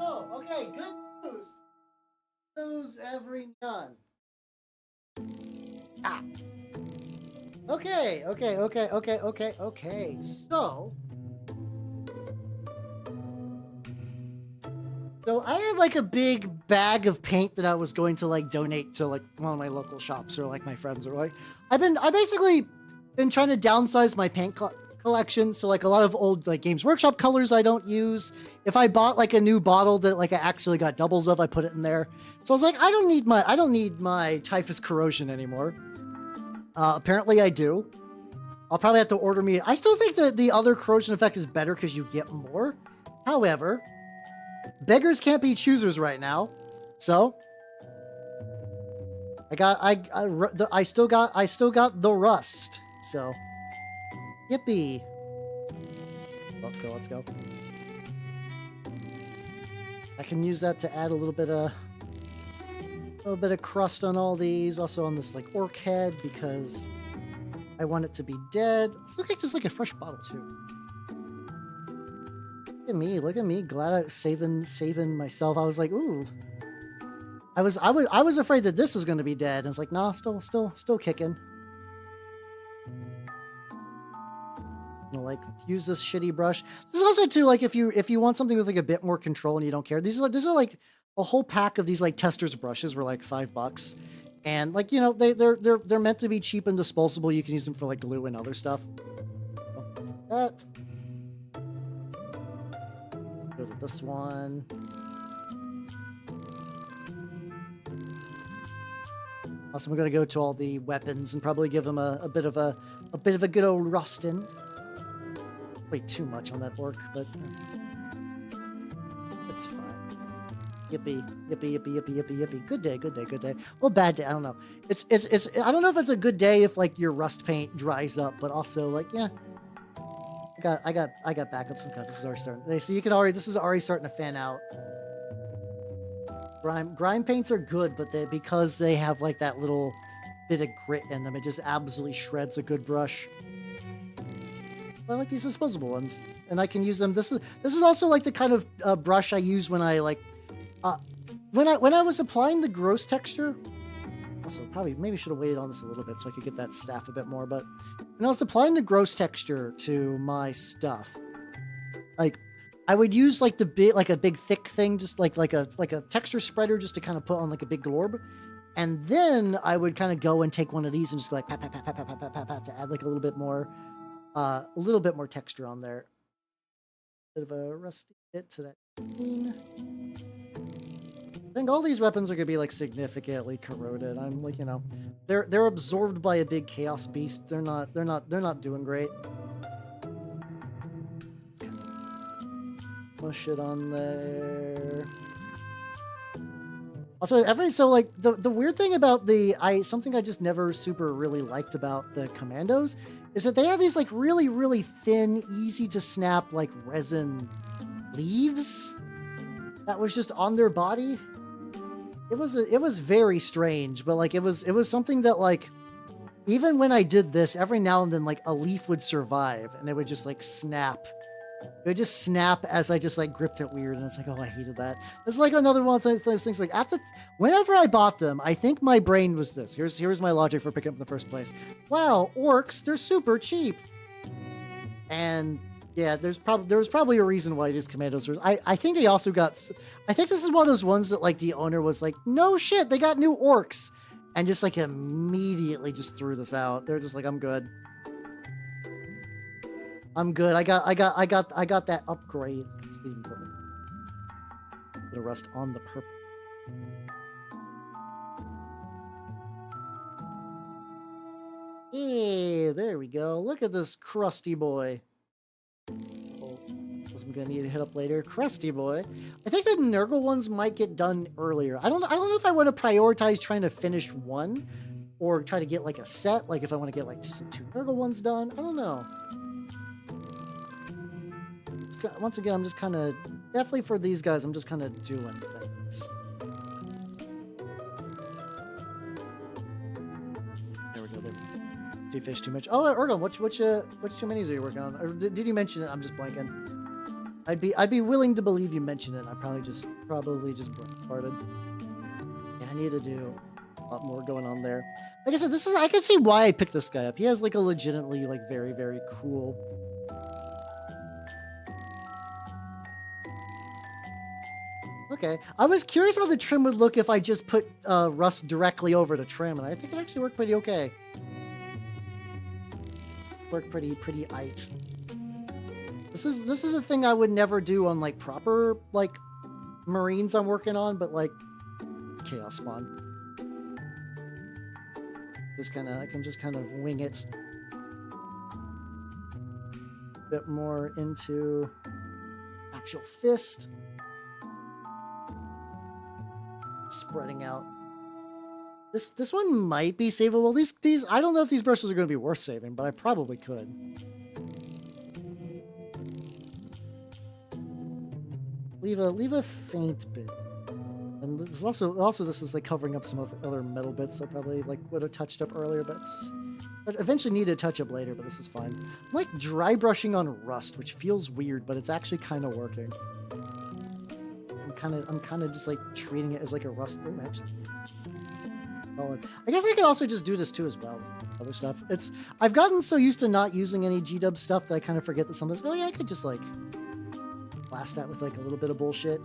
Oh, okay, good news. Those every none. Ah. Okay. So I had like a big bag of paint that I was going to like donate to like one of my local shops or like my friends or like I basically been trying to downsize my paint collection. So like a lot of old like Games Workshop colors I don't use. If I bought like a new bottle that like I actually got doubles of, I put it in there. So I was like, I don't need my typhus corrosion anymore. Apparently I do. I'll probably have to order me. I still think that the other corrosion effect is better because you get more. However, beggars can't be choosers right now. So I still got the rust. So yippee. Let's go. I can use that to add a little bit of crust on all these. Also on this like orc head because I want it to be dead. This looks like just like a fresh bottle too. Look at me. Glad I saving myself. I was like, ooh. I was afraid that this was going to be dead. And it's like, nah, still kicking. Like use this shitty brush. This is also too like if you want something with like a bit more control and you don't care. These are like a whole pack of these like testers brushes were like $5, and like you know they're meant to be cheap and disposable. You can use them for like glue and other stuff. That. Go to this one. Also, I'm gonna go to all the weapons and probably give them a bit of a good old rustin'. Way too much on that orc, but it's fine. Yippee. Good day. Well, bad day. I don't know. It's I don't know if it's a good day if like your rust paint dries up, but also like yeah. I got backup some cut. This is already starting. So you can already this is already starting to fan out. Grime paints are good, but because they have like that little bit of grit in them, it just absolutely shreds a good brush. I like these disposable ones, and I can use them. This is also like the kind of brush I use when I like when I was applying the gross texture. Also, maybe should have waited on this a little bit so I could get that staff a bit more. But when I was applying the gross texture to my stuff, like I would use like a big thick thing, just like a texture spreader, just to kind of put on like a big glorb, and then I would kind of go and take one of these and just go like pat to add like a little bit more texture on there. Bit of a rusty bit to that green. I think all these weapons are gonna be like significantly corroded. I'm like, you know, they're absorbed by a big chaos beast. They're not doing great. Push it on there. Also, like the weird thing about something I just never super really liked about the commandos is that they have these like really thin, easy to snap like resin leaves that was just on their body. It was very strange, but like it was something that like even when I did this, every now and then like a leaf would survive and it would just like snap. It would just snap as I just like gripped it weird, and it's like, oh, I hated that. It's like another one of those things. Like whenever I bought them, I think my brain was this. Here's my logic for picking up in the first place. Wow, orcs, they're super cheap. And Yeah, there was probably a reason why these commandos were. I think they also got. I think this is one of those ones that like the owner was like, no shit, they got new orcs, and just like immediately just threw this out. They're just like, I'm good. I'm good. I got that upgrade. Just even put the rest on the purple. Hey, there we go. Look at this crusty boy. I'm gonna need to hit up later. Crusty boy. I think the Nurgle ones might get done earlier. I don't know if I want to prioritize trying to finish one or try to get like a set. Like if I want to get like just two Nurgle ones done. I don't know. Once again, I'm just kind of definitely for these guys. I'm just kind of doing things. There we go. There. Do you fish too much? Oh, Ergon, which two minis are you working on? Or did you mention it? I'm just blanking. I'd be willing to believe you mentioned it. I probably just farted. Yeah, I need to do a lot more going on there. Like I said, I can see why I picked this guy up. He has like a legitimately like very, very cool. Okay, I was curious how the trim would look if I just put rust directly over the trim, and I think it actually worked pretty okay. Worked pretty ice. This is a thing I would never do on like proper like Marines I'm working on, but like Chaos Spawn. I can just kind of wing it. A bit more into actual fist. Spreading out. This one might be savable. These I don't know if these brushes are going to be worth saving, but I probably could. Leave a faint bit, and this also this is like covering up some other metal bits I probably like would have touched up earlier, but eventually need to touch up later. But this is fine. I'm like dry brushing on rust, which feels weird, but it's actually kind of working. I'm kind of just like treating it as like a rust. Oh, actually, I guess I could also just do this too as well. Other stuff. I've gotten so used to not using any G-dub stuff that I kind of forget that some of this. Oh yeah, I could just like blast that with like a little bit of bullshit.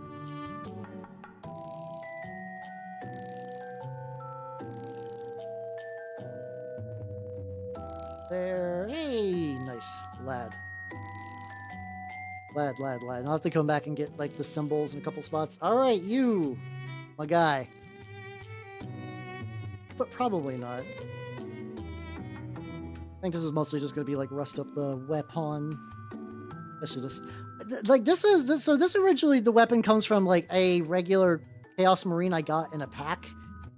There. Hey, nice lad. Lad. I'll have to come back and get like the symbols in a couple spots. All right, you, my guy. But probably not. I think this is mostly just going to be like rust up the weapon. Especially this. Like this originally the weapon comes from like a regular Chaos Marine I got in a pack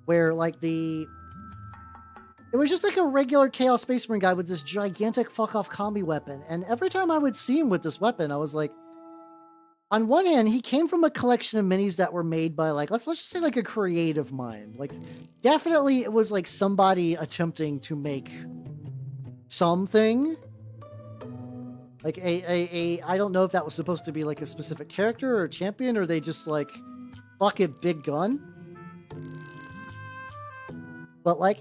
where like it was just like a regular Chaos Space Marine guy with this gigantic fuck off combi weapon, and every time I would see him with this weapon I was like, on one hand he came from a collection of minis that were made by like let's just say like a creative mind. Like definitely it was like somebody attempting to make something. Like I don't know if that was supposed to be like a specific character or a champion, or they just like fuck it, big gun. But like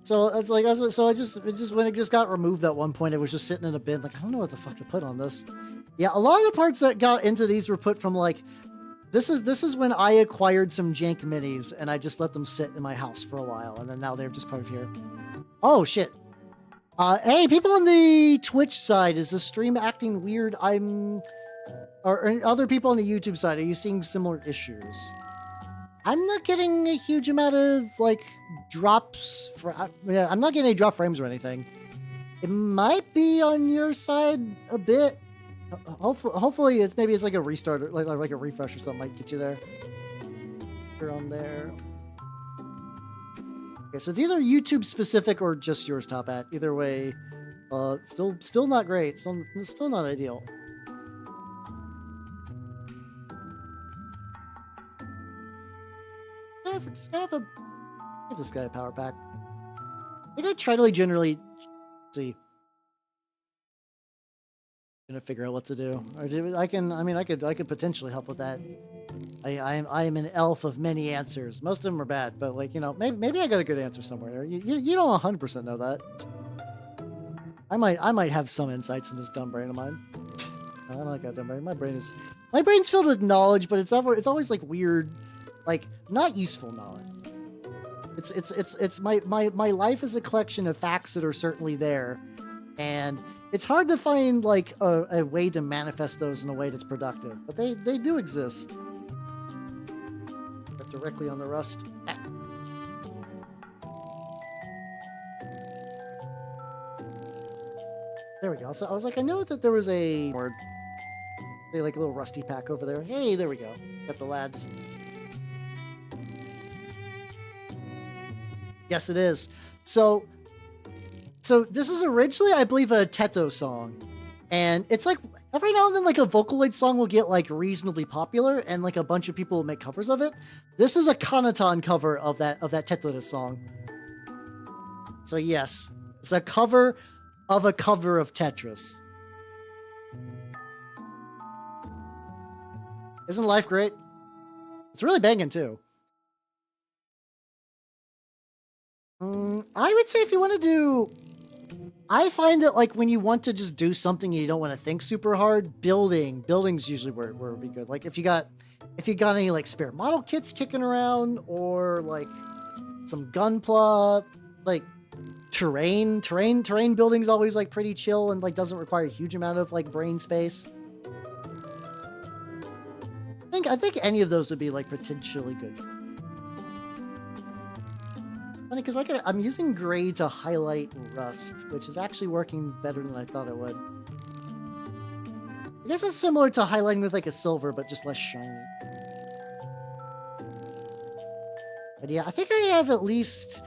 so it's like so I just when it just got removed at one point, it was just sitting in a bin. Like I don't know what the fuck to put on this. Yeah, a lot of the parts that got into these were put from like this is when I acquired some jank minis and I just let them sit in my house for a while, and then now they're just part of here. Oh shit. Hey, people on the Twitch side, is the stream acting weird? Or other people on the YouTube side, are you seeing similar issues? I'm not getting a huge amount of, like, drops. I'm not getting any drop frames or anything. It might be on your side a bit. Hopefully it's like a restart, or like a refresh or something might get you there. You're on there. Okay, so it's either YouTube specific or just yours, Top Hat. Either way, still not great. Still not ideal. Give this guy a power pack. I think I try to generally see. Gonna figure out what to do. I could potentially help with that. I am an elf of many answers. Most of them are bad, but like, you know, maybe I got a good answer somewhere. You don't 100% know that. I might have some insights in this dumb brain of mine. I don't like that dumb brain. My brain's filled with knowledge, but it's always like weird, like not useful knowledge. It's my life is a collection of facts that are certainly there, and it's hard to find like a way to manifest those in a way that's productive, but they do exist. Directly on the rust. Ah. There we go. So I was like, I know that there was a like a little rusty pack over there. Hey, there we go. Got the lads. Yes, it is. So this is originally, I believe, a Teto song. And it's like every now and then like a Vocaloid song will get like reasonably popular and like a bunch of people will make covers of it. This is a Kanaton cover of that Tetris song. So yes, it's a cover of a cover of Tetris. Isn't life great? It's really banging too. I would say if you want to do... I find that like when you want to just do something and you don't want to think super hard, building's usually where it would be good. Like if you got any like spare model kits kicking around, or like some gunpla, like terrain building's always like pretty chill and like doesn't require a huge amount of like brain space. I think any of those would be like potentially good. Funny, because I'm using gray to highlight rust, which is actually working better than I thought it would. I guess it's similar to highlighting with like a silver, but just less shiny. But yeah, I think I have at least...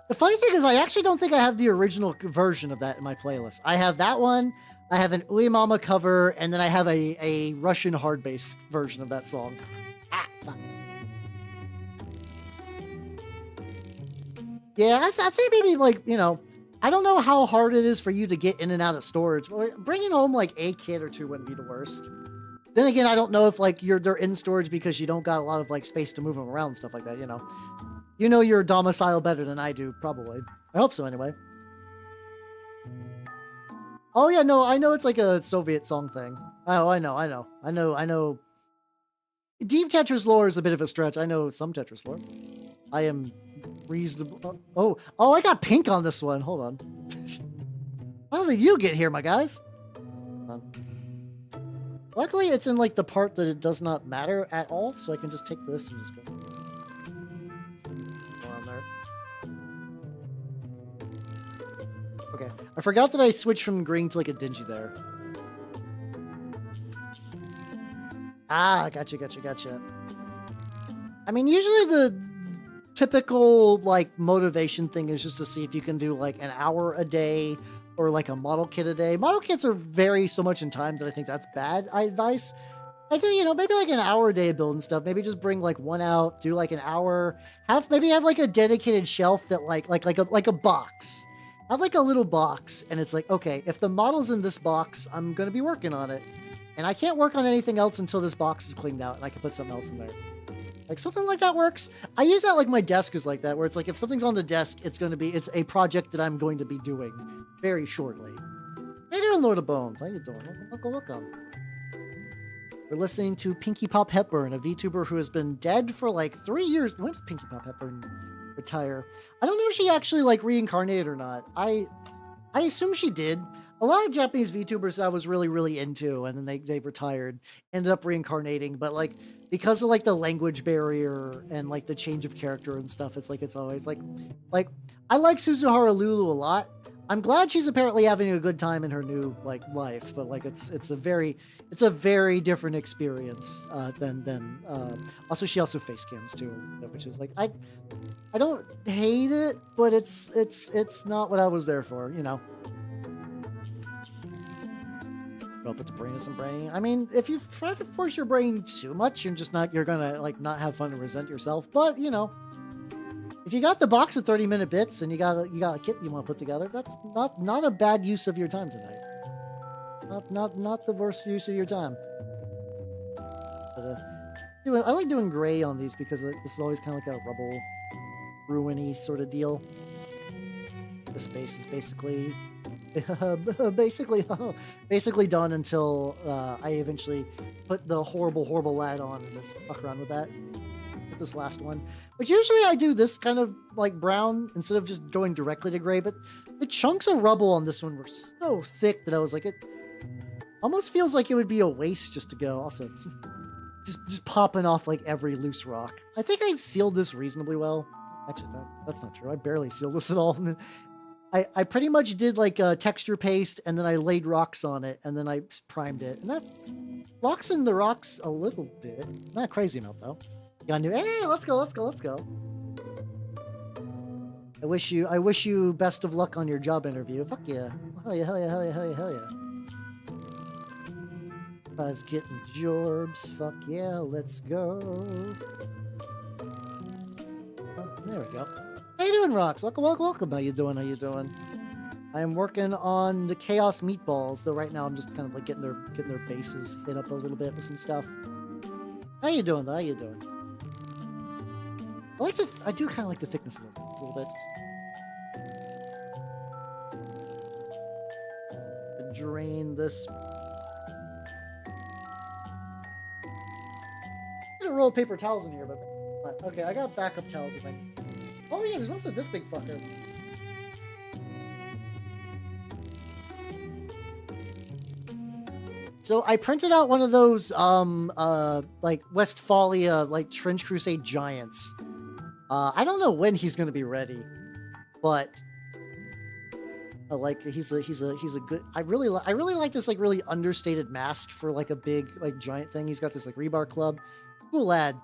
The funny thing is I actually don't think I have the original version of that in my playlist. I have that one, I have an Uemama cover, and then I have a Russian hard bass version of that song. Ah, fuck. Yeah, I'd say maybe like, you know, I don't know how hard it is for you to get in and out of storage. Bringing home like a kit or two wouldn't be the worst. Then again, I don't know if like they're in storage because you don't got a lot of like space to move them around and stuff like that, you know. You know your domicile better than I do, probably. I hope so anyway. Oh yeah, no, I know it's like a Soviet song thing. Oh, I know. Deep Tetris lore is a bit of a stretch. I know some Tetris lore. I am reasonable. Oh, I got pink on this one. Hold on. How did you get here, my guys? Luckily, it's in like the part that it does not matter at all, so I can just take this and just go. More on there. Okay, I forgot that I switched from green to like a dingy there. Ah, gotcha. I mean, usually the typical like motivation thing is just to see if you can do like an hour a day or like a model kit a day. Model kits are vary so much in time that I think that's bad advice. I think, you know, maybe like an hour a day of building stuff. Maybe just bring like one out, do like an hour. Maybe have like a dedicated shelf that like a box. Have like a little box, and it's like, okay, if the model's in this box, I'm gonna be working on it, and I can't work on anything else until this box is cleaned out, and I can put something else in there. Like something like that works. I use that like my desk is like that, where it's like if something's on the desk, it's a project that I'm going to be doing very shortly. How you doing, Lord of Bones? How you doing? Welcome. We're listening to Pinky Pop Hepburn, a VTuber who has been dead for like 3 years. When did Pinky Pop Hepburn retire? I don't know if she actually like reincarnated or not. I assume she did. A lot of Japanese VTubers that I was really into, and then they retired, ended up reincarnating, but like because of like the language barrier and like the change of character and stuff, it's always like I like Suzuhara Lulu a lot. I'm glad she's apparently having a good time in her new like life, but like it's a very different experience than also she also face cams too, which is like I don't hate it, but it's not what I was there for, you know. Well, but the brain isn't braining. I mean, if you try to force your brain too much, you're gonna like not have fun and resent yourself. But you know, if you got the box of 30-minute bits and you got a kit you want to put together, that's not a bad use of your time tonight. Not the worst use of your time. But, I like doing gray on these because this is always kind of like a rubble, ruiny sort of deal. The space is basically Basically done until I eventually put the horrible lad on and just fuck around with that. With this last one, which usually I do this kind of like brown instead of just going directly to gray, but the chunks of rubble on this one were so thick that I was like, it almost feels like it would be a waste just to go. Also, just popping off like every loose rock. I think I've sealed this reasonably well. Actually, that's not true. I barely sealed this at all. I pretty much did like a texture paste, and then I laid rocks on it, and then I primed it, and that locks in the rocks a little bit. Not a crazy amount though. Got new. Hey, let's go. I wish you best of luck on your job interview. Fuck yeah. Hell yeah. Buzz getting jorbs. Fuck yeah, let's go. Oh, there we go. How you doing, Rocks? Welcome. How you doing? I am working on the Chaos Meatballs, though right now I'm just kind of like getting their bases hit up a little bit with some stuff. How you doing? I do kind of like the thickness of those ones a little bit. Drain this. I'm gonna roll paper towels in here, but okay, I got backup towels. If I. Oh yeah, there's also this big fucker. So I printed out one of those like Westphalia like Trench Crusade giants. I don't know when he's gonna be ready, but like he's a good. I really like this like really understated mask for like a big like giant thing. He's got this like rebar club. Cool lad.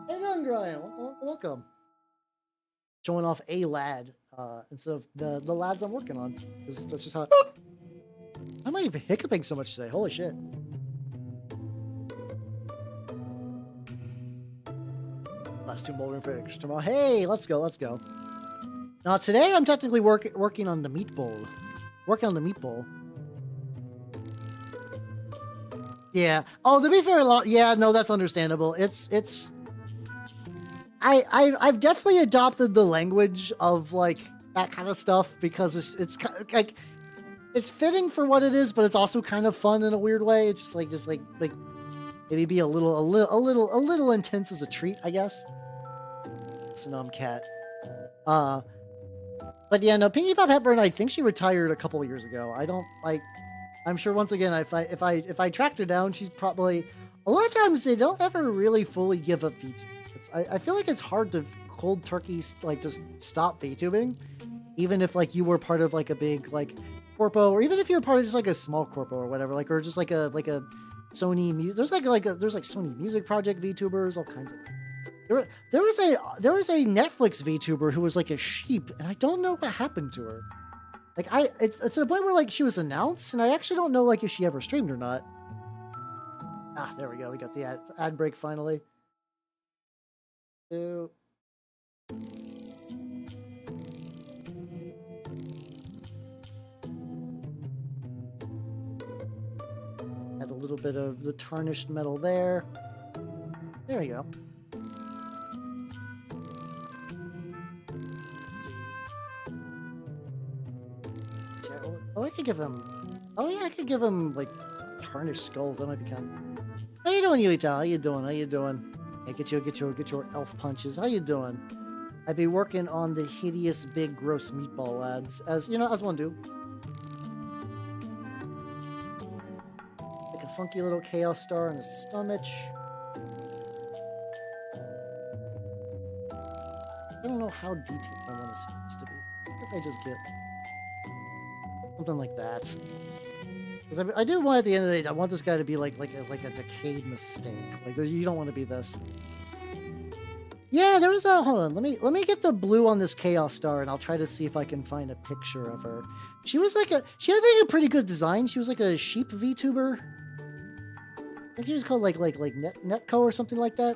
Hey, doing, Brian? Welcome. Showing off a lad instead of the lads I'm working on. That's just how. Why am I even hiccuping so much today? Holy shit. Last two more picks tomorrow. Hey, let's go. Now today I'm technically working on the meatball. Yeah. Oh, to be fair, yeah, no, that's understandable. I've definitely adopted the language of like that kind of stuff because it's like it's fitting for what it is, but it's also kind of fun in a weird way. It's just like maybe be a little intense as a treat, I guess. Sonoma cat. But yeah, no, Pinky Pop Hepburn, I think she retired a couple of years ago. I don't like. I'm sure once again, if I tracked her down, she's probably a lot of times they don't ever really fully give up VTubing. I feel like it's hard to cold turkey like just stop VTubing, even if like you were part of like a big like corpo, or even if you were part of just like a small corpo or whatever, like or just like a Sony music. There's like Sony Music Project VTubers, all kinds of. There was a Netflix VTuber who was like a sheep, and I don't know what happened to her. Like it's to the point where like she was announced, and I actually don't know like if she ever streamed or not. Ah, there we go. We got the ad break finally. Add a little bit of the tarnished metal there. There you go. Oh, I could give him. Oh yeah, I could give him like tarnished skulls. That might be kind of. How you doing, Yuita? How you doing? Hey, get your elf punches. How you doing? I'd be working on the hideous, big, gross meatball lads, as you know, as one do. Like a funky little chaos star in his stomach. I don't know how detailed I want his face to be. What if I just get something like that? Because I do want, at the end of the day, I want this guy to be like a decayed mistake. Like you don't want to be this. Yeah, there was a. Hold on, let me get the blue on this chaos star, and I'll try to see if I can find a picture of her. She had like a pretty good design. She was like a sheep VTuber. I think she was called like Netco or something like that.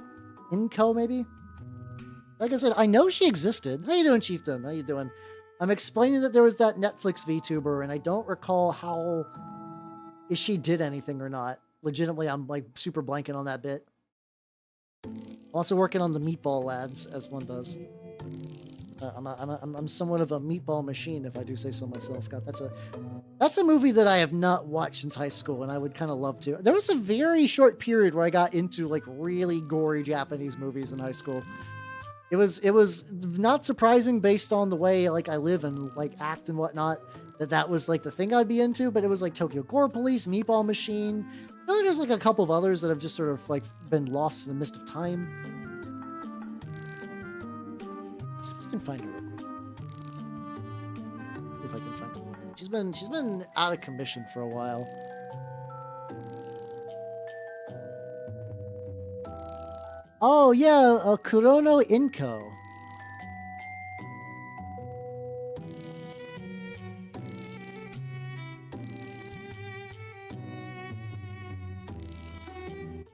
Inco maybe. Like I said, I know she existed. How you doing, Chieftain? How you doing? I'm explaining that there was that Netflix VTuber, and I don't recall if she did anything or not. Legitimately, I'm like super blanking on that bit. Also working on the meatball lads, as one does. I'm somewhat of a meatball machine, if I do say so myself. God, that's a movie that I have not watched since high school, and I would kind of love to. There was a very short period where I got into like really gory Japanese movies in high school. It was not surprising based on the way like I live and like act and whatnot that was like the thing I'd be into. But it was like Tokyo Gore Police, Meatball Machine. I know there's like a couple of others that have just sort of like been lost in the mist of time. Let's see if I can find her real quick. If I can find her. She's been out of commission for a while. Oh yeah, Kurono Inko.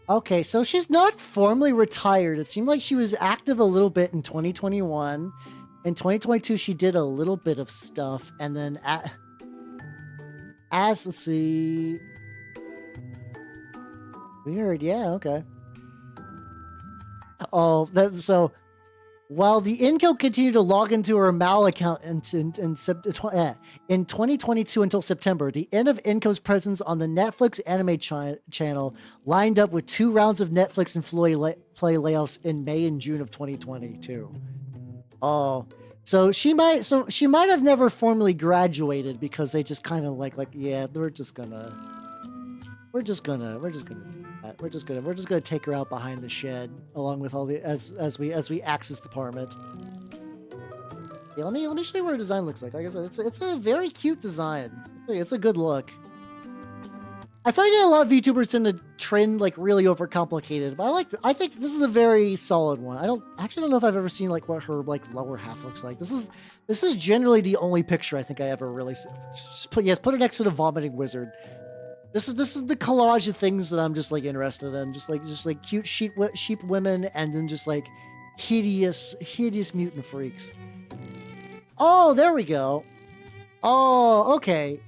Okay, so she's not formally retired. It seemed like she was active a little bit in 2021. In 2022, she did a little bit of stuff, and then let's see. Weird, yeah, okay. Oh, so while the Inco continued to log into her Mal account in 2022 until September, the end of Inco's presence on the Netflix anime channel lined up with 2 rounds of Netflix employee play layoffs in May and June of 2022. Oh, so she might have never formally graduated because they just kind of like yeah, we're just gonna do that. We're just gonna take her out behind the shed along with all the as we axe this department. Yeah, let me show you what her design looks like. Like I said, it's a very cute design. It's a good look. I find that a lot of VTubers tend to trend like really overcomplicated, but I think this is a very solid one. I actually don't know if I've ever seen like what her like lower half looks like. This is generally the only picture I think I ever really put it next to the vomiting wizard. This is the collage of things that I'm just like interested in, just like cute sheep women, and then just like hideous mutant freaks. Oh, there we go. Oh, okay.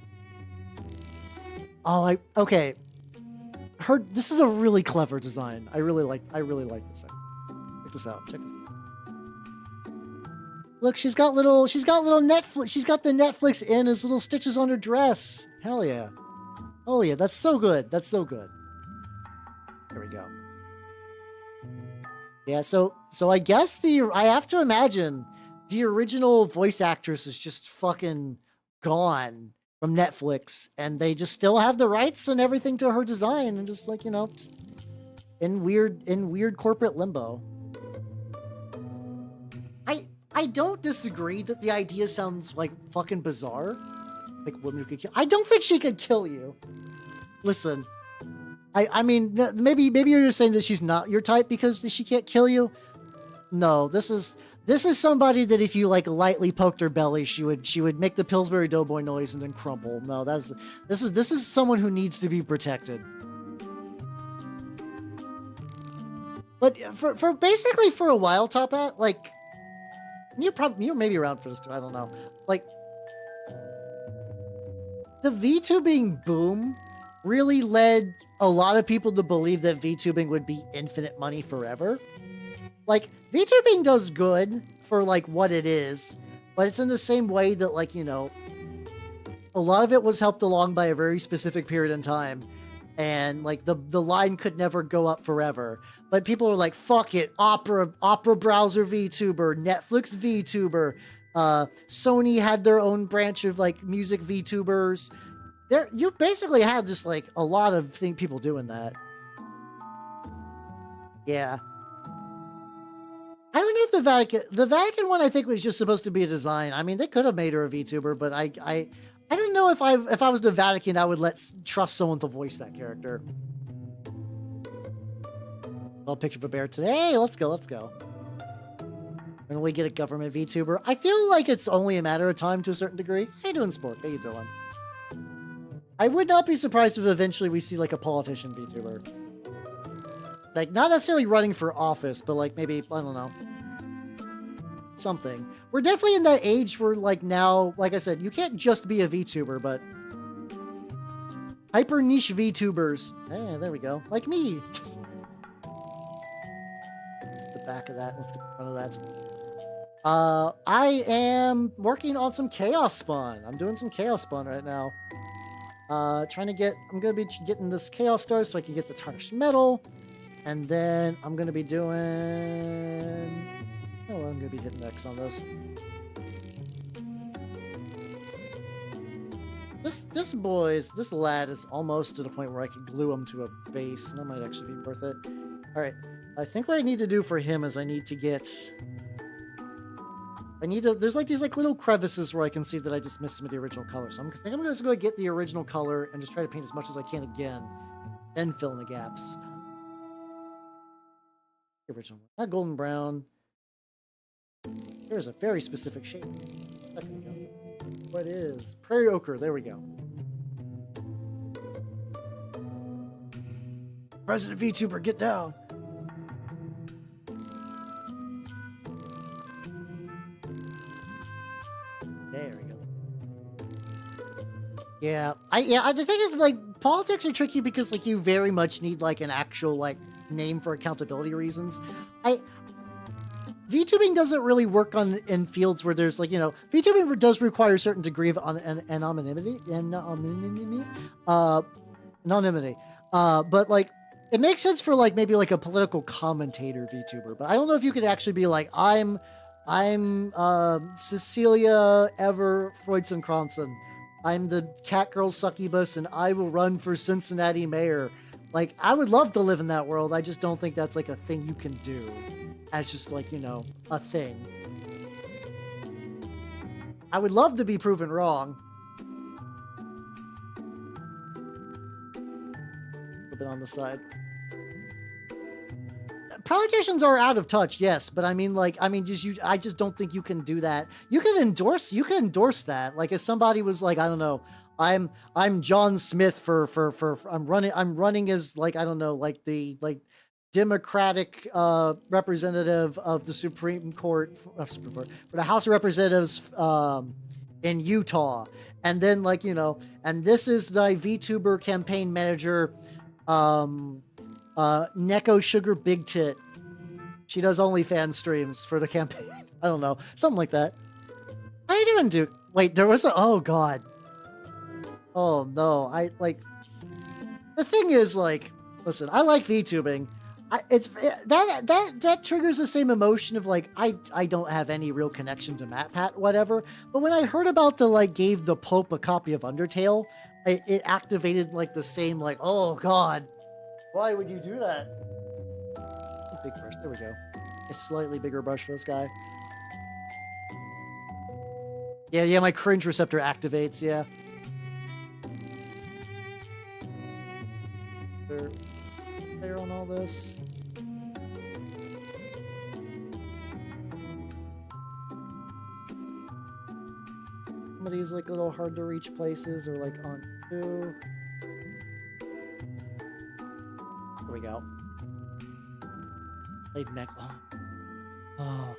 Oh, okay. This is a really clever design. I really like this. Check this out. Look, she's got Netflix. She's got the Netflix in as little stitches on her dress. Hell yeah. Oh yeah, that's so good. That's so good. There we go. Yeah, so I guess I have to imagine the original voice actress is just fucking gone from Netflix, and they just still have the rights and everything to her design, and just like, you know, just in weird corporate limbo. I don't disagree that the idea sounds like fucking bizarre. Like women who could kill. I don't think she could kill you. Listen, I mean, maybe you're just saying that she's not your type because she can't kill you. No, this is somebody that if you like lightly poked her belly, she would make the Pillsbury Doughboy noise and then crumple. No, this is someone who needs to be protected. But for basically for a while, Top Hat, like you're maybe around for this too. I don't know. Like the VTubing boom really led a lot of people to believe that VTubing would be infinite money forever. Like, VTubing does good for, like, what it is, but it's in the same way that, like, you know, a lot of it was helped along by a very specific period in time, and, like, the line could never go up forever. But people are like, fuck it, Opera browser VTuber, Netflix VTuber, Sony had their own branch of, like, music VTubers. You basically had just, like, a lot of people doing that. Yeah. I don't know if the Vatican one, I think, was just supposed to be a design. I mean, they could have made her a VTuber, but I don't know if I was the Vatican, I would trust someone to voice that character. Little picture of a bear today. Hey, let's go. When we get a government VTuber, I feel like it's only a matter of time to a certain degree. How you doing, Sport? How you doing? I would not be surprised if eventually we see like a politician VTuber. Like, not necessarily running for office, but like maybe, I don't know, something. We're definitely in that age where like now, like I said, you can't just be a VTuber, but hyper niche VTubers. Hey, there we go. Like me. The back of that. Let's get in front of that. I am working on some chaos spawn. I'm doing some chaos spawn right now. I'm gonna be getting this chaos star so I can get the tarnished metal. And then I'm gonna be doing... Oh, I'm gonna be hitting X on this. This lad is almost to the point where I can glue him to a base, and that might actually be worth it. All right, I think what I need to do for him is I need to get... there's like these like little crevices where I can see that I just missed some of the original color. So I think I'm just going to get the original color and just try to paint as much as I can again, then fill in the gaps. The original one, not golden brown. There's a very specific shape. What is prairie ochre? There we go. President Vtuber, get down. There we go. Yeah, the thing is, like, politics are tricky because, like, you very much need, like, an actual, like, name for accountability reasons. VTubing doesn't really work in fields where there's, like, you know, VTubing does require a certain degree of anonymity, but, like, it makes sense for, like, maybe, like, a political commentator VTuber, but I don't know if you could actually be like, I'm Cecilia Ever Freudson-Kronson. I'm the cat girl succubus, and I will run for Cincinnati mayor. Like, I would love to live in that world. I just don't think that's, like, a thing you can do. As just, like, you know, a thing. I would love to be proven wrong. A little bit on the side. Politicians are out of touch, yes, but I just don't think you can do that. You can endorse that. Like, if somebody was like, I don't know, I'm John Smith I'm running as, like, I don't know, like the Democratic representative of the Supreme Court for the House of Representatives in Utah, and then, like, you know, and this is my VTuber campaign manager, Neko Sugar Big Tit. She does OnlyFans streams for the campaign. I don't know, something like that. How you doing, dude? Wait, there was a... Oh god. Oh no, the thing is, like, listen, I like VTubing. That triggers the same emotion of, like, I don't have any real connection to MatPat, whatever. But when I heard about the, like, gave the Pope a copy of Undertale, it activated, like, the same, like, oh god, why would you do that? Big brush, there we go. A slightly bigger brush for this guy. Yeah, my cringe receptor activates, yeah. There on all this. Some of these, like, little hard to reach places are, like, on two. There we go. Played mech. Oh.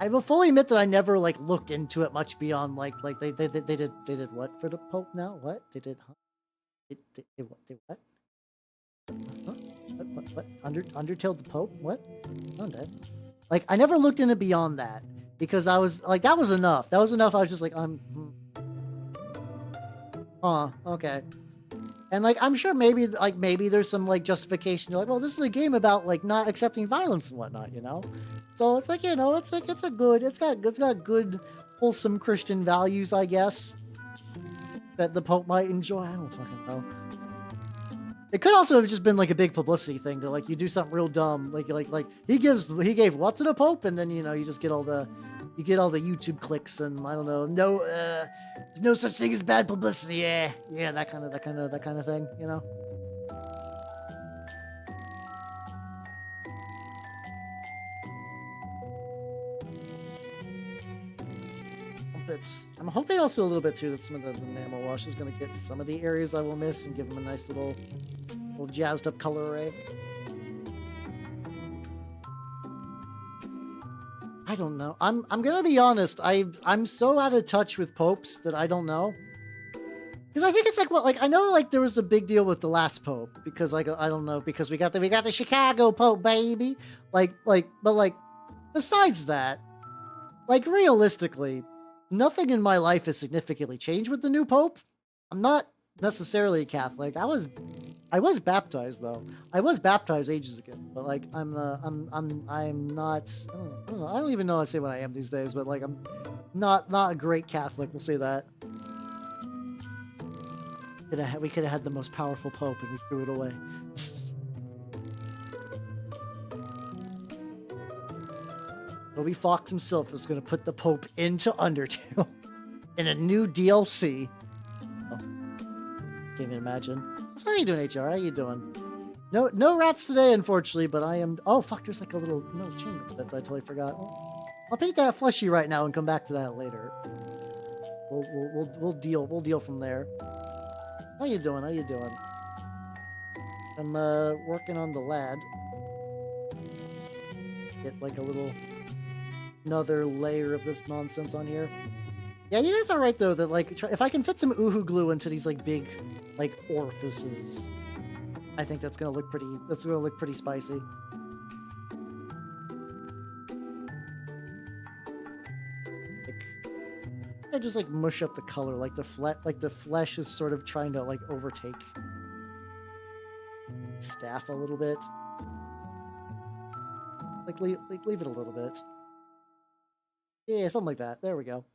I will fully admit that I never, like, looked into it much beyond, like they did what for the Pope now? What they did? Huh? They what? Huh? What? Undertale the Pope? What? I'm dead. Like, I never looked into beyond that because I was like, that was enough. That was enough. I was just like, okay. And, like, I'm sure maybe there's some, like, justification. You're like, well, this is a game about, like, not accepting violence and whatnot, you know? So it's like, you know, it's got good, wholesome Christian values, I guess, that the Pope might enjoy. I don't fucking know. It could also have just been, like, a big publicity thing to, like, you do something real dumb, like he gave what to the Pope, and then, you know, you just get all the YouTube clicks, and I don't know, there's no such thing as bad publicity. Yeah, that kind of thing, you know. I'm hoping also a little bit too that some of the enamel wash is going to get some of the areas I will miss and give them a nice little jazzed up color array. I don't know. I'm gonna be honest. I'm so out of touch with popes that I don't know. Because I think it's like, what, like, I know, like, there was the big deal with the last pope because, like, I don't know, because we got the Chicago Pope, baby. But like besides that, like realistically, nothing in my life has significantly changed with the new Pope. I'm not necessarily a Catholic. I was baptized though. I was baptized ages ago, but like I'm not. I don't know. I don't even know how to say what I am these days, but like I'm not a great Catholic. We'll say that. We could have had the most powerful Pope and we threw it away. Toby Fox himself is going to put the Pope into Undertale in a new DLC. Oh, can't even imagine. So how you doing, HR? How you doing? No rats today, unfortunately, but I am. Oh fuck! There's like a little chain that I totally forgot. I'll paint that fleshy right now and come back to that later. We'll deal from there. How you doing? How you doing? I'm working on the lad. Get like another layer of this nonsense on here. Yeah, you guys are right though that like if I can fit some Uhu glue into these like big like orifices, I think that's gonna look pretty spicy. I just like mush up the color, like the flesh is sort of trying to like overtake staff a little bit. Like leave it a little bit. Yeah, something like that. There we go.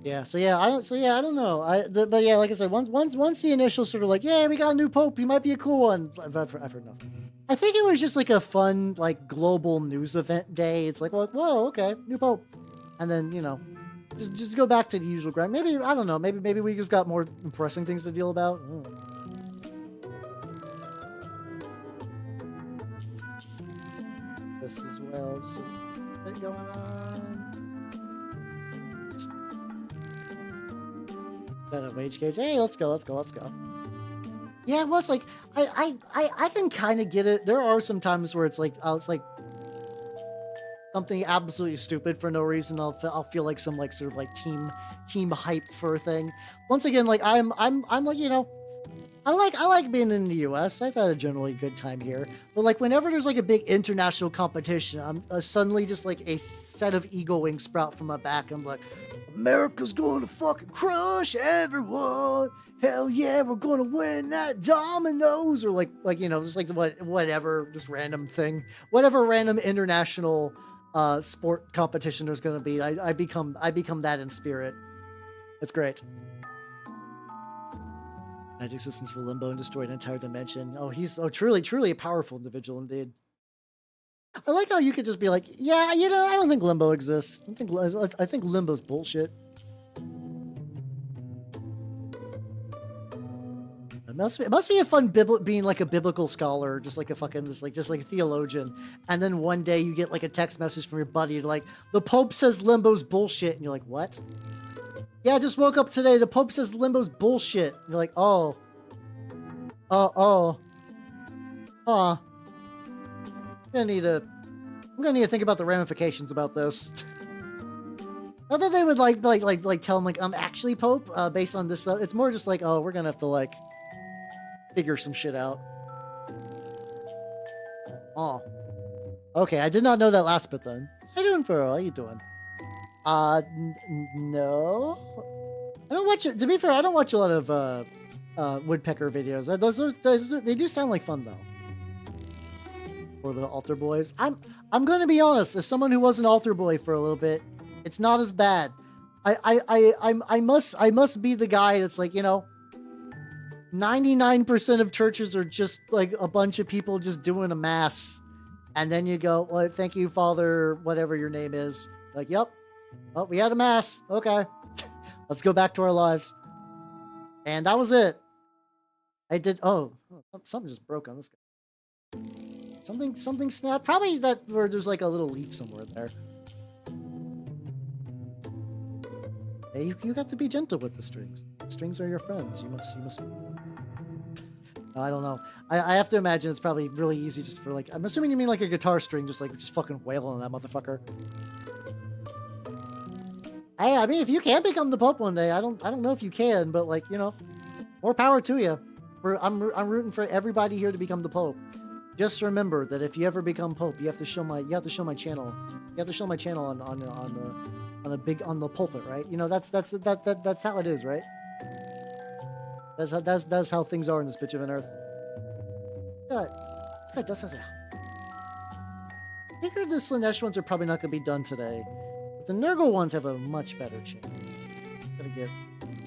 Yeah. So yeah, I don't know. But yeah, like I said, once the initial sort of like, yeah, we got a new Pope. He might be a cool one. I've heard nothing. I think it was just like a fun like global news event day. It's like, well, whoa, okay, new Pope. And then, you know, just go back to the usual grind. Maybe, I don't know, maybe we just got more pressing things to deal about. This as well, just a bit going on. Got a wage gauge. Hey, let's go. Yeah, well, it's like, I can kind of get it. There are some times where it's like, something absolutely stupid for no reason. I'll feel like some like sort of like team hype for a thing. Once again, like I'm like, you know, I like being in the US. I've had a generally good time here. But like whenever there's like a big international competition, I'm suddenly just like a set of ego wings sprout from my back. I'm like, America's going to fucking crush everyone. Hell yeah, we're going to win that dominoes, or like you know, just like whatever, just random thing, whatever random international sport competition there's going to be. I become that in spirit. It's great. Magic systems for Limbo and destroyed an entire dimension. Oh, he's truly a powerful individual indeed. I like how you could just be like, yeah, you know, I don't think Limbo exists. I think Limbo's bullshit. It must be a fun being like a biblical scholar, just like a fucking just like a theologian, and then one day you get like a text message from your buddy like, the Pope says Limbo's bullshit, and you're like, what? Yeah, I just woke up today. The Pope says Limbo's bullshit. And you're like, huh. I'm gonna need to think about the ramifications about this. Not that they would like tell him like I'm actually Pope based on this stuff. It's more just like, oh, we're gonna have to like figure some shit out. Oh, okay. I did not know that last bit then. How you doing, Furrow? How you doing? No. I don't watch it. To be fair, I don't watch a lot of woodpecker videos. Those they do sound like fun though. Or the altar boys. I'm gonna be honest. As someone who was an altar boy for a little bit, it's not as bad. I must be the guy that's like, you know, 99% of churches are just like a bunch of people just doing a mass. And then you go, well, thank you, Father, whatever your name is. Like, yep. Oh, we had a mass. Okay. Let's go back to our lives. And that was it. I did. Oh, something just broke on this guy. Something snapped. Probably that where there's like a little leaf somewhere there. Hey, you got to be gentle with the strings. The strings are your friends. You must. I don't know. I have to imagine it's probably really easy just for like. I'm assuming you mean like a guitar string, just fucking wail on that motherfucker. Hey, I mean, if you can become the Pope one day, I don't know if you can, but like, you know, more power to you. I'm rooting for everybody here to become the Pope. Just remember that if you ever become Pope, you have to show my channel. You have to show my channel on the pulpit, right? You know, that's how it is, right? That's how things are in this bitch of an earth. Yeah, this guy does have. I figured the Slanesh ones are probably not going to be done today, but the Nurgle ones have a much better chance. Gonna get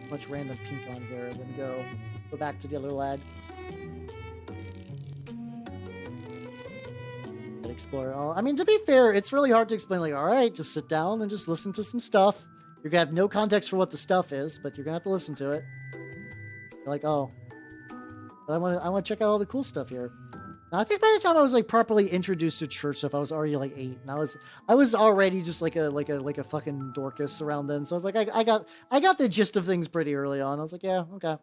much random pink on here, and then go back to the other lad. Explore. I mean, to be fair, it's really hard to explain. Like, all right, just sit down and just listen to some stuff. You're gonna have no context for what the stuff is, but you're gonna have to listen to it. You're like, oh, but I want to check out all the cool stuff here. Now, I think by the time I was like properly introduced to church stuff, I was already like 8, and I was already just like a fucking Dorcas around then. So like I got the gist of things pretty early on. I was like, yeah, okay.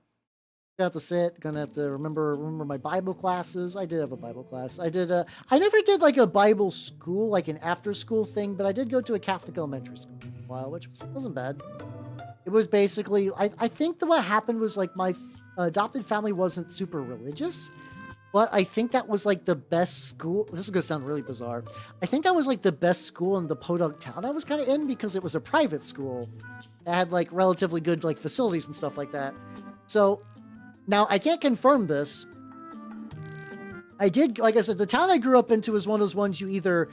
Gonna have to sit. Gonna have to remember my Bible classes. I did have a Bible class. I never did like a Bible school, like an after school thing, but I did go to a Catholic elementary school for a while, which wasn't bad. It was basically, I think that what happened was like my adopted family wasn't super religious, but I think that was like the best school. This is gonna sound really bizarre. I think that was like the best school in the podunk town I was kind of in, because it was a private school that had like relatively good like facilities and stuff like that. So now, I can't confirm this. I did, like I said, the town I grew up into was one of those ones you either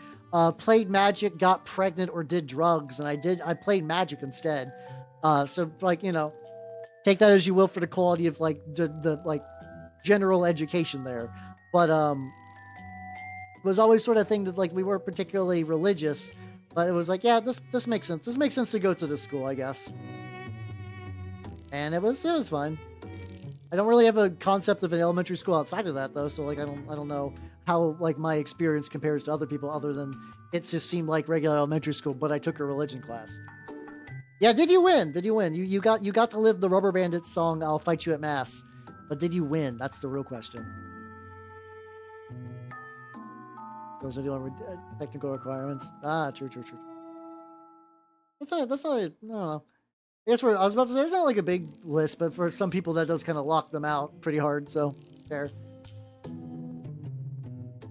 played Magic, got pregnant, or did drugs, and I played Magic instead. So, like, you know, take that as you will for the quality of, like, the like, general education there. But, it was always sort of thing that, like, we weren't particularly religious, but it was like, yeah, this makes sense. This makes sense to go to this school, I guess. And it was fun. I don't really have a concept of an elementary school outside of that, though, so like I don't know how like my experience compares to other people, other than it just seemed like regular elementary school. But I took a religion class. Yeah, did you win? Did you win? You got to live the Rubber Bandits song "I'll Fight You at Mass," but did you win? That's the real question. Those are the only technical requirements. Ah, true. That's all right. No. I guess I was about to say, it's not like a big list, but for some people that does kind of lock them out pretty hard, so fair.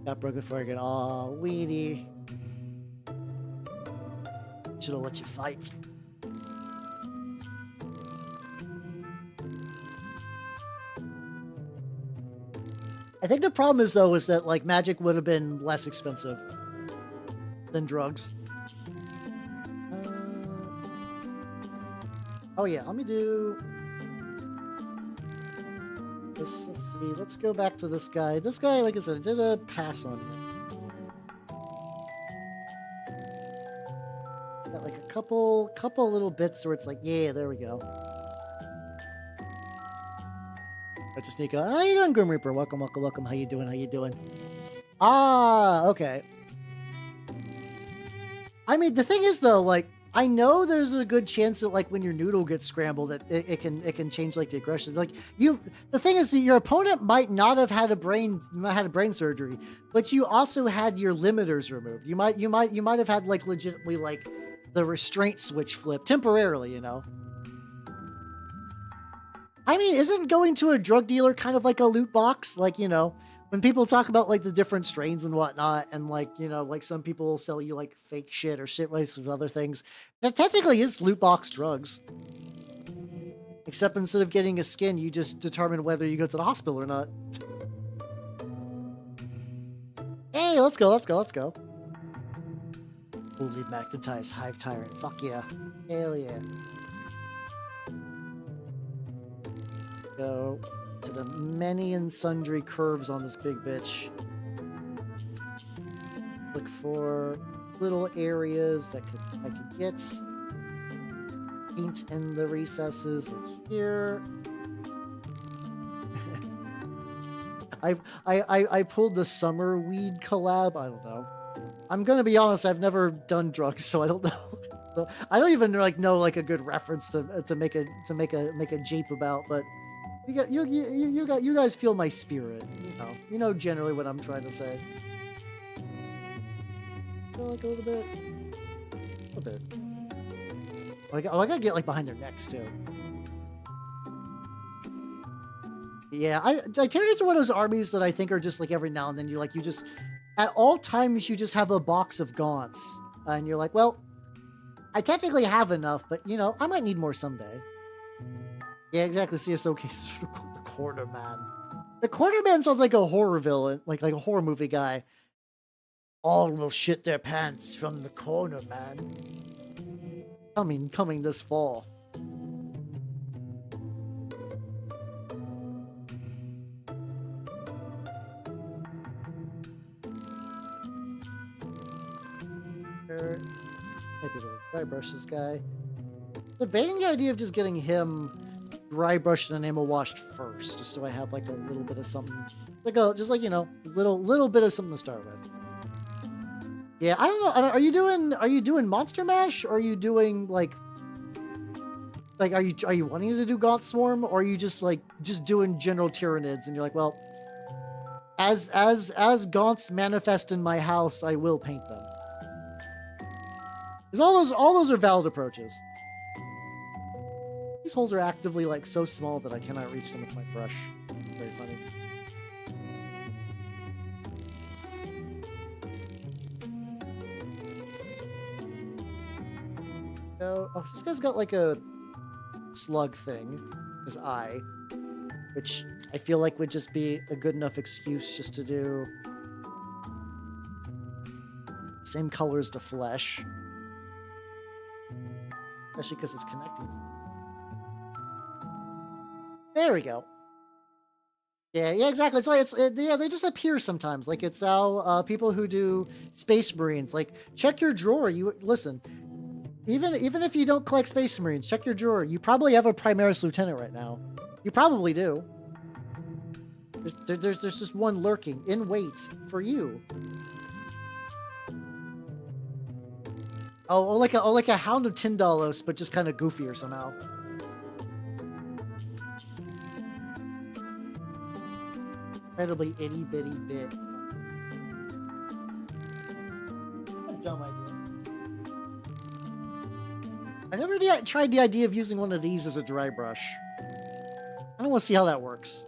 Got broken before I get all weedy. Should've let you fight. I think the problem is, though, is that like Magic would have been less expensive than drugs. Oh yeah, let me do this. Let's see. Let's go back to this guy. This guy, like I said, did a pass on him. Got like a couple little bits where it's like, yeah, there we go. I just sneak out. How you doing, Grim Reaper? Welcome. How you doing? Ah, okay. I mean, the thing is, though, like, I know there's a good chance that like when your noodle gets scrambled that it can change like the aggression. Like the thing is that your opponent might not have had a brain surgery, but you also had your limiters removed. You might have had like legitimately like the restraint switch flipped temporarily, you know. I mean, isn't going to a drug dealer kind of like a loot box? Like, you know, when people talk about like the different strains and whatnot, and like, you know, like some people will sell you like fake shit or shit with other things, that technically is loot box drugs. Except instead of getting a skin, you just determine whether you go to the hospital or not. Hey, let's go. Holy McIntyre's Hive Tyrant. Fuck yeah. Hell yeah. Go to the many and sundry curves on this big bitch. Look for little areas that I could get. Paint in the recesses like here. I pulled the summer weed collab. I don't know. I'm gonna be honest. I've never done drugs, so I don't know. So I don't even like know like a good reference to make a jape about, but. You guys feel my spirit, you know generally what I'm trying to say. Like a little bit. Oh, I gotta get like behind their necks too. Yeah, I turned into one of those armies that I think are just like every now and then you just at all times you just have a box of gaunts and you're like, well, I technically have enough, but you know, I might need more someday. Yeah, exactly. CSO case the Quarter Man. The Quarter Man sounds like a horror villain, like a horror movie guy. All will shit their pants from the corner, man. Coming this fall. Maybe we'll dry brush this guy. Debating the idea of just getting him dry brushed and enamel washed first, just so I have like a little bit of something, just like you know, little bit of something to start with. Yeah, I don't know. Are you doing Monster Mash, or are you doing like are you wanting to do Gaunt Swarm, or are you just doing general Tyranids and you're like, well, as Gaunts manifest in my house, I will paint them. Because all those are valid approaches. These holes are actively like so small that I cannot reach them with my brush. Very funny. Oh, this guy's got like a slug thing, his eye, which I feel like would just be a good enough excuse just to do same color as the flesh, especially because it's connecting. There we go. Yeah, exactly. Yeah, they just appear sometimes. Like it's how people who do Space Marines, like check your drawer. Listen. Even if you don't collect Space Marines, check your drawer. You probably have a Primaris Lieutenant right now. You probably do. There's just one lurking in wait for you. Oh, like a Hound of Tyndalos, but just kind of goofier somehow. Incredibly itty bitty bit. What a dumb idea. I never tried the idea of using one of these as a dry brush. I don't want to see how that works.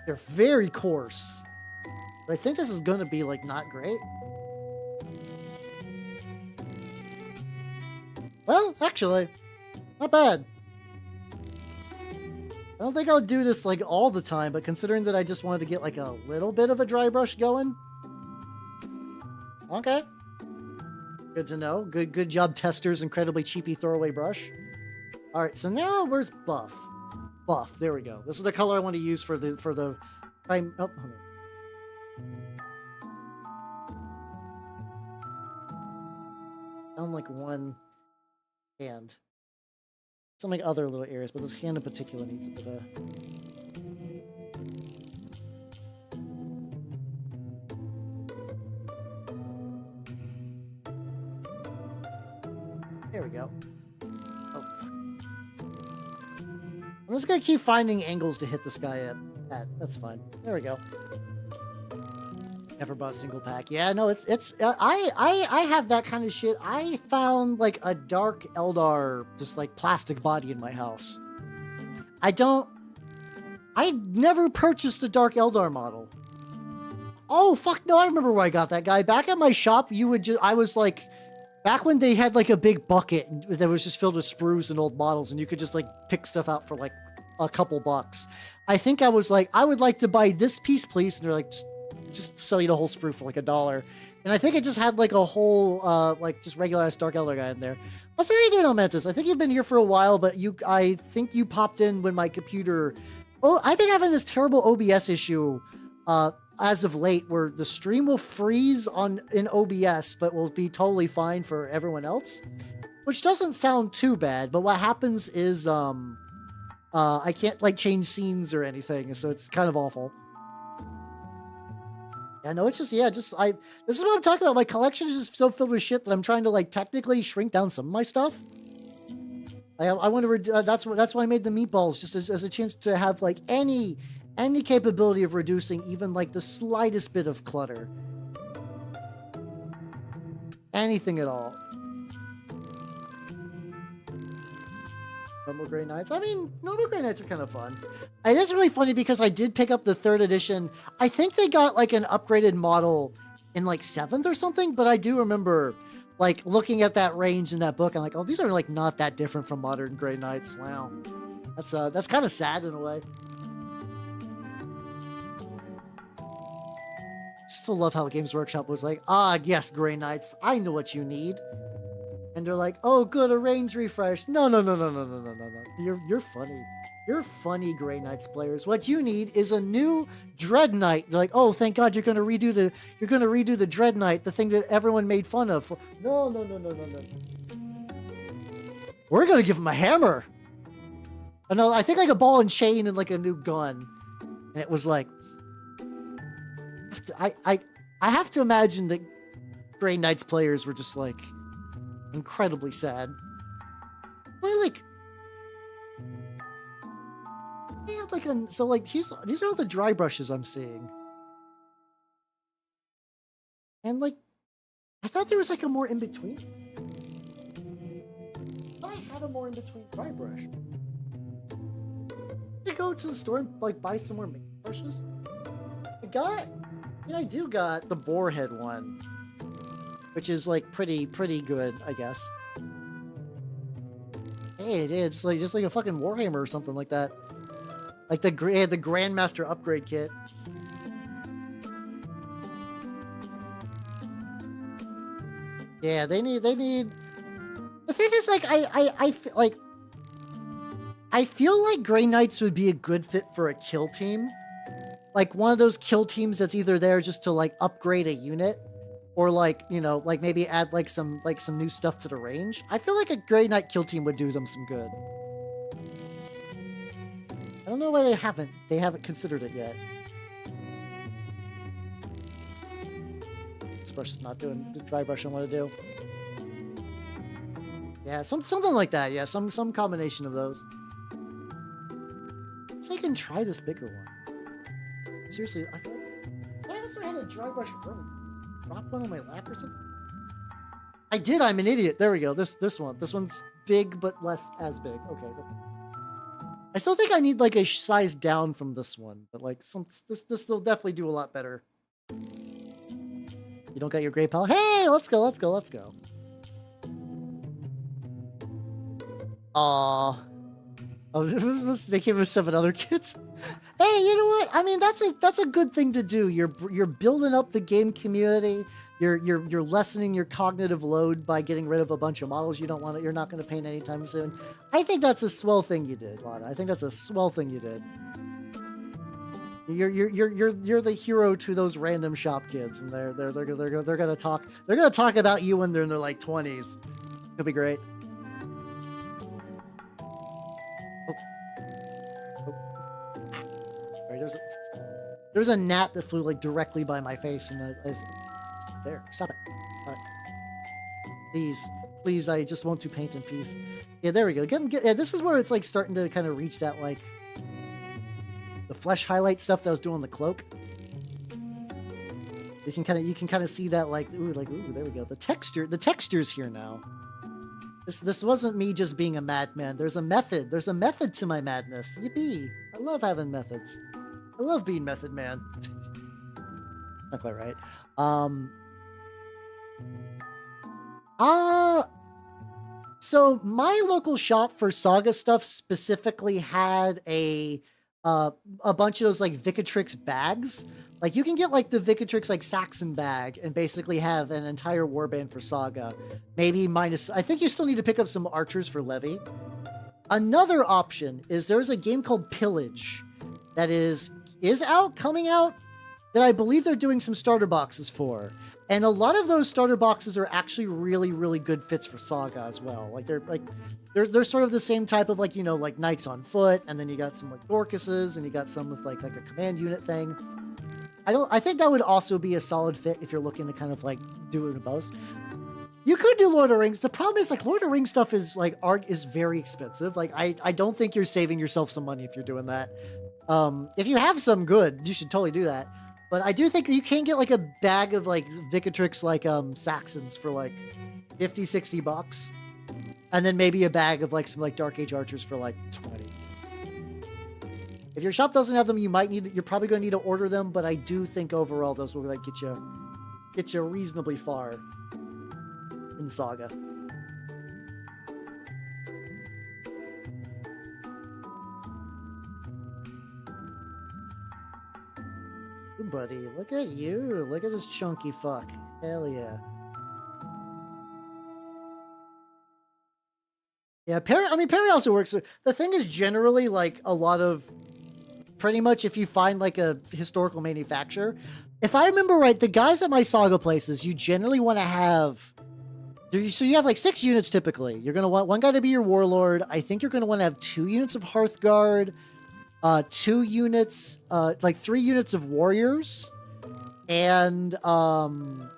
They're very coarse. But I think this is going to be, like, not great. Well, actually, not bad. I don't think I'll do this, like, all the time, but considering that I just wanted to get, like, a little bit of a dry brush going. Okay. Good to know. Good job, testers. Incredibly cheapy throwaway brush. All right, so now where's Buff? Buff. There we go. This is the color I want to use for the. Oh, hold on. Down like one hand. Some like other little areas, but this hand in particular needs a bit of. There we go. Oh, I'm just gonna keep finding angles to hit this guy at. That's fine. There we go. Never bought a single pack. Yeah, no, I have that kind of shit. I found like a dark Eldar, just like plastic body in my house. I never purchased a dark Eldar model. Oh, fuck no, I remember where I got that guy. Back at my shop, I was like, back when they had like a big bucket that was just filled with sprues and old models, and you could just like pick stuff out for like a couple bucks. I think I was like, I would like to buy this piece, please. And they're like, just sell you the whole sprue for like $1. And I think it just had like a whole, like just regular ass Dark Elder guy in there. What's how you doing, Elmentis? I think you've been here for a while, but I think you popped in when my computer, I've been having this terrible OBS issue, as of late where the stream will freeze in OBS, but will be totally fine for everyone else, which doesn't sound too bad. But what happens is, I can't like change scenes or anything. So it's kind of awful. Yeah, no, it's just, this is what I'm talking about. My collection is just so filled with shit that I'm trying to like technically shrink down some of my stuff. I want to, that's why I made the meatballs, just as a chance to have like any capability of reducing even like the slightest bit of clutter. Anything at all. Normal Grey Knights. I mean, normal Grey Knights are kind of fun. It is really funny because I did pick up the 3rd edition. I think they got like an upgraded model in like 7th or something, but I do remember like looking at that range in that book. I'm like, oh, these are like not that different from modern Grey Knights. Wow. That's kind of sad in a way. Still love how Games Workshop was like, yes, Grey Knights, I know what you need. And they're like, oh, good, a range refresh. No. You're funny. You're funny, Grey Knights players. What you need is a new Dread Knight. They're like, oh, thank God you're gonna redo the Dread Knight, the thing that everyone made fun of. No. We're gonna give him a hammer. No, I think like a ball and chain and like a new gun. And it was like, I have to imagine that Grey Knights players were just like incredibly sad. But like, yeah, like so like these are all the dry brushes I'm seeing, and like I thought there was like a more in between. I had a more in between dry brush. I go to the store and like buy some more brushes. I do got the boarhead one, which is like pretty good, I guess. Hey, it's like just like a fucking Warhammer or something like that. Like the Grandmaster upgrade kit. Yeah, they need. The thing is, like, I feel like Grey Knights would be a good fit for a kill team. Like one of those kill teams that's either there just to like upgrade a unit, or like, you know, like maybe add like some new stuff to the range. I feel like a Grey Knight kill team would do them some good. I don't know why they haven't considered it yet. This brush is not doing the dry brush I want to do. Yeah, something like that. Yeah, some combination of those. So I can try this bigger one. Seriously, I also had a dry brush drop one on my lap or something. I did. I'm an idiot. There we go. This one's big but less as big. Okay. I still think I need like a size down from this one, but like this will definitely do a lot better. You don't got your gray pal? Hey, let's go. Aww. Oh, they came with 7 other kids. Hey, you know what? I mean, that's a good thing to do. You're building up the game community. You're lessening your cognitive load by getting rid of a bunch of models you're not going to paint anytime soon. I think that's a swell thing you did, Lana. I think that's a swell thing you did. You're the hero to those random shop kids, and they're gonna talk about you when they're in their like 20s. It'll be great. There's a gnat that flew like directly by my face, and I was there. Stop it. Please, I just want to paint in peace. Yeah, there we go. Yeah, this is where it's like starting to kind of reach that like the flesh highlight stuff that I was doing on the cloak. You can kind of see that like ooh, there we go. The texture's here now. This wasn't me just being a madman. There's a method. There's a method to my madness. Yippee! I love having methods. I love being Method Man. Not quite right. So my local shop for Saga stuff specifically had a bunch of those like Vicatrix bags. Like you can get like the Vicatrix like Saxon bag and basically have an entire warband for Saga. Maybe minus, I think you still need to pick up some archers for Levy. Another option is there's a game called Pillage that is coming out, that I believe they're doing some starter boxes for. And a lot of those starter boxes are actually really, really good fits for Saga as well. Like they're sort of the same type of like, you know, like Knights on Foot, and then you got some like Dorcases, and you got some with like a command unit thing. I think that would also be a solid fit if you're looking to kind of like do it in both. You could do Lord of the Rings. The problem is like Lord of the Rings stuff is like is very expensive. Like I don't think you're saving yourself some money if you're doing that. If you have some good, you should totally do that. But I do think you can get like a bag of like Vicatrix like Saxons for like $50-$60. And then maybe a bag of like some like Dark Age archers for like 20. If your shop doesn't have them, you're probably going to need to order them, but I do think overall those will like get you reasonably far in Saga. Ooh, buddy, look at you. Look at this chunky fuck. Hell yeah. Yeah, Perry also works. The thing is generally like a lot of pretty much if you find like a historical manufacturer, if I remember right, the guys at my Saga places, you generally want to have, so you have like 6 units typically. You're going to want one guy to be your warlord. I think you're going to want to have 2 units of Hearthguard, 2 units, like 3 units of warriors, and 1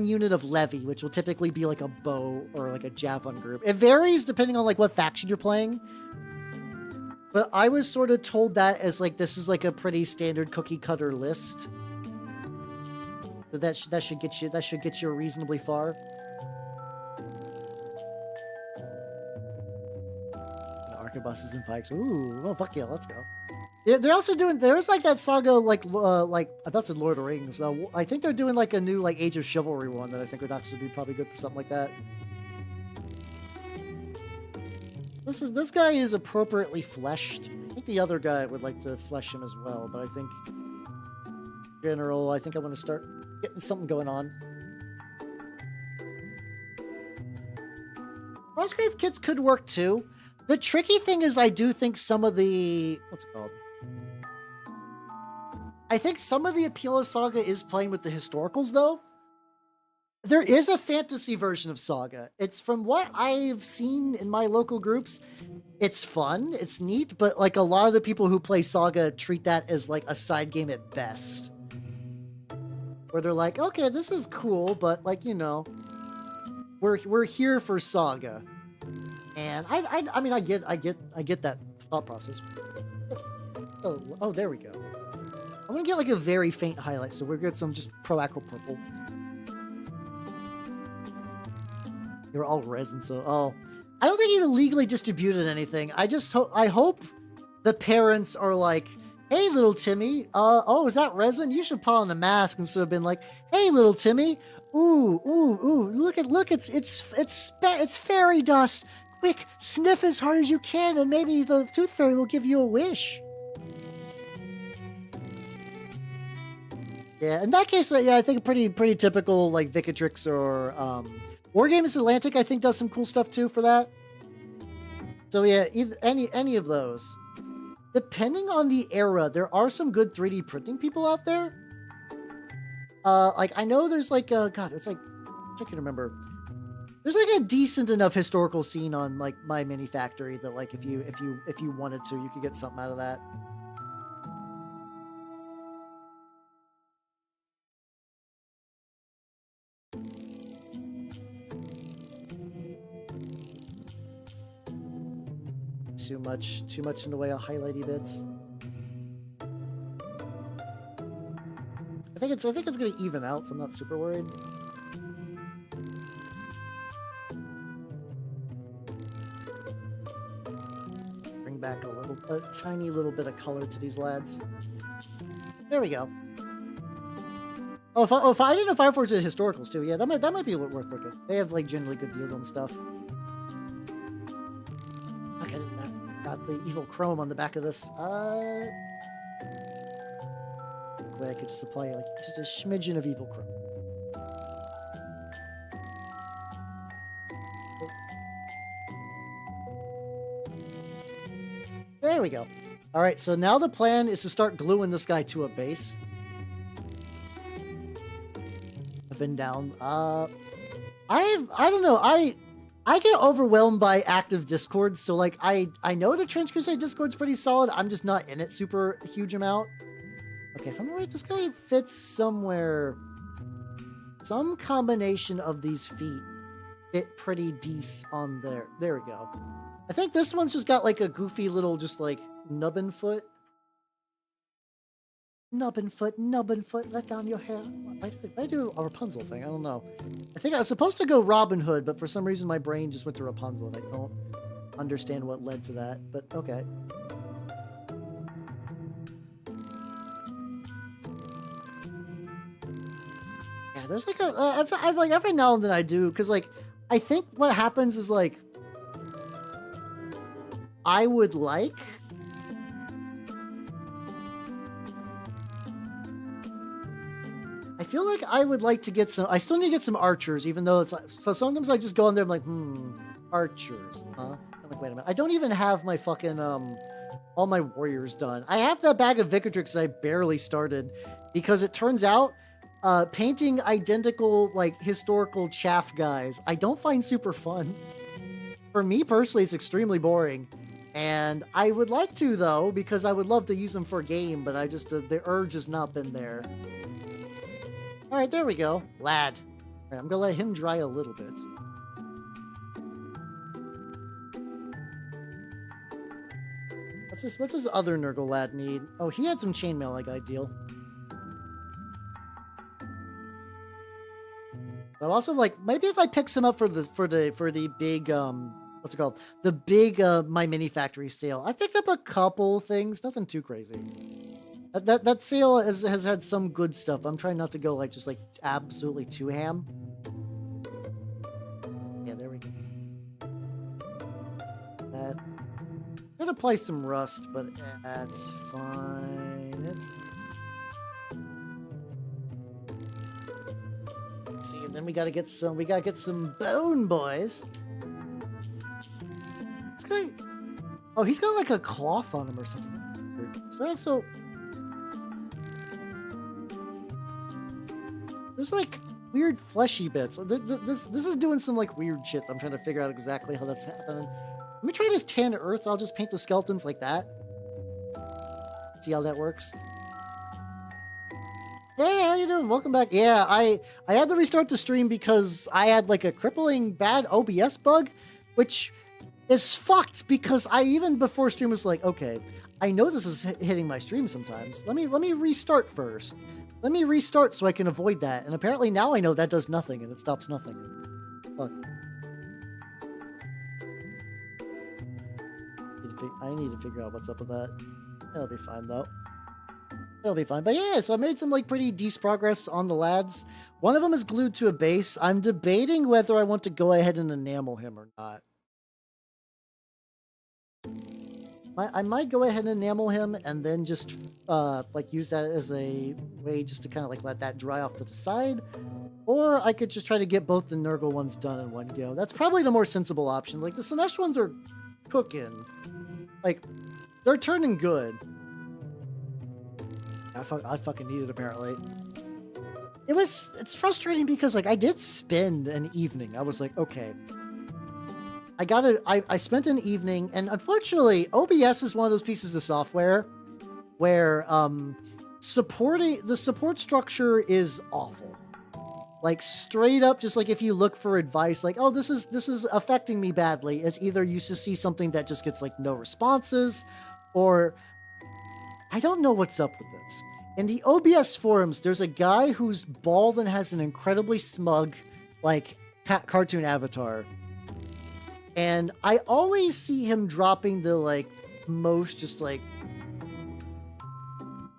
unit of levy, which will typically be like a bow or like a javelin group. It varies depending on like what faction you're playing. But I was sort of told that as like, this is like a pretty standard cookie cutter list. So that should get you reasonably far. Arquebuses and pikes. Ooh, well, fuck yeah, let's go. They're also doing, there's like that Saga, like I about to say Lord of the Rings. I think they're doing like a new like Age of Chivalry one that I think would actually be probably good for something like that. This guy is appropriately fleshed. I think the other guy would like to flesh him as well, but I think in general, I think I want to start getting something going on. Frostgrave kits could work too. The tricky thing is I do think some of the, what's it called? I think some of the appeal of Saga is playing with the historicals though. There is a fantasy version of Saga. It's from what I've seen in my local groups. It's fun, it's neat, but like a lot of the people who play Saga treat that as like a side game at best. Where they're like, okay, this is cool, but like, you know, we're here for Saga. And I mean, I get that thought process. Oh, there we go. I'm gonna get like a very faint highlight, so we're gonna get some just Pro Acro purple. You're all resin, so I don't think you illegally distributed anything. I hope the parents are like, hey, little Timmy, oh, is that resin? You should put on the mask instead of being like, hey, little Timmy, ooh, look, it's fairy dust. Quick, sniff as hard as you can, and maybe the Tooth Fairy will give you a wish. Yeah, in that case, yeah, I think pretty typical, like Vicatrix or Wargames Atlantic, I think does some cool stuff too for that. So yeah, any of those. Depending on the era, there are some good 3D printing people out there. Like I know there's like God, it's like I can remember. There's like a decent enough historical scene on like My Mini Factory that like if you wanted to, you could get something out of that. Too much in the way of highlighty bits. I think it's gonna even out, so I'm not super worried. Bring back a tiny little bit of color to these lads. There we go. Oh, if I didn't know Fireforge did historicals too. Yeah, that might be worth looking. They have like generally good deals on stuff. Okay, got the evil chrome on the back of this. I could just apply like just a smidgen of evil chrome. There we go. All right, so now the plan is to start gluing this guy to a base. I've been down. I don't know. I get overwhelmed by active Discord, so like I know the Trench Crusade Discord's pretty solid. I'm just not in it super huge amount. Okay, if I'm right, this guy fits somewhere. Some combination of these feet fit pretty decent on there. There we go. I think this one's just got like a goofy little just like nubbin foot. Nubbin foot, let down your hair. I do a Rapunzel thing. I don't know. I think I was supposed to go Robin Hood, but for some reason my brain just went to Rapunzel, and I don't understand what led to that. But okay. Yeah, there's like I've like every now and then I do, because like I think what happens is like I would like. I feel like I would like to get some. I still need to get some archers, even though it's so. Sometimes I just go in there. I'm like, archers, huh? I'm like, wait a minute. I don't even have my fucking all my warriors done. I have that bag of Victrix that I barely started, because it turns out, painting identical like historical chaff guys, I don't find super fun. For me personally, it's extremely boring. And I would like to though, because I would love to use them for a game, but I just the urge has not been there. All right, there we go. Lad. All right, I'm gonna let him dry a little bit. What's his other Nurgle lad need? Oh, he had some chainmail like ideal. But also, like, maybe if I pick some up for the big what's it called? The big My Mini Factory sale. I picked up a couple things, nothing too crazy. That sale has had some good stuff. I'm trying not to go like just like absolutely too ham. Yeah, there we go. That could apply some rust, but that's fine. Let's see, and then we gotta get some bone, boys. This guy, oh, he's got like a cloth on him or something. So also. There's like weird fleshy bits. This is doing some like weird shit. I'm trying to figure out exactly how that's happening. Let me try this tan earth. I'll just paint the skeletons like that. See how that works. Hey, how you doing? Welcome back. Yeah, I had to restart the stream because I had like a crippling bad OBS bug, which is fucked because I even before stream was like, okay, I know this is hitting my stream sometimes. Let me restart first. Let me restart so I can avoid that. And apparently now I know that does nothing and it stops nothing. Fuck. I need to figure out what's up with that. It'll be fine though. It'll be fine. But yeah, so I made some like pretty decent progress on the lads. One of them is glued to a base. I'm debating whether I want to go ahead and enamel him or not. I might go ahead and enamel him and then just like use that as a way just to kind of like let that dry off to the side. Or I could just try to get both the Nurgle ones done in one go. That's probably the more sensible option. Like the Sinesh ones are cooking. Like they're turning good. I fucking need it apparently. It's frustrating because like I did spend an evening. I was like, okay. I spent an evening, and unfortunately, OBS is one of those pieces of software where the support structure is awful. Like straight up, just like if you look for advice, like, oh, this is affecting me badly. It's either you just see something that just gets like no responses, or I don't know what's up with this. In the OBS forums, there's a guy who's bald and has an incredibly smug, like, cartoon avatar. And I always see him dropping the, like, most just, like,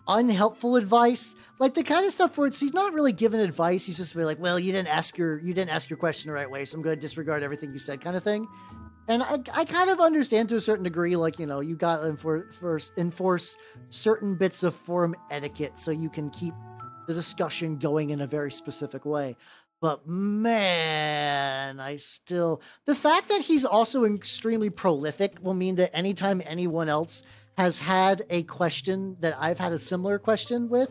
unhelpful advice. Like, the kind of stuff where he's not really giving advice. He's just really like, well, you didn't ask your question the right way, so I'm going to disregard everything you said kind of thing. And I kind of understand to a certain degree, like, you know, you got to enforce certain bits of forum etiquette so you can keep the discussion going in a very specific way. But man, the fact that he's also extremely prolific will mean that anytime anyone else has had a question that I've had a similar question with,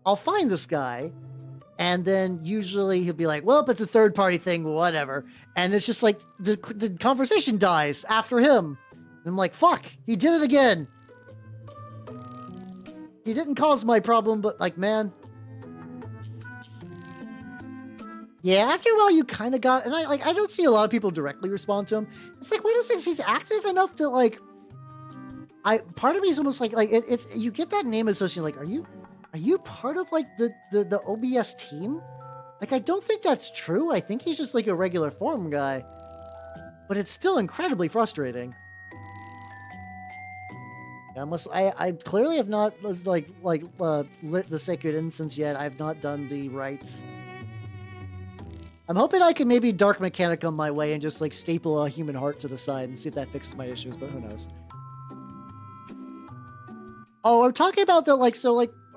I'll find this guy. And then usually he'll be like, well, if it's a third party thing, whatever. And it's just like the conversation dies after him. And I'm like, fuck, he did it again. He didn't cause my problem, but like, man. Yeah, after a while you kind of got, and I don't see a lot of people directly respond to him. It's like one of those things, he's active enough to like, part of me is almost like it's, you get that name association, like, are you are you part of like the OBS team? Like, I don't think that's true. I think he's just like a regular forum guy. But it's still incredibly frustrating. I clearly have not lit the Sacred Incense yet. I've not done the rites. I'm hoping I can maybe Dark Mechanic on my way and just like staple a human heart to the side and see if that fixes my issues, but who knows. Oh, I'm talking about the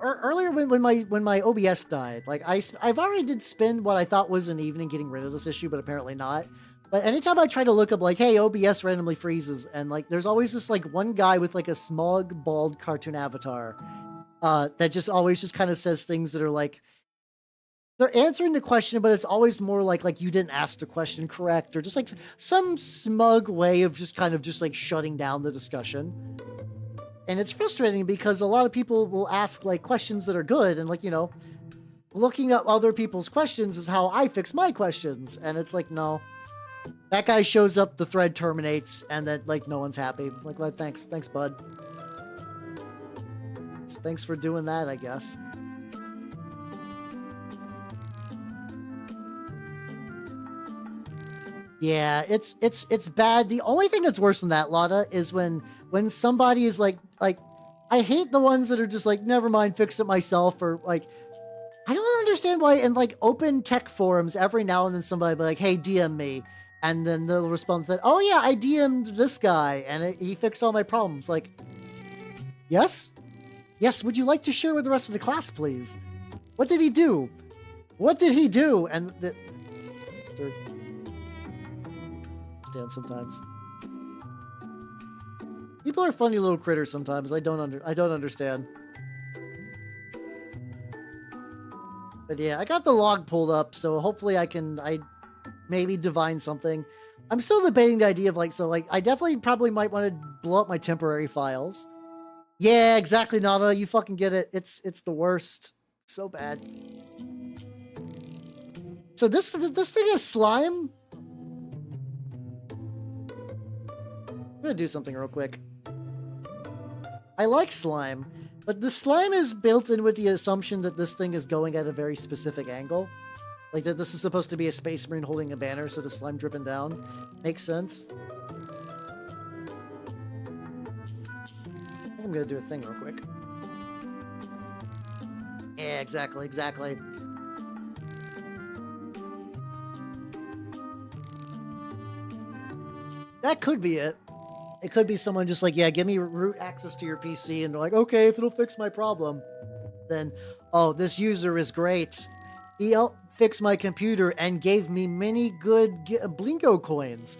earlier when my OBS died, like I've already did spend what I thought was an evening getting rid of this issue, but apparently not. But anytime I try to look up like, hey, OBS randomly freezes, and like there's always this like one guy with like a smug, bald cartoon avatar that just always just kind of says things that are like, they're answering the question, but it's always more like you didn't ask the question correct, or just like some smug way of just kind of just like shutting down the discussion. And it's frustrating because a lot of people will ask like questions that are good, and like, you know, looking up other people's questions is how I fix my questions. And it's like, no, that guy shows up, the thread terminates, and then like no one's happy. Like, well, thanks, bud. Thanks for doing that, I guess. Yeah, it's bad. The only thing that's worse than that, Lotta, is when somebody is like I hate the ones that are just like, never mind, fixed it myself, or like, I don't understand why in like open tech forums every now and then somebody will be like, hey, DM me, and then they'll respond that, oh yeah, I DM'd this guy and he fixed all my problems. Like, yes, would you like to share with the rest of the class, please? What did he do? And sometimes people are funny little critters. Sometimes I don't understand. But yeah, I got the log pulled up, so hopefully I maybe divine something. I'm still debating the idea of like, so like I definitely probably might want to blow up my temporary files. Yeah, exactly, Nada. You fucking get it. It's the worst. So bad. So this thing is slime. I'm gonna do something real quick. I like slime, but the slime is built in with the assumption that this thing is going at a very specific angle. Like that this is supposed to be a space marine holding a banner, so the slime dripping down. Makes sense. I think I'm gonna do a thing real quick. Yeah, exactly. That could be it. It could be someone just like, yeah, give me root access to your PC, and they're like, okay, if it'll fix my problem, then, oh, this user is great. He helped fix my computer and gave me many good Blingo coins.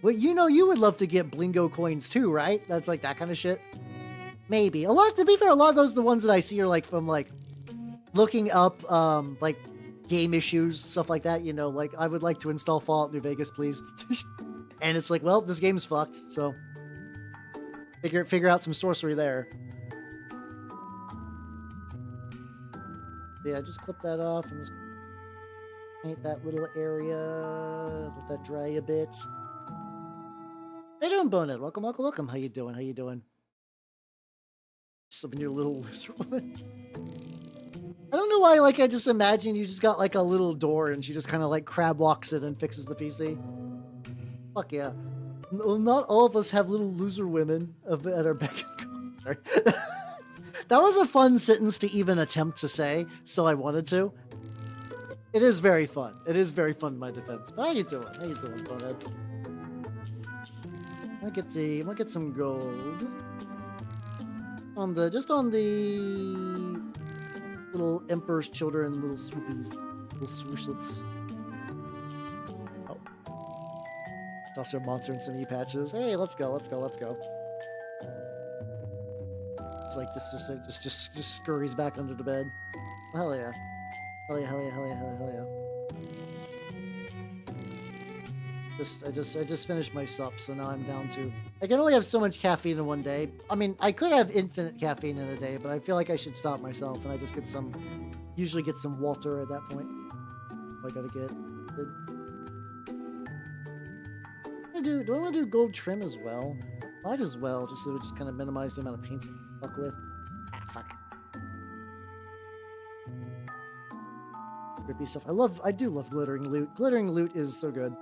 Well, you know, you would love to get Blingo coins too, right? That's like that kind of shit. Maybe. To be fair, a lot of those, the ones that I see are like from like looking up, like game issues, stuff like that. You know, like I would like to install Fallout New Vegas, please. And it's like, well, this game's fucked, so figure out some sorcery there. Yeah, just clip that off and just paint that little area. Let that dry a bit. How you doing, Bonehead? Welcome. How you doing? Some of your little loser woman. I don't know why, like, I just imagine you just got like a little door and she just kind of like crab walks it and fixes the PC. Fuck yeah. Not all of us have little loser women at our beck and call. Sorry. That was a fun sentence to even attempt to say, so I wanted to. It is very fun. It is very fun in my defense. But how you doing, Bonehead? I'm gonna get some gold. On the little Emperor's Children, little swoopies, little swooshlets. Toss a monster and some E-patches. Hey, let's go. It's like this just scurries back under the bed. Hell yeah. I just finished my sup, so now I'm down to... I can only have so much caffeine in one day. I mean, I could have infinite caffeine in a day, but I feel like I should stop myself, and I just usually get some water at that point. I gotta get... Do I want to do gold trim as well? Might as well, just so it just kind of minimize the amount of paint to fuck with. Ah, fuck. trippy stuff. I do love glittering loot. Glittering loot is so good.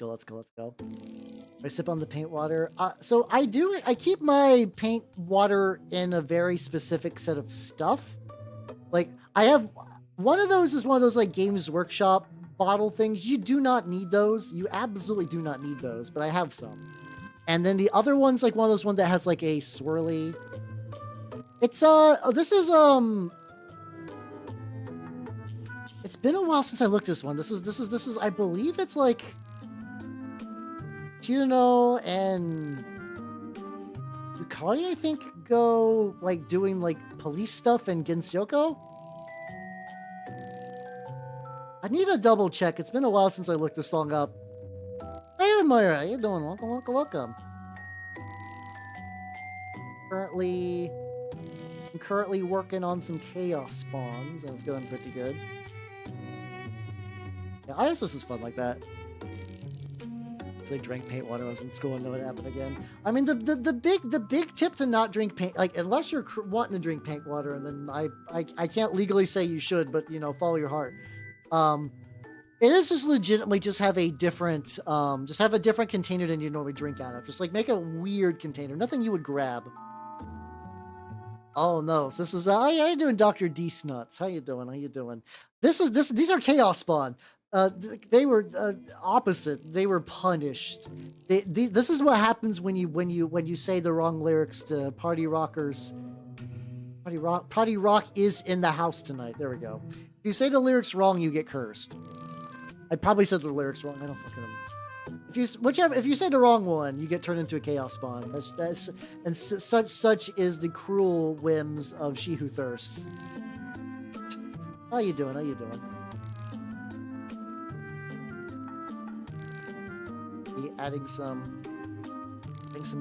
Let's go. I sip on the paint water. So I keep my paint water in a very specific set of stuff. Like, I have, one of those like Games Workshop bottle things. You do not need those. You absolutely do not need those, but I have some. And then the other one's like one of those ones that has like a swirly. It's, this is, it's been a while since I looked at this one. This is, I believe it's like, Juno and Yukari, I think, go like doing like police stuff in Gensyoko. I need a double check. It's been a while since I looked this song up. Hey, Moira, how you doing? Welcome. I'm currently working on some chaos spawns, and it's going pretty good. Yeah, ISS is fun like that. I drank paint water. I was in school and know what happened again. I mean, the big tip to not drink paint, like unless you're wanting to drink paint water, and then I can't legally say you should, but you know, follow your heart. It is just legitimately just have a different container than you normally drink out of. Just like make a weird container, nothing you would grab. Oh no, so this is how you doing, Dr. D Snuts? How you doing? These are Chaos Spawn. They were opposite. They were punished. This is what happens when you say the wrong lyrics to Party Rockers. Party Rock is in the house tonight. There we go. If you say the lyrics wrong, you get cursed. I probably said the lyrics wrong. I don't fucking know. If you say the wrong one, you get turned into a Chaos Spawn. Such is the cruel whims of She Who Thirsts. How you doing? Adding some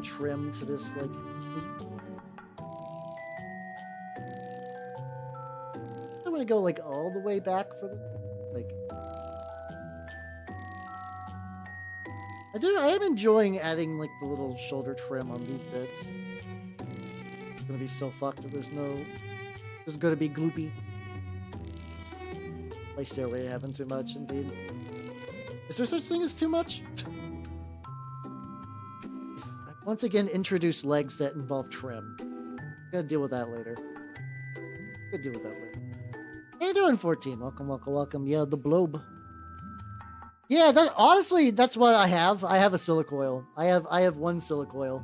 trim to this, like, I'm gonna go like all the way back for the, like, I am enjoying adding like the little shoulder trim on these bits. It's gonna be so fucked that this is gonna be gloopy. My stairway having too much, indeed. Is there such thing as too much? Once again, introduce legs that involve trim. Gotta deal with that later. How you doing, 14? Welcome. Yeah, the blob. Yeah, honestly, that's what I have. I have a silicoil. I have one silicoil.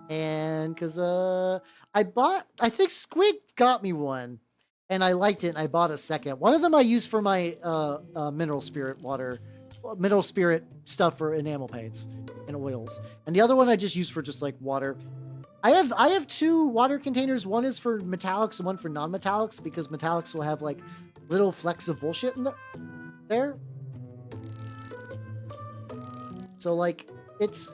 And because I think Squid got me one, and I liked it, and I bought a second. One of them I used for my mineral spirit stuff for enamel paints and oils, and the other one I just use for just like water. I have two water containers. One is for metallics and one for non-metallics, because metallics will have like little flecks of bullshit in there. So like it's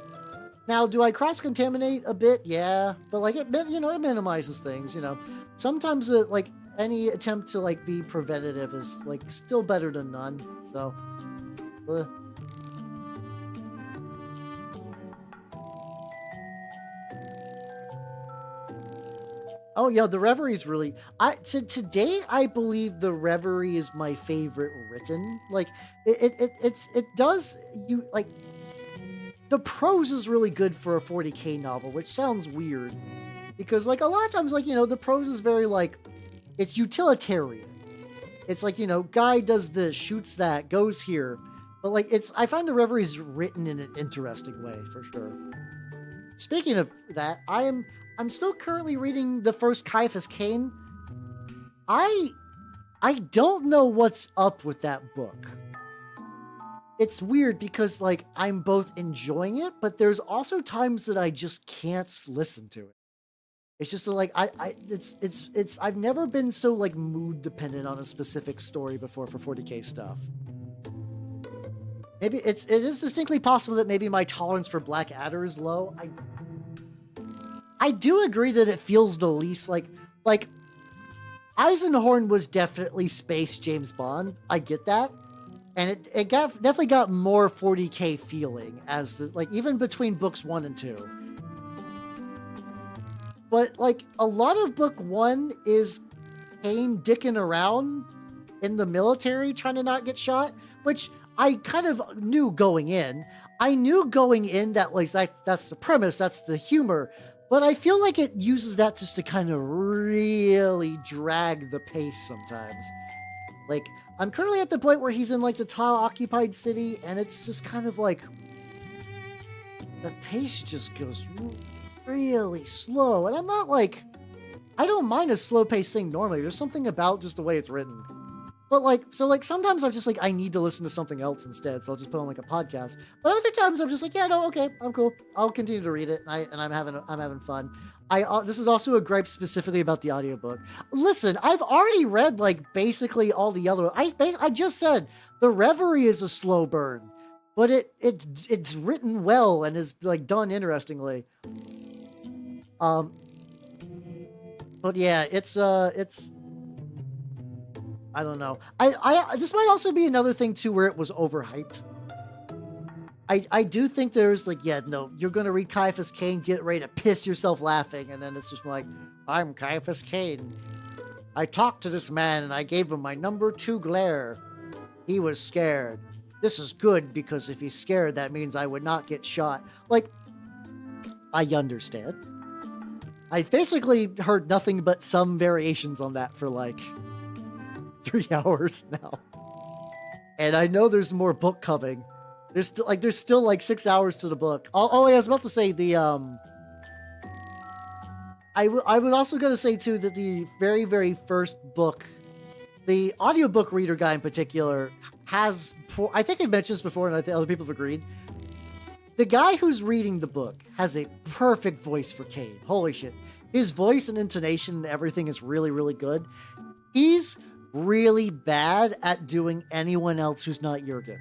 now, do I cross-contaminate a bit? Yeah, but like it minimizes things. You know, sometimes like any attempt to like be preventative is like still better than none. So. Oh yeah, the Reverie really. To date, I believe the Reverie is my favorite written. Like it does you like. The prose is really good for a 40K novel, which sounds weird, because like a lot of times, like, you know, the prose is very like, it's utilitarian. It's like, you know, guy does this, shoots that, goes here. But like I find the Reverie's written in an interesting way, for sure. Speaking of that, I'm still currently reading the first Caiaphas Cain. I don't know what's up with that book. It's weird because like I'm both enjoying it, but there's also times that I just can't listen to it. It's just like it's I've never been so like mood dependent on a specific story before for 40K stuff. Maybe it is distinctly possible that maybe my tolerance for Black Adder is low. I do agree that it feels the least like Eisenhorn was definitely space James Bond. I get that. And it definitely got more 40K feeling as like even between books 1 and 2. But like a lot of book 1 is Kane dicking around in the military trying to not get shot, which I kind of knew going in. I knew going in that like that's the premise, that's the humor, but I feel like it uses that just to kind of really drag the pace sometimes. Like, I'm currently at the point where he's in like the Tau-occupied city, and it's just kind of like the pace just goes really slow. And I'm not like, I don't mind a slow paced thing normally. There's something about just the way it's written. But like, so like sometimes I'm just like, I need to listen to something else instead, so I'll just put on like a podcast. But other times I'm just like, yeah, no, okay, I'm cool. I'll continue to read it, and I'm having fun. This is also a gripe specifically about the audiobook. Listen, I've already read like basically all the other. I just said the Reverie is a slow burn, but it's written well and is like done interestingly. But yeah, it's I don't know. This might also be another thing too where it was overhyped. I do think there's like, yeah, no, you're gonna read Caiaphas Cain, get ready to piss yourself laughing, and then it's just like, I'm Caiaphas Cain. I talked to this man and I gave him my number 2 glare. He was scared. This is good because if he's scared, that means I would not get shot. Like, I understand. I basically heard nothing but some variations on that for like 3 hours now. And I know there's more book coming. There's still like 6 hours to the book. Oh, I was about to say the I was also going to say too that the very, very first book, the audiobook reader guy in particular, has, I think I mentioned this before and I think other people have agreed. The guy who's reading the book has a perfect voice for Cain. Holy shit. His voice and intonation and everything is really, really good. He's really bad at doing anyone else who's not Jurgen.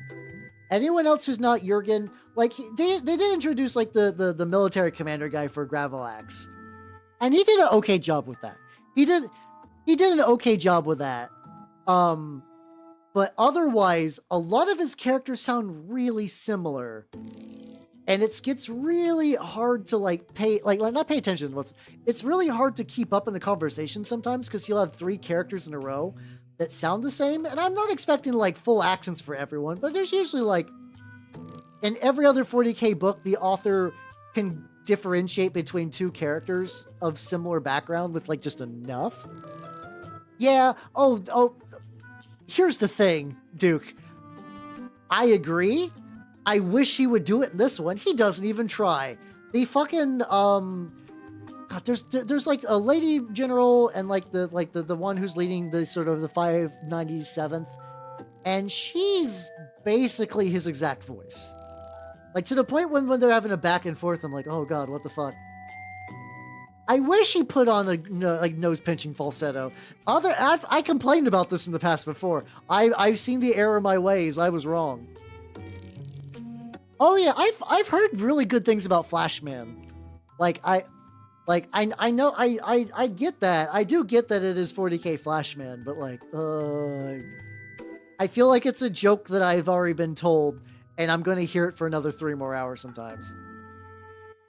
Anyone else who's not Jurgen, like, they did introduce, like, the military commander guy for Gravelax. And he did an okay job with that. He did an okay job with that. But otherwise, a lot of his characters sound really similar. And it gets really hard to, like, not pay attention. It's really hard to keep up in the conversation sometimes, because you'll have 3 characters in a row that sound the same, and I'm not expecting like full accents for everyone, but there's usually like in every other 40k book the author can differentiate between 2 characters of similar background with like just enough. Yeah, oh, here's the thing, Duke. I agree. I wish he would do it in this one. He doesn't even try. The fucking God, there's like a lady general and like the one who's leading the sort of the 597th, and she's basically his exact voice. Like to the point when they're having a back and forth, I'm like, oh god, what the fuck? I wish he put on a like nose pinching falsetto. I complained about this in the past before. I've seen the error of my ways. I was wrong. Oh yeah, I've heard really good things about Flashman. I know I get that. I do get that it is 40k Flashman, but like, I feel like it's a joke that I've already been told, and I'm going to hear it for another 3 more hours sometimes.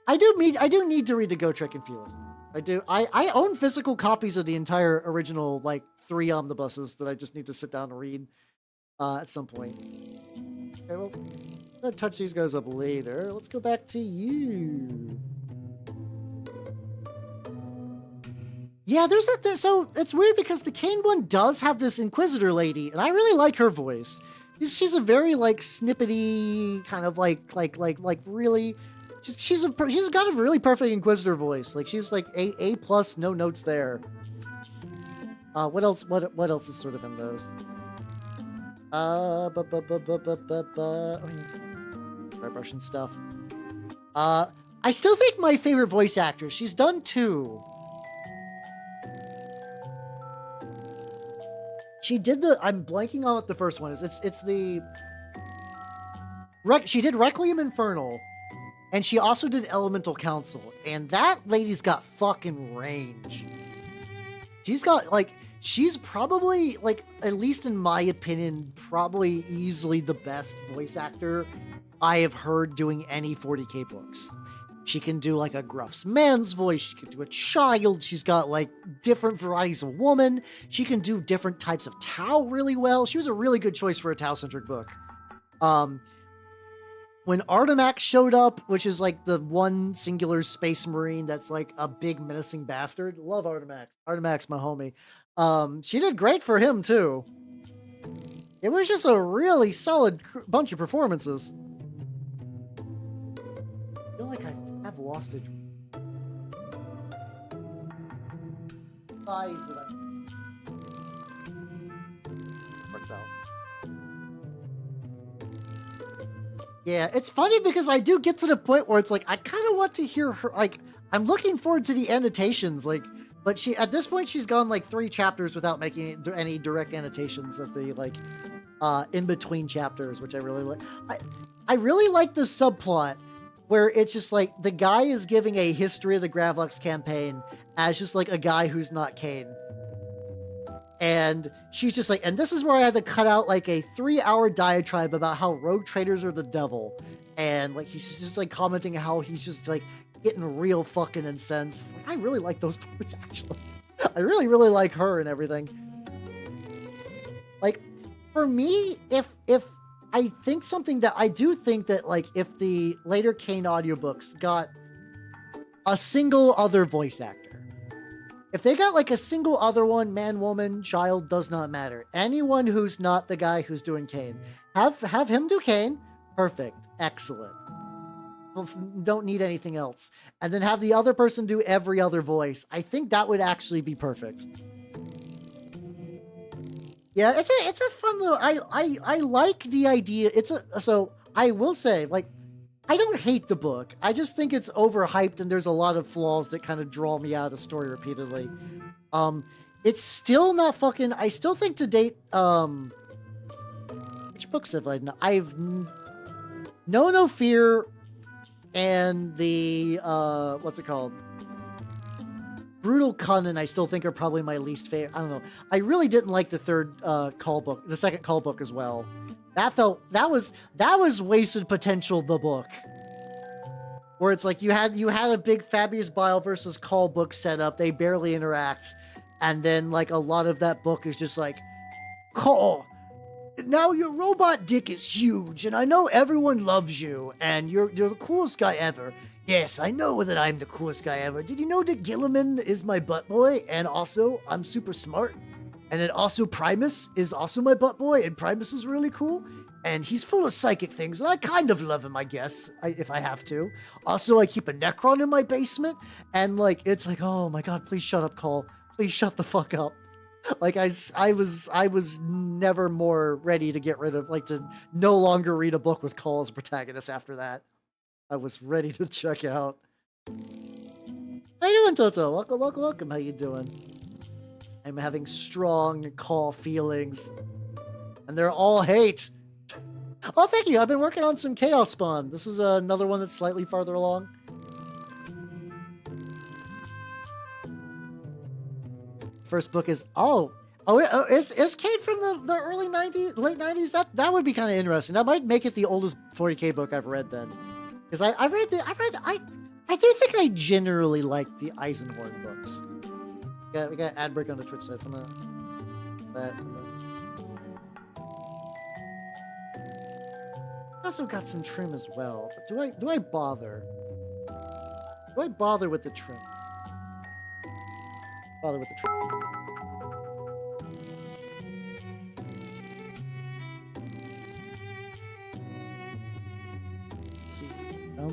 I do need to read the Go Trek and Feels. I do. I own physical copies of the entire original, like, 3 omnibuses that I just need to sit down and read at some point. Okay, well, I'm going to touch these guys up later. Let's go back to you. Yeah, so it's weird because the Cain one does have this Inquisitor lady, and I really like her voice. She's a very like snippety kind of like really. She's got a really perfect Inquisitor voice. Like she's like A plus, no notes there. What else? What else is sort of in those? Russian stuff. I still think my favorite voice actor. She's done 2. She did I'm blanking on what the first one is. It's the... She did Requiem Infernal, and she also did Elemental Council, and that lady's got fucking range. She's probably, like, at least in my opinion, probably easily the best voice actor I have heard doing any 40k books. She can do like a Gruff's man's voice. She can do a child. She's got like different varieties of woman. She can do different types of Tau really well. She was a really good choice for a Tau-centric book. When Artemak showed up, which is like the one singular space marine that's like a big menacing bastard. Love Artemak. Artemak's my homie. She did great for him too. It was just a really solid bunch of performances. I feel like I've lost it. Size that worked out. Yeah, it's funny because I do get to the point where it's like I kind of want to hear her. Like, I'm looking forward to the annotations. Like, but she at this point she's gone like 3 chapters without making any direct annotations of the like in between chapters, which I really like. I really like the subplot where it's just like the guy is giving a history of the Gravlux campaign as just like a guy who's not Kane. And she's just like, and this is where I had to cut out like a 3-hour diatribe about how rogue traders are the devil. And like, he's just like commenting how he's just like getting real fucking incensed. Like, I really like those parts actually. I really, really like her and everything. Like, for me, if I think something that I do think that like if the later Kane audiobooks got a single other voice actor, if they got like a single other one, man, woman, child, does not matter. Anyone who's not the guy who's doing Kane, have him do Kane. Perfect. Excellent. Don't need anything else. And then have the other person do every other voice. I think that would actually be perfect. Yeah, it's a fun little. I like the idea. So I will say, like, I don't hate the book. I just think it's overhyped and there's a lot of flaws that kind of draw me out of the story repeatedly. It's still not fucking. I still think to date. Which books have I? I've No Fear, and the what's it called? Brutal Cunning, I still think are probably my least favorite. I don't know. I really didn't like the third call book, the second call book as well. That was wasted potential. The book, where it's like you had a big Fabius Bile versus Call book setup. They barely interact, and then like a lot of that book is just like, Call, now your robot dick is huge, and I know everyone loves you, and you're the coolest guy ever. Yes, I know that I'm the coolest guy ever. Did you know that Gilliman is my butt boy? And also, I'm super smart. And then also Primus is also my butt boy, and Primus is really cool. And he's full of psychic things, and I kind of love him, I guess, if I have to. Also, I keep a Necron in my basement, and like, it's like, oh my god, please shut up, Cole. Please shut the fuck up. Like, I was never more ready to get rid of, like, to no longer read a book with Cole as a protagonist after that. I was ready to check out. How you doing, Toto? Welcome, welcome, welcome. How you doing? I'm having strong Call feelings. And they're all hate. Oh, thank you. I've been working on some Chaos Spawn. This is another one that's slightly farther along. First book is... is Kate from the early 90s, late 90s? That would be kind of interesting. That might make it the oldest 40k book I've read then. Because I do think I generally like the Eisenhorn books. Yeah, we got ad break on the Twitch site. Also got some trim as well. But do I bother? Do I bother with the trim? Bother with the trim.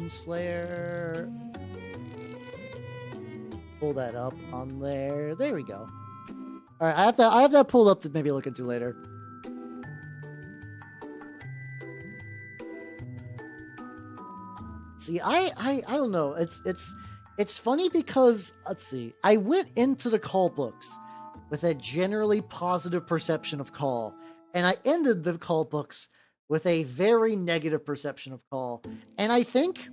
Slayer. Pull that up on there. There we go. All right, I have that pulled up to maybe look into later. See, I don't know. It's funny because let's see. I went into the Call books with a generally positive perception of Call, and I ended the Call books with a very negative perception of Call. And I think,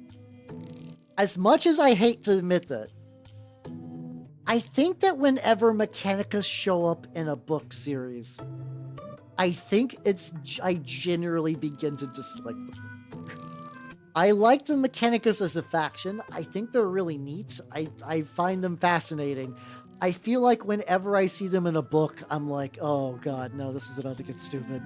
as much as I hate to admit that, I think that whenever Mechanicus show up in a book series, I think I generally begin to dislike them. I like the Mechanicus as a faction. I think they're really neat. I find them fascinating. I feel like whenever I see them in a book, I'm like, oh god, no, this is about to get stupid.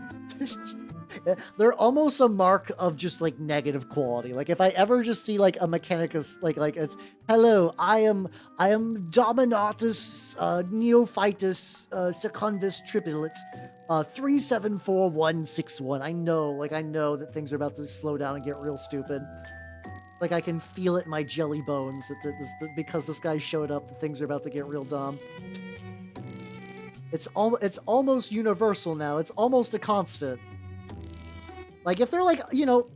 They're almost a mark of just like negative quality. Like if I ever just see like a Mechanicus, like it's, hello, I am Dominatus Neophytus Secundus Triplet 374161. I know that things are about to slow down and get real stupid. Like I can feel it in my jelly bones because this guy showed up, that things are about to get real dumb. It's almost universal now. It's almost a constant. Like if they're like, you know,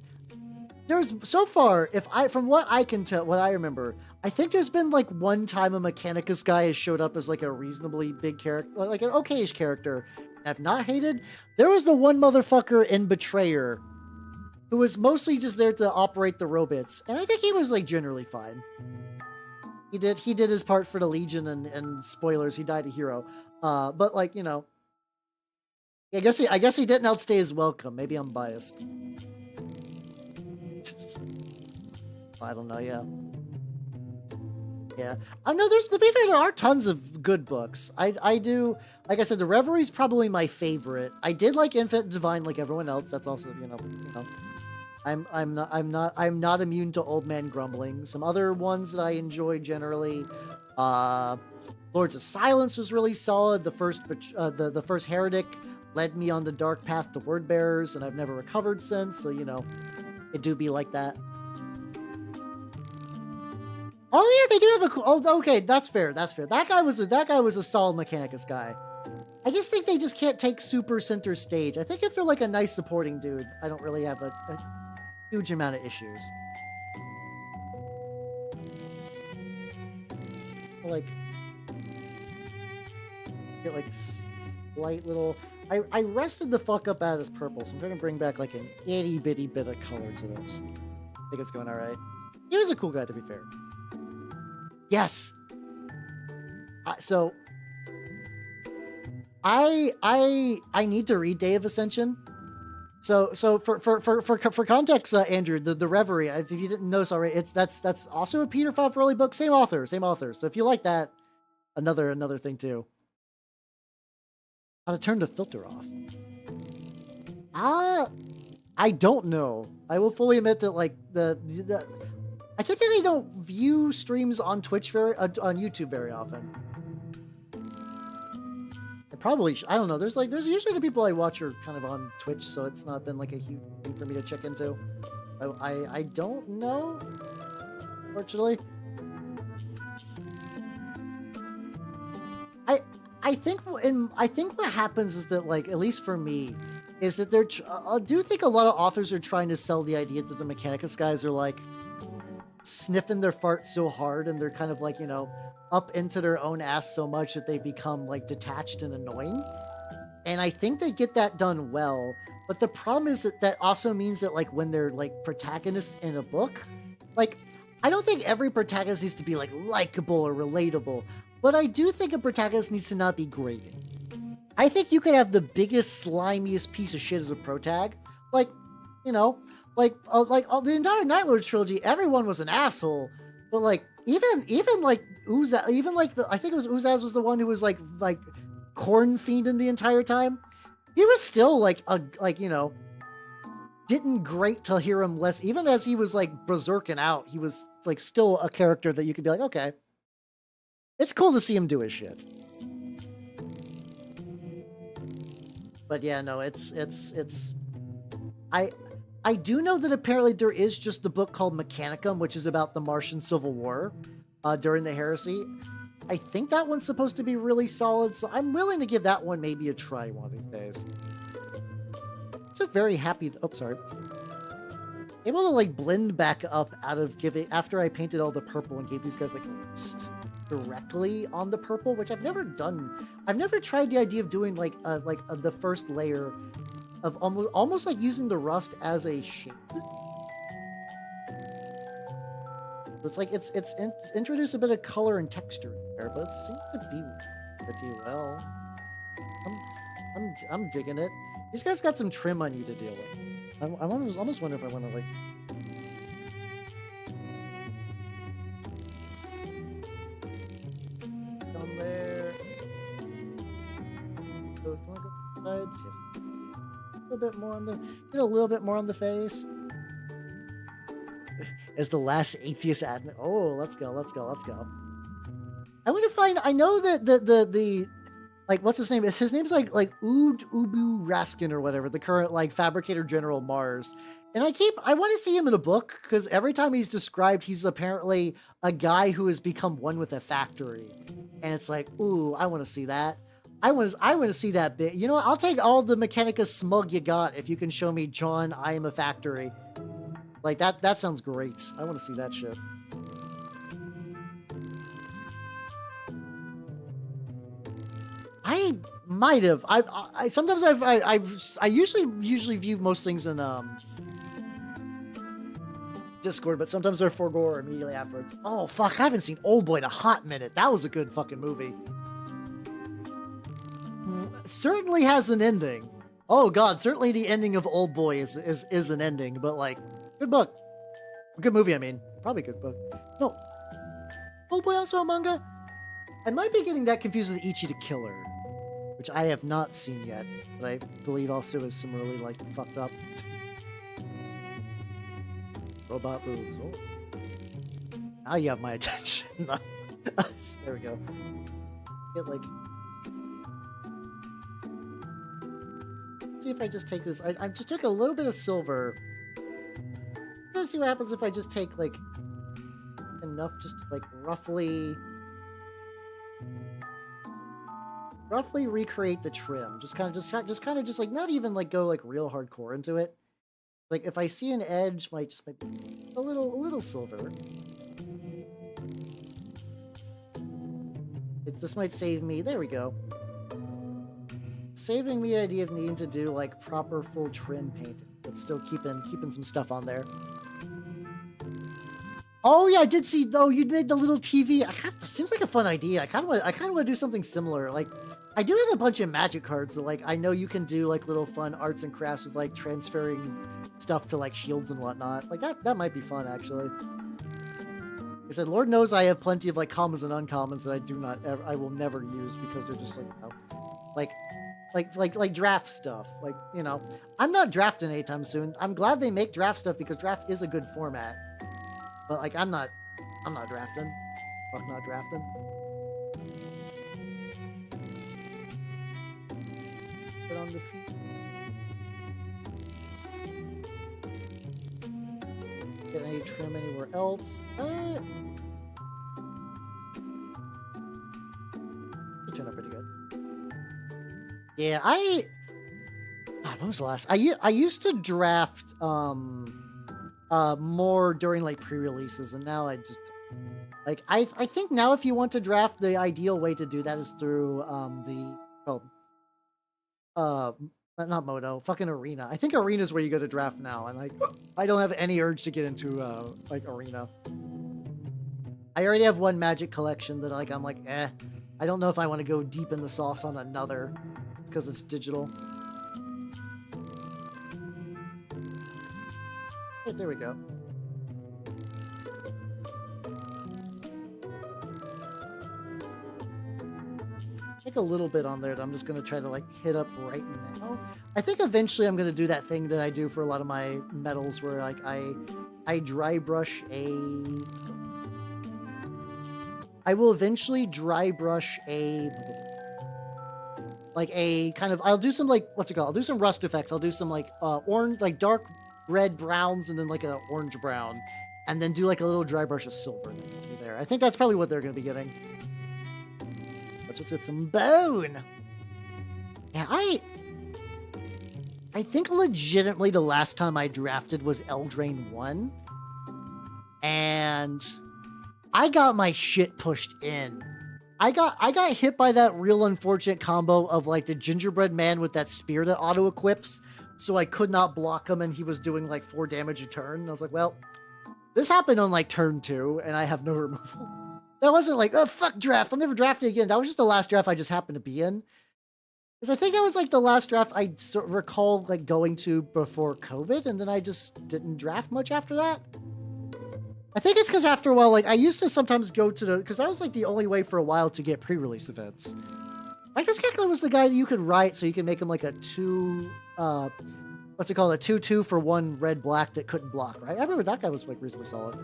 there's so far, from what I can tell, what I remember, I think there's been like one time a Mechanicus guy has showed up as like a reasonably big character, like an okayish character. I've not hated. There was the one motherfucker in Betrayer who was mostly just there to operate the robots, and I think he was like generally fine. He did his part for the Legion, and spoilers, he died a hero. But like, you know, I guess he didn't outstay his welcome. Maybe I'm biased. I don't know. Yeah. I know to be fair, there are tons of good books. I do, like I said, the Reverie's probably my favorite. I did like Infinite Divine like everyone else. That's also, you know. I'm not immune to old man grumbling. Some other ones that I enjoy generally, Lords of Silence was really solid. The first Heretic led me on the dark path to Word Bearers, and I've never recovered since. So, you know, it do be like that. Oh yeah, they do have a cool. Oh, okay, that's fair. That guy was a solid Mechanicus guy. I just think they just can't take super center stage. I think if they're like a nice supporting dude, I don't really have a huge amount of issues. Like, get like slight little. I rested the fuck up out of this purple, so I'm trying to bring back like an itty bitty bit of color to this. I think it's going all right. He was a cool guy, to be fair. Yes. So I need to read Day of Ascension. So for context, Andrew, the Reverie, if you didn't know already, that's also a Peter Farrelly book, same author. So if you like that, another thing too. How to turn the filter off? I don't know. I will fully admit that like I typically don't view streams on Twitch on YouTube very often. I probably I don't know. There's usually the people I watch are kind of on Twitch, so it's not been like a huge thing for me to check into. I don't know, fortunately. I think what happens is that, like, at least for me, is that I do think a lot of authors are trying to sell the idea that the Mechanicus guys are like sniffing their fart so hard, and they're kind of like, you know, up into their own ass so much that they become like detached and annoying. And I think they get that done well. But the problem is that also means that, like, when they're like protagonists in a book, like, I don't think every protagonist needs to be like likable or relatable, but I do think a protagonist needs to not be grating. I think you could have the biggest, slimiest piece of shit as a protag. Like, you know, like the entire Night Lord trilogy, everyone was an asshole. But like, even like Uzaz, even like I think it was Uzaz was the one who was like corn fiending the entire time. He was still like you know, didn't grate to hear him less. Even as he was like berserking out, he was like still a character that you could be like, okay, it's cool to see him do his shit. But yeah, no, I do know that apparently there is just the book called Mechanicum, which is about the Martian Civil War during the Heresy. I think that one's supposed to be really solid, so I'm willing to give that one maybe a try one of these days. It's a very happy... Oh, sorry. Able to, like, blend back up out of giving... After I painted all the purple and gave these guys, like, directly on the purple, which I've never done. I've never tried the idea of doing, like the first layer of almost like using the rust as a shade. It's like it's introduced a bit of color and texture there, but it seems to be pretty well. I'm digging it. These guys got some trim I need to deal with. I almost wonder if I want to like Go sides. Yes. A little bit more on the. Get a little bit more on the face. As the last atheist admin. Oh, let's go. Let's go. Let's go. I want to find. I know that the like what's his name? His name's like Ubu Raskin or whatever. The current like Fabricator General Mars. And I want to see him in a book because every time he's described, he's apparently a guy who has become one with a factory. And it's like, ooh, I want to see that. I want to see that bit. You know what? I'll take all the Mechanica smug you got if you can show me John, I am a factory. Like that sounds great. I want to see that shit. I might have. I sometimes I usually view most things in Discord, but sometimes they're for gore immediately afterwards. Oh fuck, I haven't seen Oldboy in a hot minute. That was a good fucking movie. Certainly has an ending. Oh god, certainly the ending of Oldboy is an ending, but like, good book. Good movie, I mean. Probably a good book. No. Oldboy also a manga? I might be getting that confused with Ichi the Killer, which I have not seen yet, but I believe also is similarly like fucked up. Robot boobs. Oh. Now you have my attention. There we go. Get like. See if I just take this. I just took a little bit of silver. Let's see what happens if I just take like enough, just like roughly recreate the trim. Just kind of like not even like go like real hardcore into it. Like if I see an edge, might be a little silver. This might save me. There we go. Saving me the idea of needing to do like proper full trim painting, but still keeping some stuff on there. Oh yeah, I did see. Oh, you made the little TV. Seems like a fun idea. I kind of want to do something similar. Like, I do have a bunch of magic cards that like I know you can do like little fun arts and crafts with like transferring stuff to like shields and whatnot. Like that might be fun actually. I said, Lord knows I have plenty of like commons and uncommons that I will never use because they're just like, you know, like draft stuff. Like, you know, I'm not drafting anytime soon. I'm glad they make draft stuff because draft is a good format. But like, I'm not drafting. Fuck, not drafting. Put on the feet. Get any trim anywhere else? It turned out pretty good. Yeah, God, when was the last? I used to draft more during like pre-releases, and now I just like I think now if you want to draft, the ideal way to do that is through not Moto, fucking Arena. I think Arena is where you go to draft now, and like I don't have any urge to get into like Arena. I already have one Magic collection that like I'm like I don't know if I want to go deep in the sauce on another because it's digital. Right, there we go. Take a little bit on there that I'm just going to try to like hit up right now. I think eventually I'm going to do that thing that I do for a lot of my metals where like I dry brush I will eventually dry brush like a kind of, I'll do some like, what's it called? I'll do some rust effects. I'll do some like orange, like dark red browns and then like an orange brown. And then do like a little dry brush of silver there. I think that's probably what they're going to be getting. Let's just get some bone. Yeah, I think legitimately the last time I drafted was Eldraine 1. And I got my shit pushed in. I got hit by that real unfortunate combo of like the gingerbread man with that spear that auto equips, so I could not block him and he was doing like 4 damage a turn. And I was like, well, this happened on like turn 2 and I have no removal. That wasn't like, oh fuck draft, I'll never draft it again. That was just the last draft I just happened to be in. Because I think that was like the last draft I recall like going to before COVID, and then I just didn't draft much after that. I think it's because after a while, like I used to sometimes go to because that was like the only way for a while to get pre-release events. Marcus Kekler was the guy that you could write so you can make him like a what's it called? A 2/2 for 1 red-black that couldn't block, right? I remember that guy was like reasonably solid.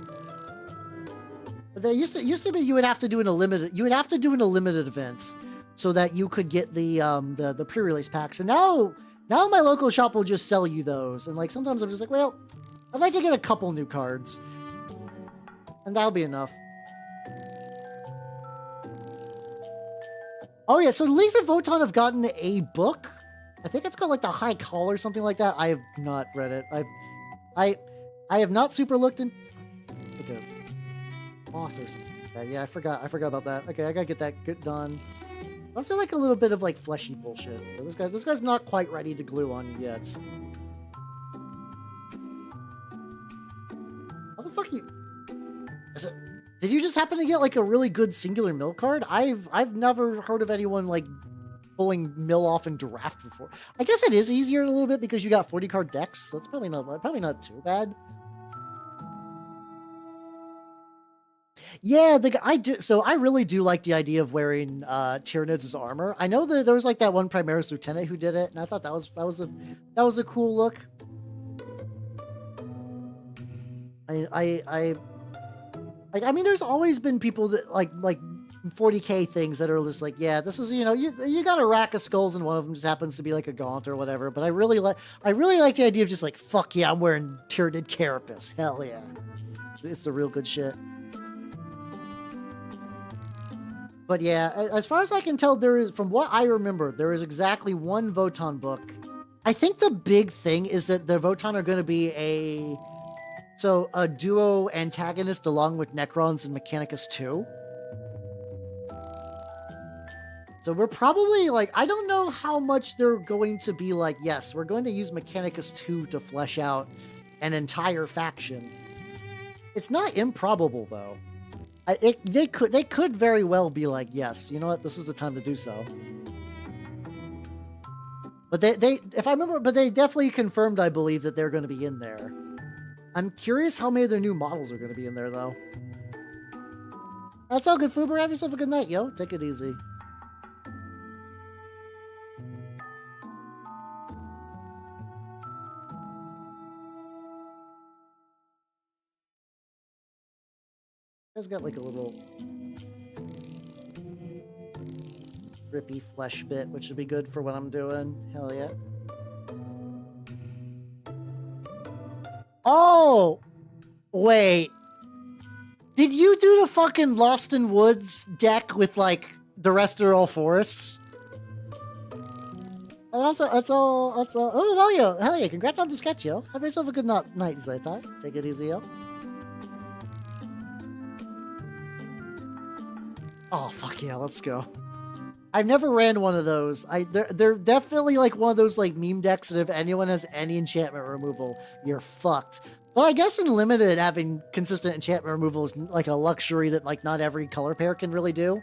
But there used to be you would have to do an limited event so that you could get the pre-release packs. And now my local shop will just sell you those. And like sometimes I'm just like, well, I'd like to get a couple new cards. And that'll be enough. Oh yeah, so Leagues of Votann have gotten a book. I think it's called like the High Call or something like that. I have not read it. I have not super looked in. Okay. Authors. Okay, yeah, I forgot about that. Okay, I gotta get that done. Also like a little bit of like fleshy bullshit. But this guy's not quite ready to glue on yet. How the fuck you? Did you just happen to get like a really good singular mill card? I've never heard of anyone like pulling mill off in draft before. I guess it is easier a little bit because you got 40 card decks, so it's probably not too bad. Yeah, I do. So I really do like the idea of wearing Tyranids' armor. I know that there was like that one Primaris Lieutenant who did it, and I thought that was a cool look. I mean, there's always been people that like 40k things that are just like, yeah, this is, you know, you got a rack of skulls and one of them just happens to be like a gaunt or whatever. But I really like the idea of just like, fuck yeah, I'm wearing Tyranid Carapace. Hell yeah, it's the real good shit. But yeah, as far as I can tell, from what I remember, there is exactly one Votann book. I think the big thing is that the Votann are going to be a duo antagonist along with Necrons and Mechanicus 2. So we're probably like, I don't know how much they're going to be like, yes, we're going to use Mechanicus 2 to flesh out an entire faction. It's not improbable though. They could very well be like, yes, you know what, this is the time to do so. But if I remember, but they definitely confirmed, I believe, that they're going to be in there. I'm curious how many of their new models are going to be in there, though. That's all good, Fuber. Have yourself a good night, yo. Take it easy. It's got like a little drippy flesh bit, which would be good for what I'm doing. Hell yeah. Oh! Wait. Did you do the fucking Lost in Woods deck with, like, the rest are all forests? Oh, that's all. Oh, hell yeah. Congrats on the sketch, yo. Have yourself a good night, Zeta. Take it easy, yo. Oh, fuck yeah, let's go. I've never ran one of those. They're definitely like one of those like meme decks that if anyone has any enchantment removal, you're fucked. But I guess in limited, having consistent enchantment removal is like a luxury that like not every color pair can really do.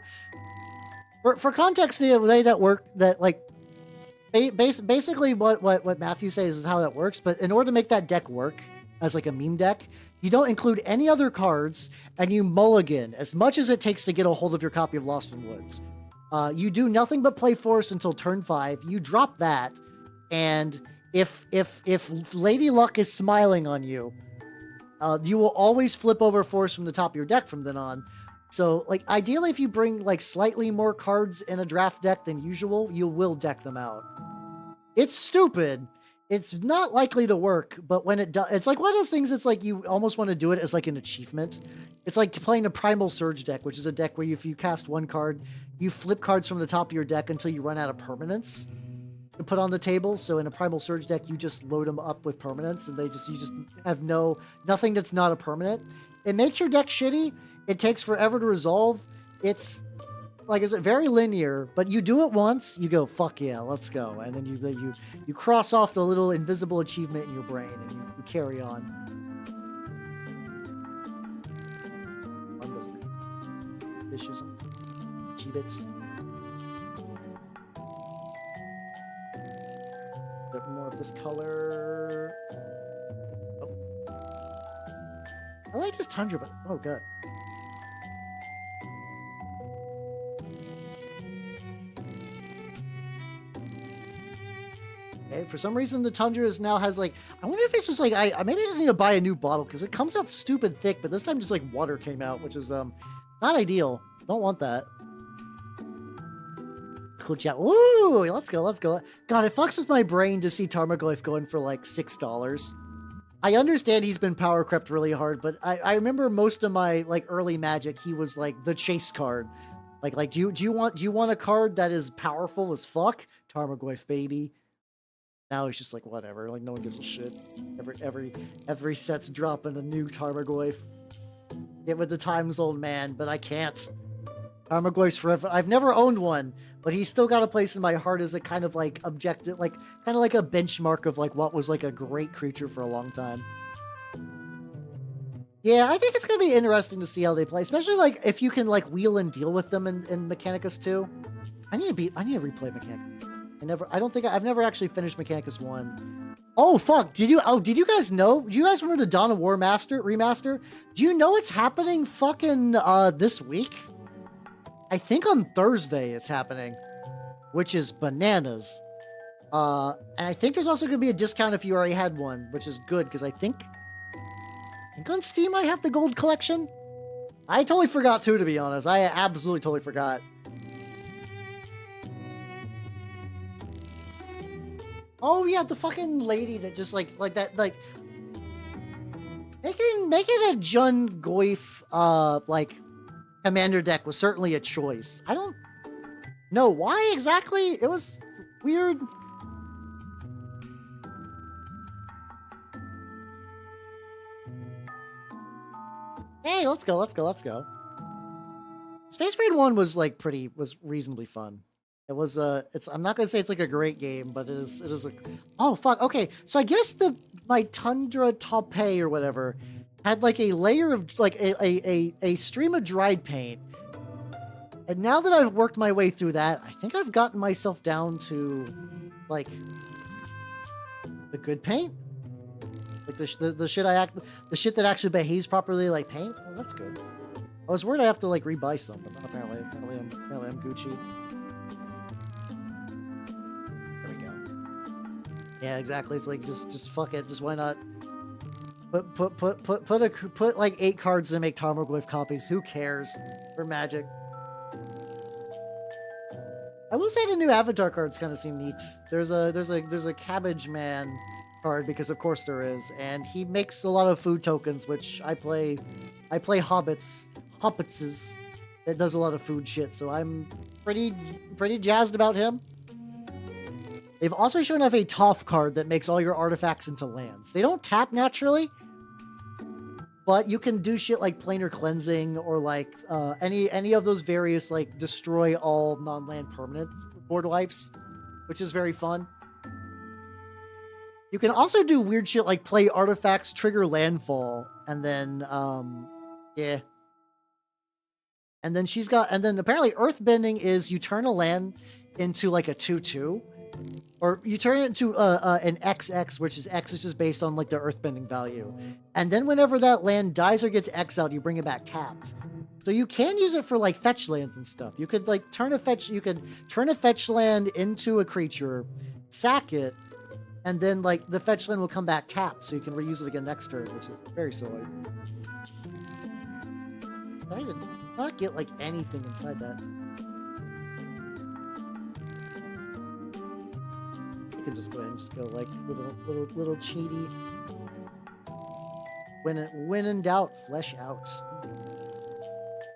For context, the way that like basically what Matthew says is how that works. But in order to make that deck work as like a meme deck, you don't include any other cards, and you mulligan as much as it takes to get a hold of your copy of Lost in Woods. You do nothing but play Forest until turn 5. You drop that, and if Lady Luck is smiling on you, you will always flip over Forest from the top of your deck from then on. So, like, ideally, if you bring like slightly more cards in a draft deck than usual, you will deck them out. It's stupid. It's not likely to work, but when it does, it's like one of those things. It's like you almost want to do it as like an achievement. It's like playing a Primal Surge deck, which is a deck where if you cast one card, you flip cards from the top of your deck until you run out of permanents to put on the table. So in a Primal Surge deck, you just load them up with permanents, and you just have nothing that's not a permanent. It makes your deck shitty. It takes forever to resolve. It's like, is it very linear, but you do it once, you go, fuck yeah, let's go. And then you cross off the little invisible achievement in your brain, and you carry on. One doesn't issues G-bits. A bit more of this color. Oh. I like this Tundra, but oh god. For some reason, the Tundra is now has like, I wonder if it's just like, maybe I just need to buy a new bottle because it comes out stupid thick, but this time just like water came out, which is not ideal. Don't want that. Cool chat. Woo! Let's go, let's go. God, it fucks with my brain to see Tarmogoyf going for like $6. I understand he's been power crept really hard, but I remember most of my like early Magic, he was like the chase card. Like, do you want a card that is powerful as fuck? Tarmogoyf, baby. Now he's just like, whatever. Like, no one gives a shit. Every set's dropping a new Tarmogoyf. Get with the times, old man, but I can't. Tarmogoyf's forever. I've never owned one, but he's still got a place in my heart as a kind of like objective, like kind of like a benchmark of like what was like a great creature for a long time. Yeah, I think it's gonna be interesting to see how they play, especially like if you can like wheel and deal with them in Mechanicus 2. I need to replay Mechanicus. I've never actually finished Mechanicus 1. Oh fuck! Did you guys know? Do you guys remember the Dawn of War remaster? Do you know it's happening fucking this week? I think on Thursday it's happening, which is bananas. And I think there's also gonna be a discount if you already had one, which is good because I think on Steam I have the gold collection. I totally forgot too, to be honest. I absolutely totally forgot. Oh yeah, the fucking lady that just like that, like making a Jun Goyf like commander deck was certainly a choice. I don't know why exactly. It was weird. Hey, let's go. Space Marine 1 was like was reasonably fun. It was I'm not gonna say it's like a great game, but it is a, oh fuck, okay. So I guess my Tundra Taupé or whatever had like a layer of like a stream of dried paint. And now that I've worked my way through that, I think I've gotten myself down to like the good paint. Like the shit that actually behaves properly like paint. Oh, that's good. I was worried I have to like rebuy something. Apparently I'm Gucci. There we go. Yeah, exactly. It's like just fuck it. Just why not? Put like 8 cards and make Tarmogoyf copies. Who cares? For Magic. I will say the new Avatar cards kind of seem neat. There's a Cabbage Man card, because of course there is, and he makes a lot of food tokens, which I play Hobbitses that does a lot of food shit, so I'm pretty jazzed about him. They've also shown off a Toph card that makes all your artifacts into lands. They don't tap naturally, but you can do shit like planar cleansing or like any of those various like destroy all non-land permanent board wipes, which is very fun. You can also do weird shit like play artifacts, trigger landfall, and then yeah. And then apparently earthbending is you turn a land into like a 2/2. Or you turn it into an XX, which is X is just based on like the earthbending value. And then whenever that land dies or gets exiled, you bring it back tapped. So you can use it for like fetch lands and stuff. You could like turn a fetch land into a creature, sack it, and then like the fetch land will come back tapped, so you can reuse it again next turn, which is very silly. I did not get like anything inside that. You can just go ahead and just go like little cheaty. When in doubt, flesh out.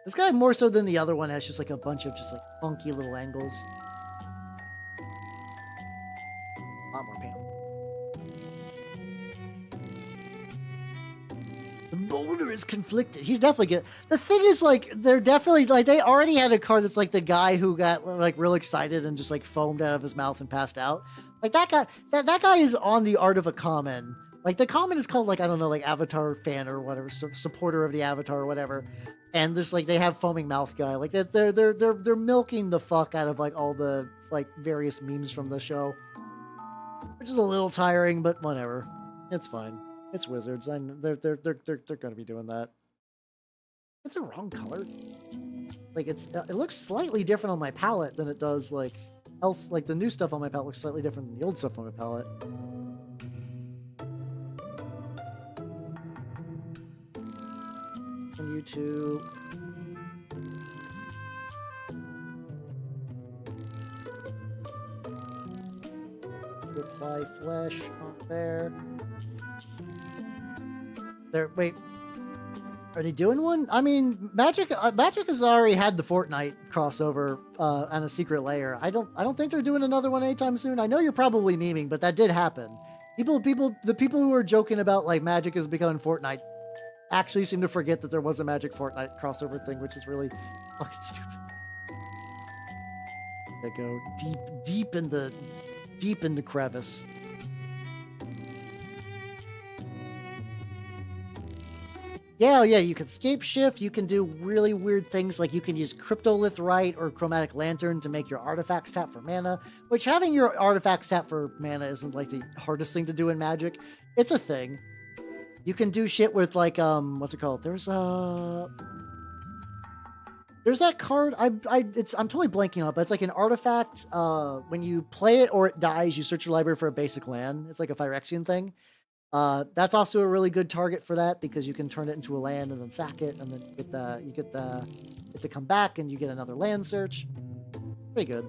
This guy more so than the other one has just like a bunch of just like funky little angles. A lot more paint. The boulder is conflicted. He's definitely good. The thing is, like, they're definitely like they already had a card that's like the guy who got like real excited and just like foamed out of his mouth and passed out. Like that guy, that guy is on the Art of a Common. Like the common is called like, I don't know, like Avatar fan or whatever, supporter of the Avatar or whatever. And just like they have foaming mouth guy. Like they're milking the fuck out of like all the like various memes from the show, which is a little tiring, but whatever. It's fine. It's Wizards. They're gonna be doing that. It's the wrong color. Like it looks slightly different on my palette than it does like else, like the new stuff on my palette looks slightly different than the old stuff on my palette. On YouTube. Apply flesh on there. There, wait. Are they doing one? I mean, Magic has already had the Fortnite crossover and a secret layer. I don't think they're doing another one anytime soon. I know you're probably memeing, but that did happen. The people who are joking about like Magic is becoming Fortnite actually seem to forget that there was a Magic Fortnite crossover thing, which is really fucking stupid. They go deep in the crevice. Yeah, you can scape shift. You can do really weird things like you can use Cryptolith Rite or Chromatic Lantern to make your artifacts tap for mana, which having your artifacts tap for mana isn't like the hardest thing to do in Magic. It's a thing. You can do shit with like, what's it called? There's that card. I'm totally blanking on it, but it's like an artifact. When you play it or it dies, you search your library for a basic land. It's like a Phyrexian thing. That's also a really good target for that because you can turn it into a land and then sack it, and then you get to come back and you get another land search. Pretty good.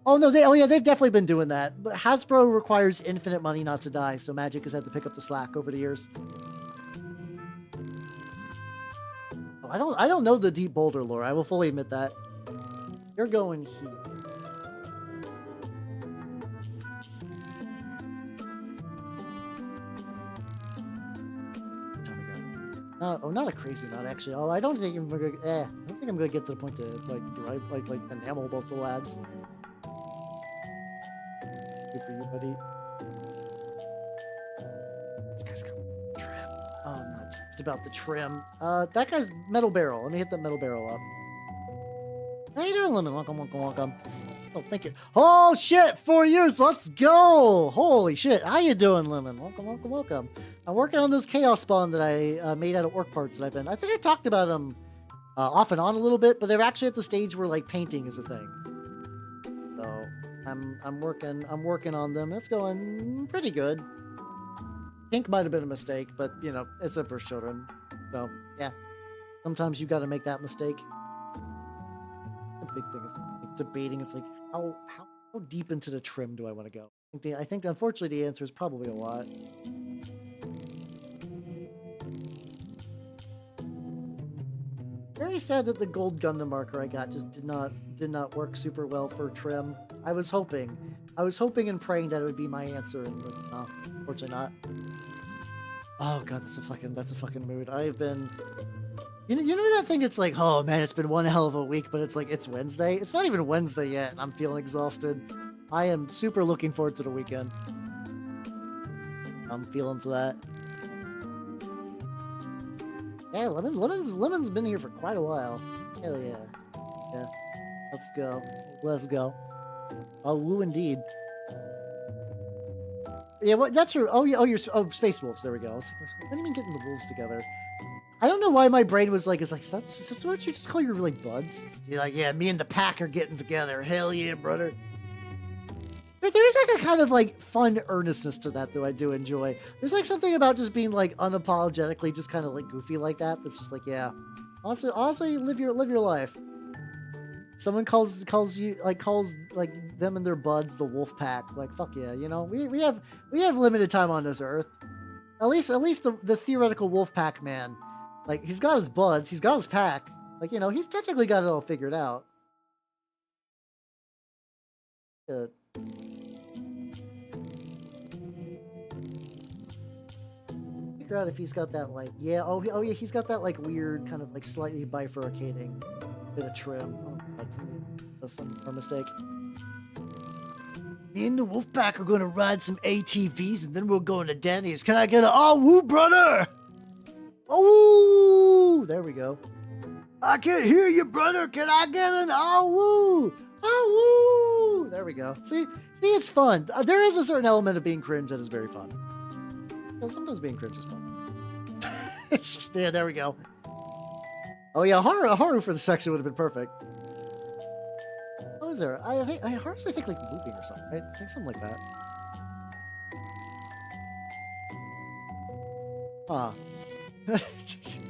Oh no, they've definitely been doing that. But Hasbro requires infinite money not to die, so Magic has had to pick up the slack over the years. Oh, I don't know the Deep Boulder lore. I will fully admit that. You're going here. Oh, not a crazy amount, actually. Oh, I don't think I'm gonna. I don't think I'm gonna get to the point to like drive, like enamel both the lads. Good for you, buddy. This guy's got trim. Oh, I'm not just about the trim. That guy's metal barrel. Let me hit that metal barrel up. How you doing, Lemon? Welcome. Oh, thank you. Oh shit! 4 years. Let's go. Holy shit! How you doing, Lemon? Welcome. I'm working on those chaos spawn that I made out of orc parts that I think I talked about them off and on a little bit, but they're actually at the stage where like painting is a thing. So I'm working on them. It's going pretty good. Pink might have been a mistake, but you know, it's Emperor's Children. So yeah, sometimes you got to make that mistake. The big thing is like, debating. It's like how deep into the trim do I want to go? I think unfortunately the answer is probably a lot. Very sad that the gold Gundam marker I got just did not work super well for trim. I was hoping and praying that it would be my answer, and no, unfortunately not. Oh god, that's a fucking mood. I've been, you know that thing. It's like, oh man, it's been one hell of a week, but it's like it's Wednesday. It's not even Wednesday yet, and I'm feeling exhausted. I am super looking forward to the weekend. I'm feeling to that. Yeah, Lemon's been here for quite a while. Hell yeah. Yeah. Let's go. Oh, woo indeed. Yeah, what? That's your. Oh, Space Wolves. There we go. I was like, what do you mean getting the wolves together? I don't know why my brain was like, that's why don't you just call your like buds? You're like, yeah, me and the pack are getting together. Hell yeah, brother. There's like a kind of like fun earnestness to that, though. I do enjoy. There's like something about just being like unapologetically just kind of like goofy like that. That's just like, yeah, honestly, live your life. Someone calls like them and their buds the wolf pack. Like fuck yeah, you know, we have limited time on this earth. At least the theoretical wolf pack man, like he's got his buds, he's got his pack. Like, you know, he's technically got it all figured out. Figure out if he's got that like, yeah, oh yeah, he's got that like weird kind of like slightly bifurcating bit of trim. Oh, that's a mistake. Me and the Wolfpack are gonna ride some ATVs and then we'll go into Denny's. Can I get a oh woo, brother? Oh, there we go. I can't hear you, brother. Can I get an oh woo? Oh woo! There we go. See, it's fun. There is a certain element of being cringe that is very fun. Well, sometimes being cringe is fun. It's just there we go. Oh yeah, Haru for the section would have been perfect. is there? I honestly think like looping or something. Right? I think something like that. Huh.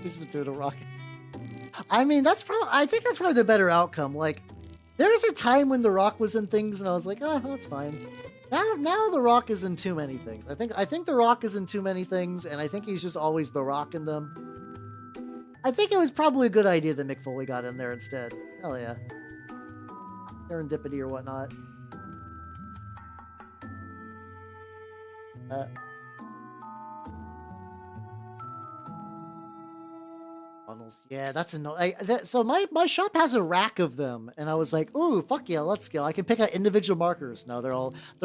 He's been doing a rocket. I mean, I think that's probably the better outcome. Like, there's a time when The Rock was in things, and I was like, oh, that's fine. Now The Rock is in too many things. I think The Rock is in too many things, and I think he's just always The Rock in them. I think it was probably a good idea that Mick Foley got in there instead. Hell yeah. Serendipity or whatnot. Funnels. Yeah, that's so my shop has a rack of them, and I was like, "Ooh, fuck yeah, let's go!" I can pick out individual markers. No, they're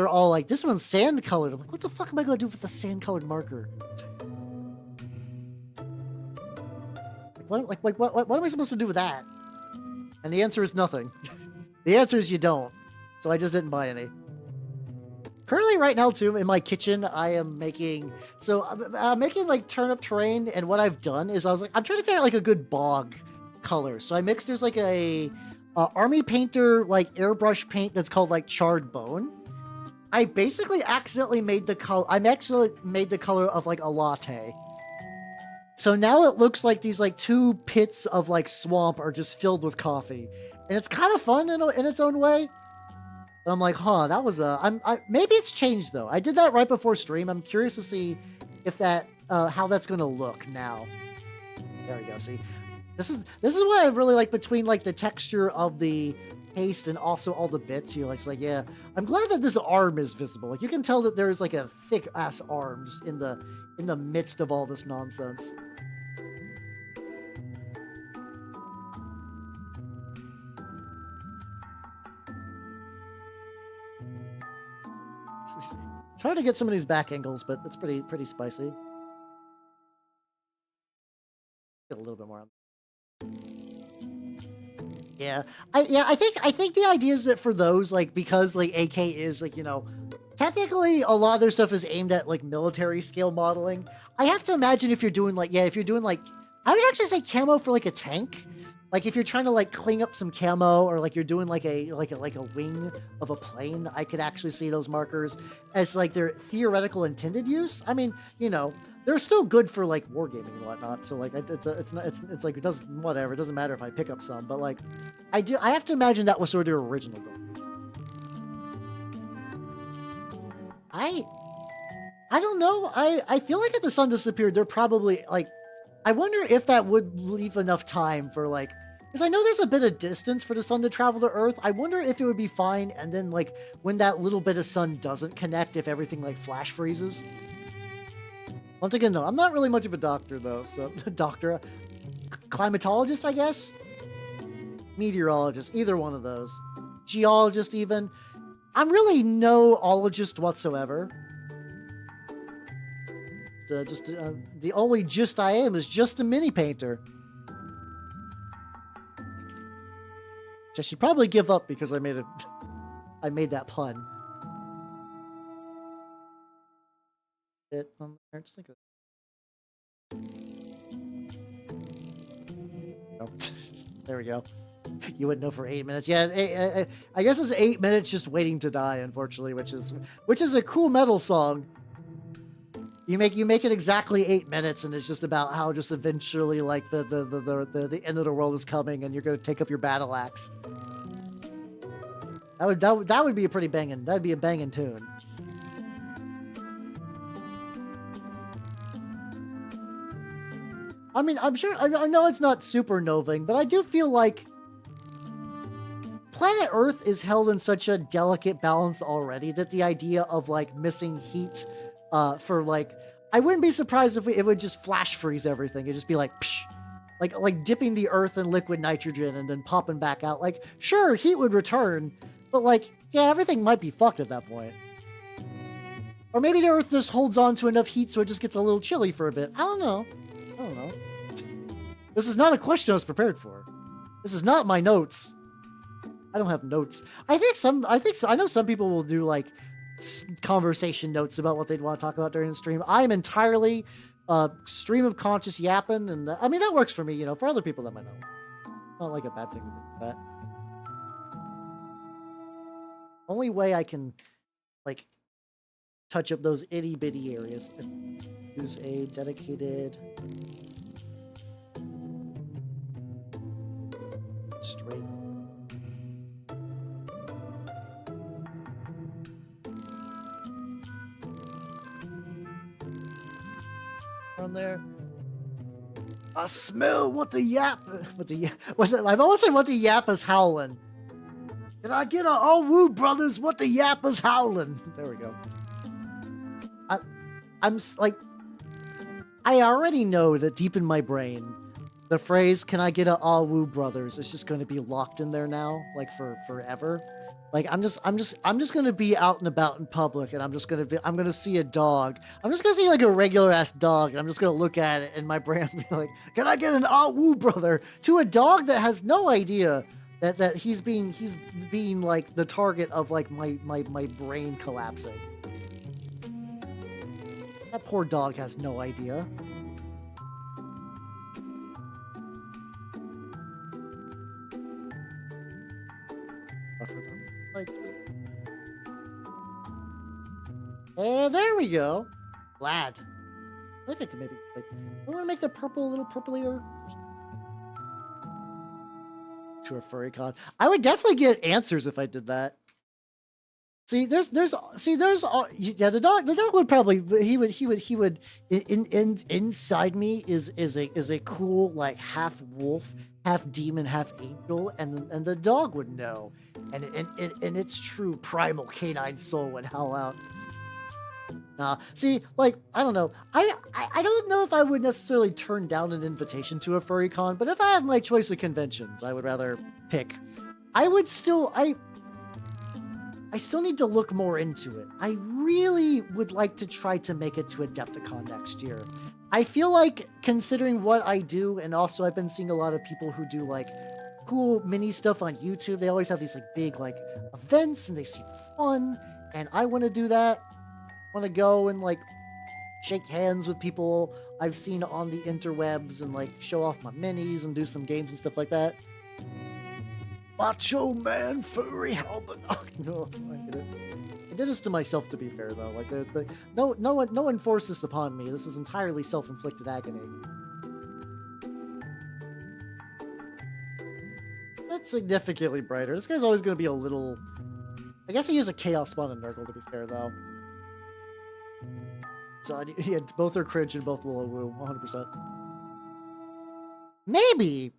all like, "This one's sand colored." I'm like, "What the fuck am I gonna do with the sand colored marker?" What am I supposed to do with that? And the answer is nothing. The answer is you don't. So I just didn't buy any. Currently, right now, too, in my kitchen, I am making... So, I'm making, like, turnip terrain, and what I've done is I was like, I'm trying to figure out, like, a good bog color. So I mixed, there's, like, a Army Painter, like, airbrush paint that's called, like, Charred Bone. I basically accidentally made the color... I actually made the color of, like, a latte. So now it looks like these, like, two pits of, like, swamp are just filled with coffee. And it's kind of fun in its own way. I'm like, huh, that was maybe it's changed though. I did that right before stream. I'm curious to see if that, how that's going to look now. There we go. See, this is what I really like between like the texture of the paste and also all the bits. You're like, yeah, I'm glad that this arm is visible. Like you can tell that there's like a thick ass arm just in the midst of all this nonsense. It's hard to get some of these back angles, but it's pretty spicy. Get a little bit more on. Yeah, I think the idea is that for those, like, because like AK is like, you know, technically a lot of their stuff is aimed at like military scale modeling. I have to imagine if you're doing like, if you're doing like, I would actually say camo for like a tank. Like if you're trying to like clean up some camo, or like you're doing like a wing of a plane, I could actually see those markers as like their theoretical intended use. I mean, you know, they're still good for like wargaming and whatnot. So like it's like it does whatever. It doesn't matter if I pick up some, but like I have to imagine that was sort of their original goal. I don't know. I feel like if the sun disappeared, they're probably like. I wonder if that would leave enough time for like, because I know there's a bit of distance for the sun to travel to Earth. I wonder if it would be fine, and then like when that little bit of sun doesn't connect, if everything like flash freezes. Once again, though, I'm not really much of a doctor though, so doctor, climatologist, I guess, meteorologist, either one of those, geologist even. I'm really no ologist whatsoever. The only gist I am is just a mini painter. I should probably give up because I made that pun. Just think of oh. There we go. You wouldn't know for 8 minutes. Yeah, I guess it's 8 minutes just waiting to die, unfortunately, which is a cool metal song. You make it exactly 8 minutes, and it's just about how just eventually like the end of the world is coming, and you're gonna take up your battle axe. That would be a pretty banging. That'd be a banging tune. I mean, I'm sure. I know it's not supernovaing, but I do feel like planet Earth is held in such a delicate balance already that the idea of like missing heat. For like, I wouldn't be surprised if it would just flash freeze everything. It'd just be like, psh, like dipping the Earth in liquid nitrogen and then popping back out. Like, sure, heat would return, but like, yeah, everything might be fucked at that point. Or maybe the Earth just holds on to enough heat so it just gets a little chilly for a bit. I don't know. This is not a question I was prepared for. This is not my notes. I don't have notes. I know some people will do like conversation notes about what they'd want to talk about during the stream. I am entirely stream of conscious yapping, and I mean that works for me. You know, for other people that might not. Not like a bad thing to do that. only way I can, like, touch up those itty bitty areas. Use a dedicated straight. On there. I smell what the yap. I've always said what the yap is howling. Can I get a oh woo brothers? What the yap is howling? There we go. I'm like, I already know that deep in my brain, the phrase "Can I get a all woo brothers" is just going to be locked in there now, like for forever. Like I'm just gonna be out and about in public, and I'm gonna see a dog. I'm just gonna see like a regular ass dog, and I'm just gonna look at it, and my brain will be like, "Can I get an ah woo brother?" to a dog that has no idea that he's being like the target of like my brain collapsing. That poor dog has no idea. And there we go. Glad. I think I could maybe like. I want to make the purple a little purplier. To a furry con. I would definitely get answers if I did that. See, yeah, the dog would probably, he would, inside me is a cool, like, half wolf, half demon, half angel, and the dog would know, and its true primal canine soul would howl out. See, like, I don't know, I don't know if I would necessarily turn down an invitation to a furry con, but if I had my choice of conventions, I would rather pick. I still need to look more into it. I really would like to try to make it to Adepticon next year. I feel like, considering what I do, and also I've been seeing a lot of people who do like cool mini stuff on YouTube. They always have these like big like events, and they seem fun. And I want to do that. I want to go and like shake hands with people I've seen on the interwebs, and like show off my minis and do some games and stuff like that. Macho man, furry halberd. No, I get it. I did this to myself, to be fair, though. Like, no one forced this upon me. This is entirely self-inflicted agony. That's significantly brighter. This guy's always going to be a little. I guess he is a chaos spawn and Nurgle, to be fair, though. So yeah, both are cringe and both will woo, 100%. Maybe.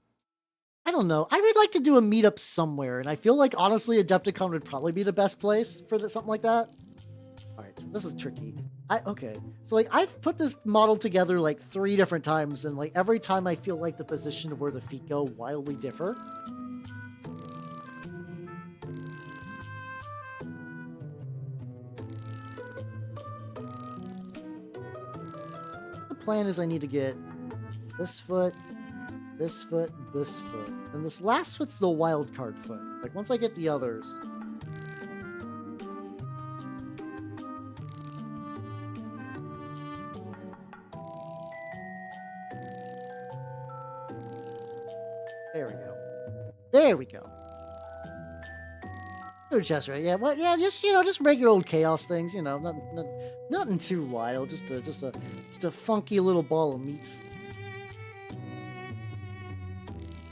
I don't know. I would like to do a meetup somewhere, and I feel like, honestly, Adepticon would probably be the best place for something like that. All right, so this is tricky. Okay, so like I've put this model together like 3 different times, and like every time I feel like the position of where the feet go wildly differ. The plan is I need to get this foot, this foot, this foot, and this last foot's the wild card foot. Like once I get the others. There we go. There we go. Good chest, right? Yeah, well, yeah, just regular old chaos things, nothing too wild, just a funky little ball of meats.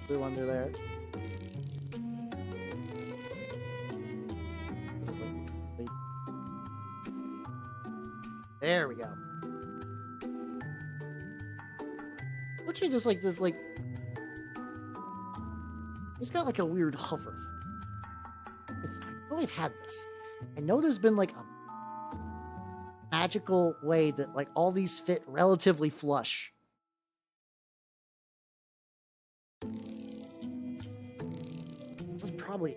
Blue under there. There we go. Don't you just like this, like... He's got like a weird hover. I know I've had this. I know there's been like a magical way that like all these fit relatively flush. This is probably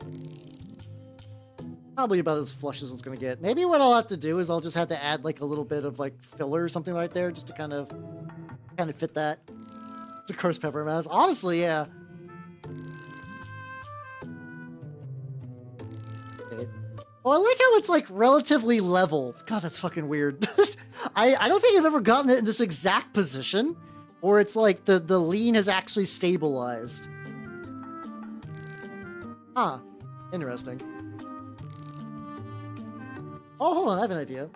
about as flush as it's gonna get. Maybe what I'll have to do is I'll just have to add like a little bit of like filler or something right there, just to kind of fit that. The curse pepper mask. Honestly, yeah. Okay. Oh, I like how it's like relatively level. God, that's fucking weird. I don't think I've ever gotten it in this exact position, or it's like the lean has actually stabilized. Huh. Interesting. Oh, hold on, I have an idea.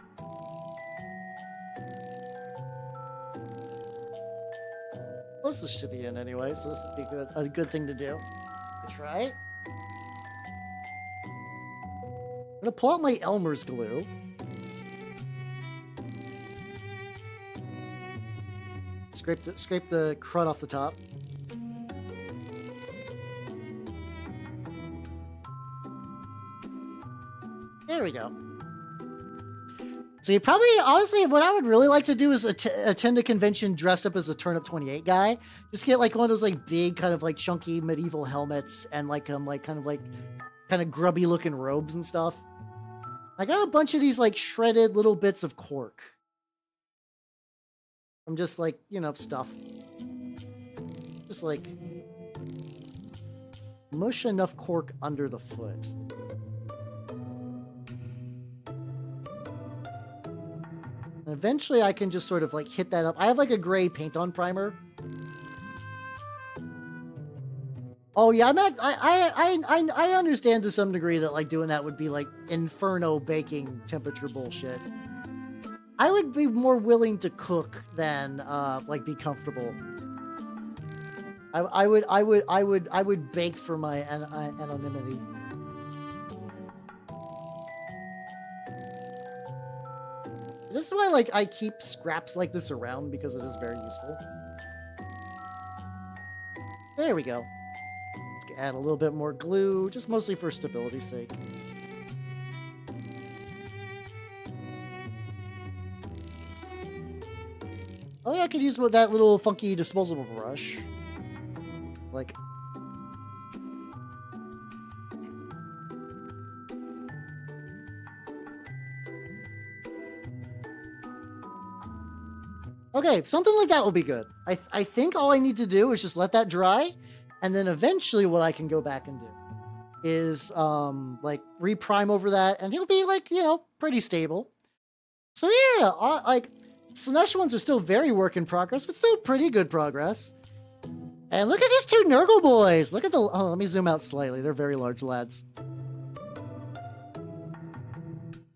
Most of this should be in anyway, so this would be a good thing to do. Try it. I'm gonna pull out my Elmer's glue. Scrape the crud off the top. There we go. So you probably, honestly, what I would really like to do is attend a convention dressed up as a Turnip 28 guy. Just get like one of those like big kind of like chunky medieval helmets and like kind of grubby looking robes and stuff. I got a bunch of these like shredded little bits of cork. I'm just like, you know, stuff. Just like mush enough cork under the foot. And eventually I can just sort of like hit that up. I have like a gray paint on primer. Oh yeah, I understand to some degree that like doing that would be like inferno baking temperature bullshit. I would be more willing to cook than like be comfortable. I would bake for my anonymity. This is why like I keep scraps like this around, because it is very useful. There we go. Let's add a little bit more glue, just mostly for stability's sake. Oh yeah, I could use that little funky disposable brush. Like... Okay, something like that will be good. I think all I need to do is just let that dry, and then eventually what I can go back and do is like reprime over that, and it'll be like, you know, pretty stable. So yeah, like Slanesh ones are still very work in progress, but still pretty good progress. And look at these two Nurgle boys. Look at the, oh, let me zoom out slightly. They're very large lads.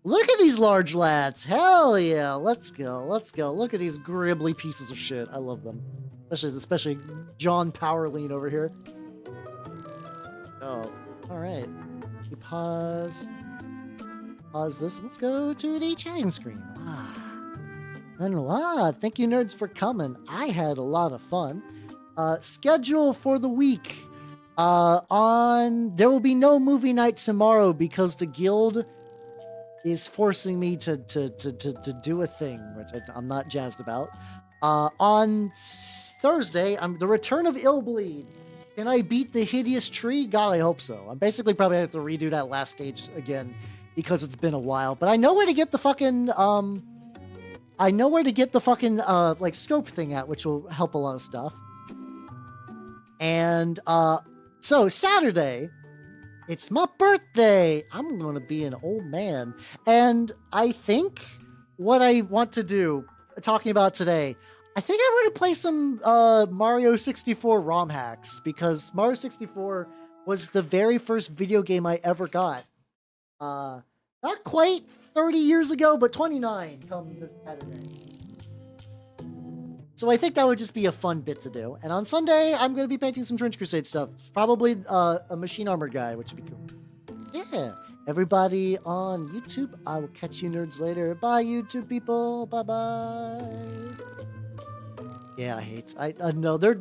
Look at these large lads. Hell yeah. Let's go. Let's go. Look at these gribbly pieces of shit. I love them. Especially John Powerlean over here. Oh, all right. You pause this. Let's go to the chatting screen. Thank you nerds for coming. I had a lot of fun. Schedule for the week. There will be no movie night tomorrow because the guild is forcing me to do a thing, which I'm not jazzed about. On Thursday, the return of Illbleed. Can I beat the hideous tree? God, I hope so. I'm basically probably have to redo that last stage again because it's been a while. But I know where to get the fucking like scope thing at, which will help a lot of stuff. And so Saturday, it's my birthday. I'm going to be an old man. And I think what I want to do, talking about today, I think I'm going to play some Mario 64 ROM hacks, because Mario 64 was the very first video game I ever got. Not quite 30 years ago, but 29 come this Saturday. So I think that would just be a fun bit to do. And on Sunday, I'm going to be painting some Trench Crusade stuff. Probably a machine armored guy, which would be cool. Yeah. Everybody on YouTube, I will catch you nerds later. Bye, YouTube people. Bye-bye. Yeah, I know. They're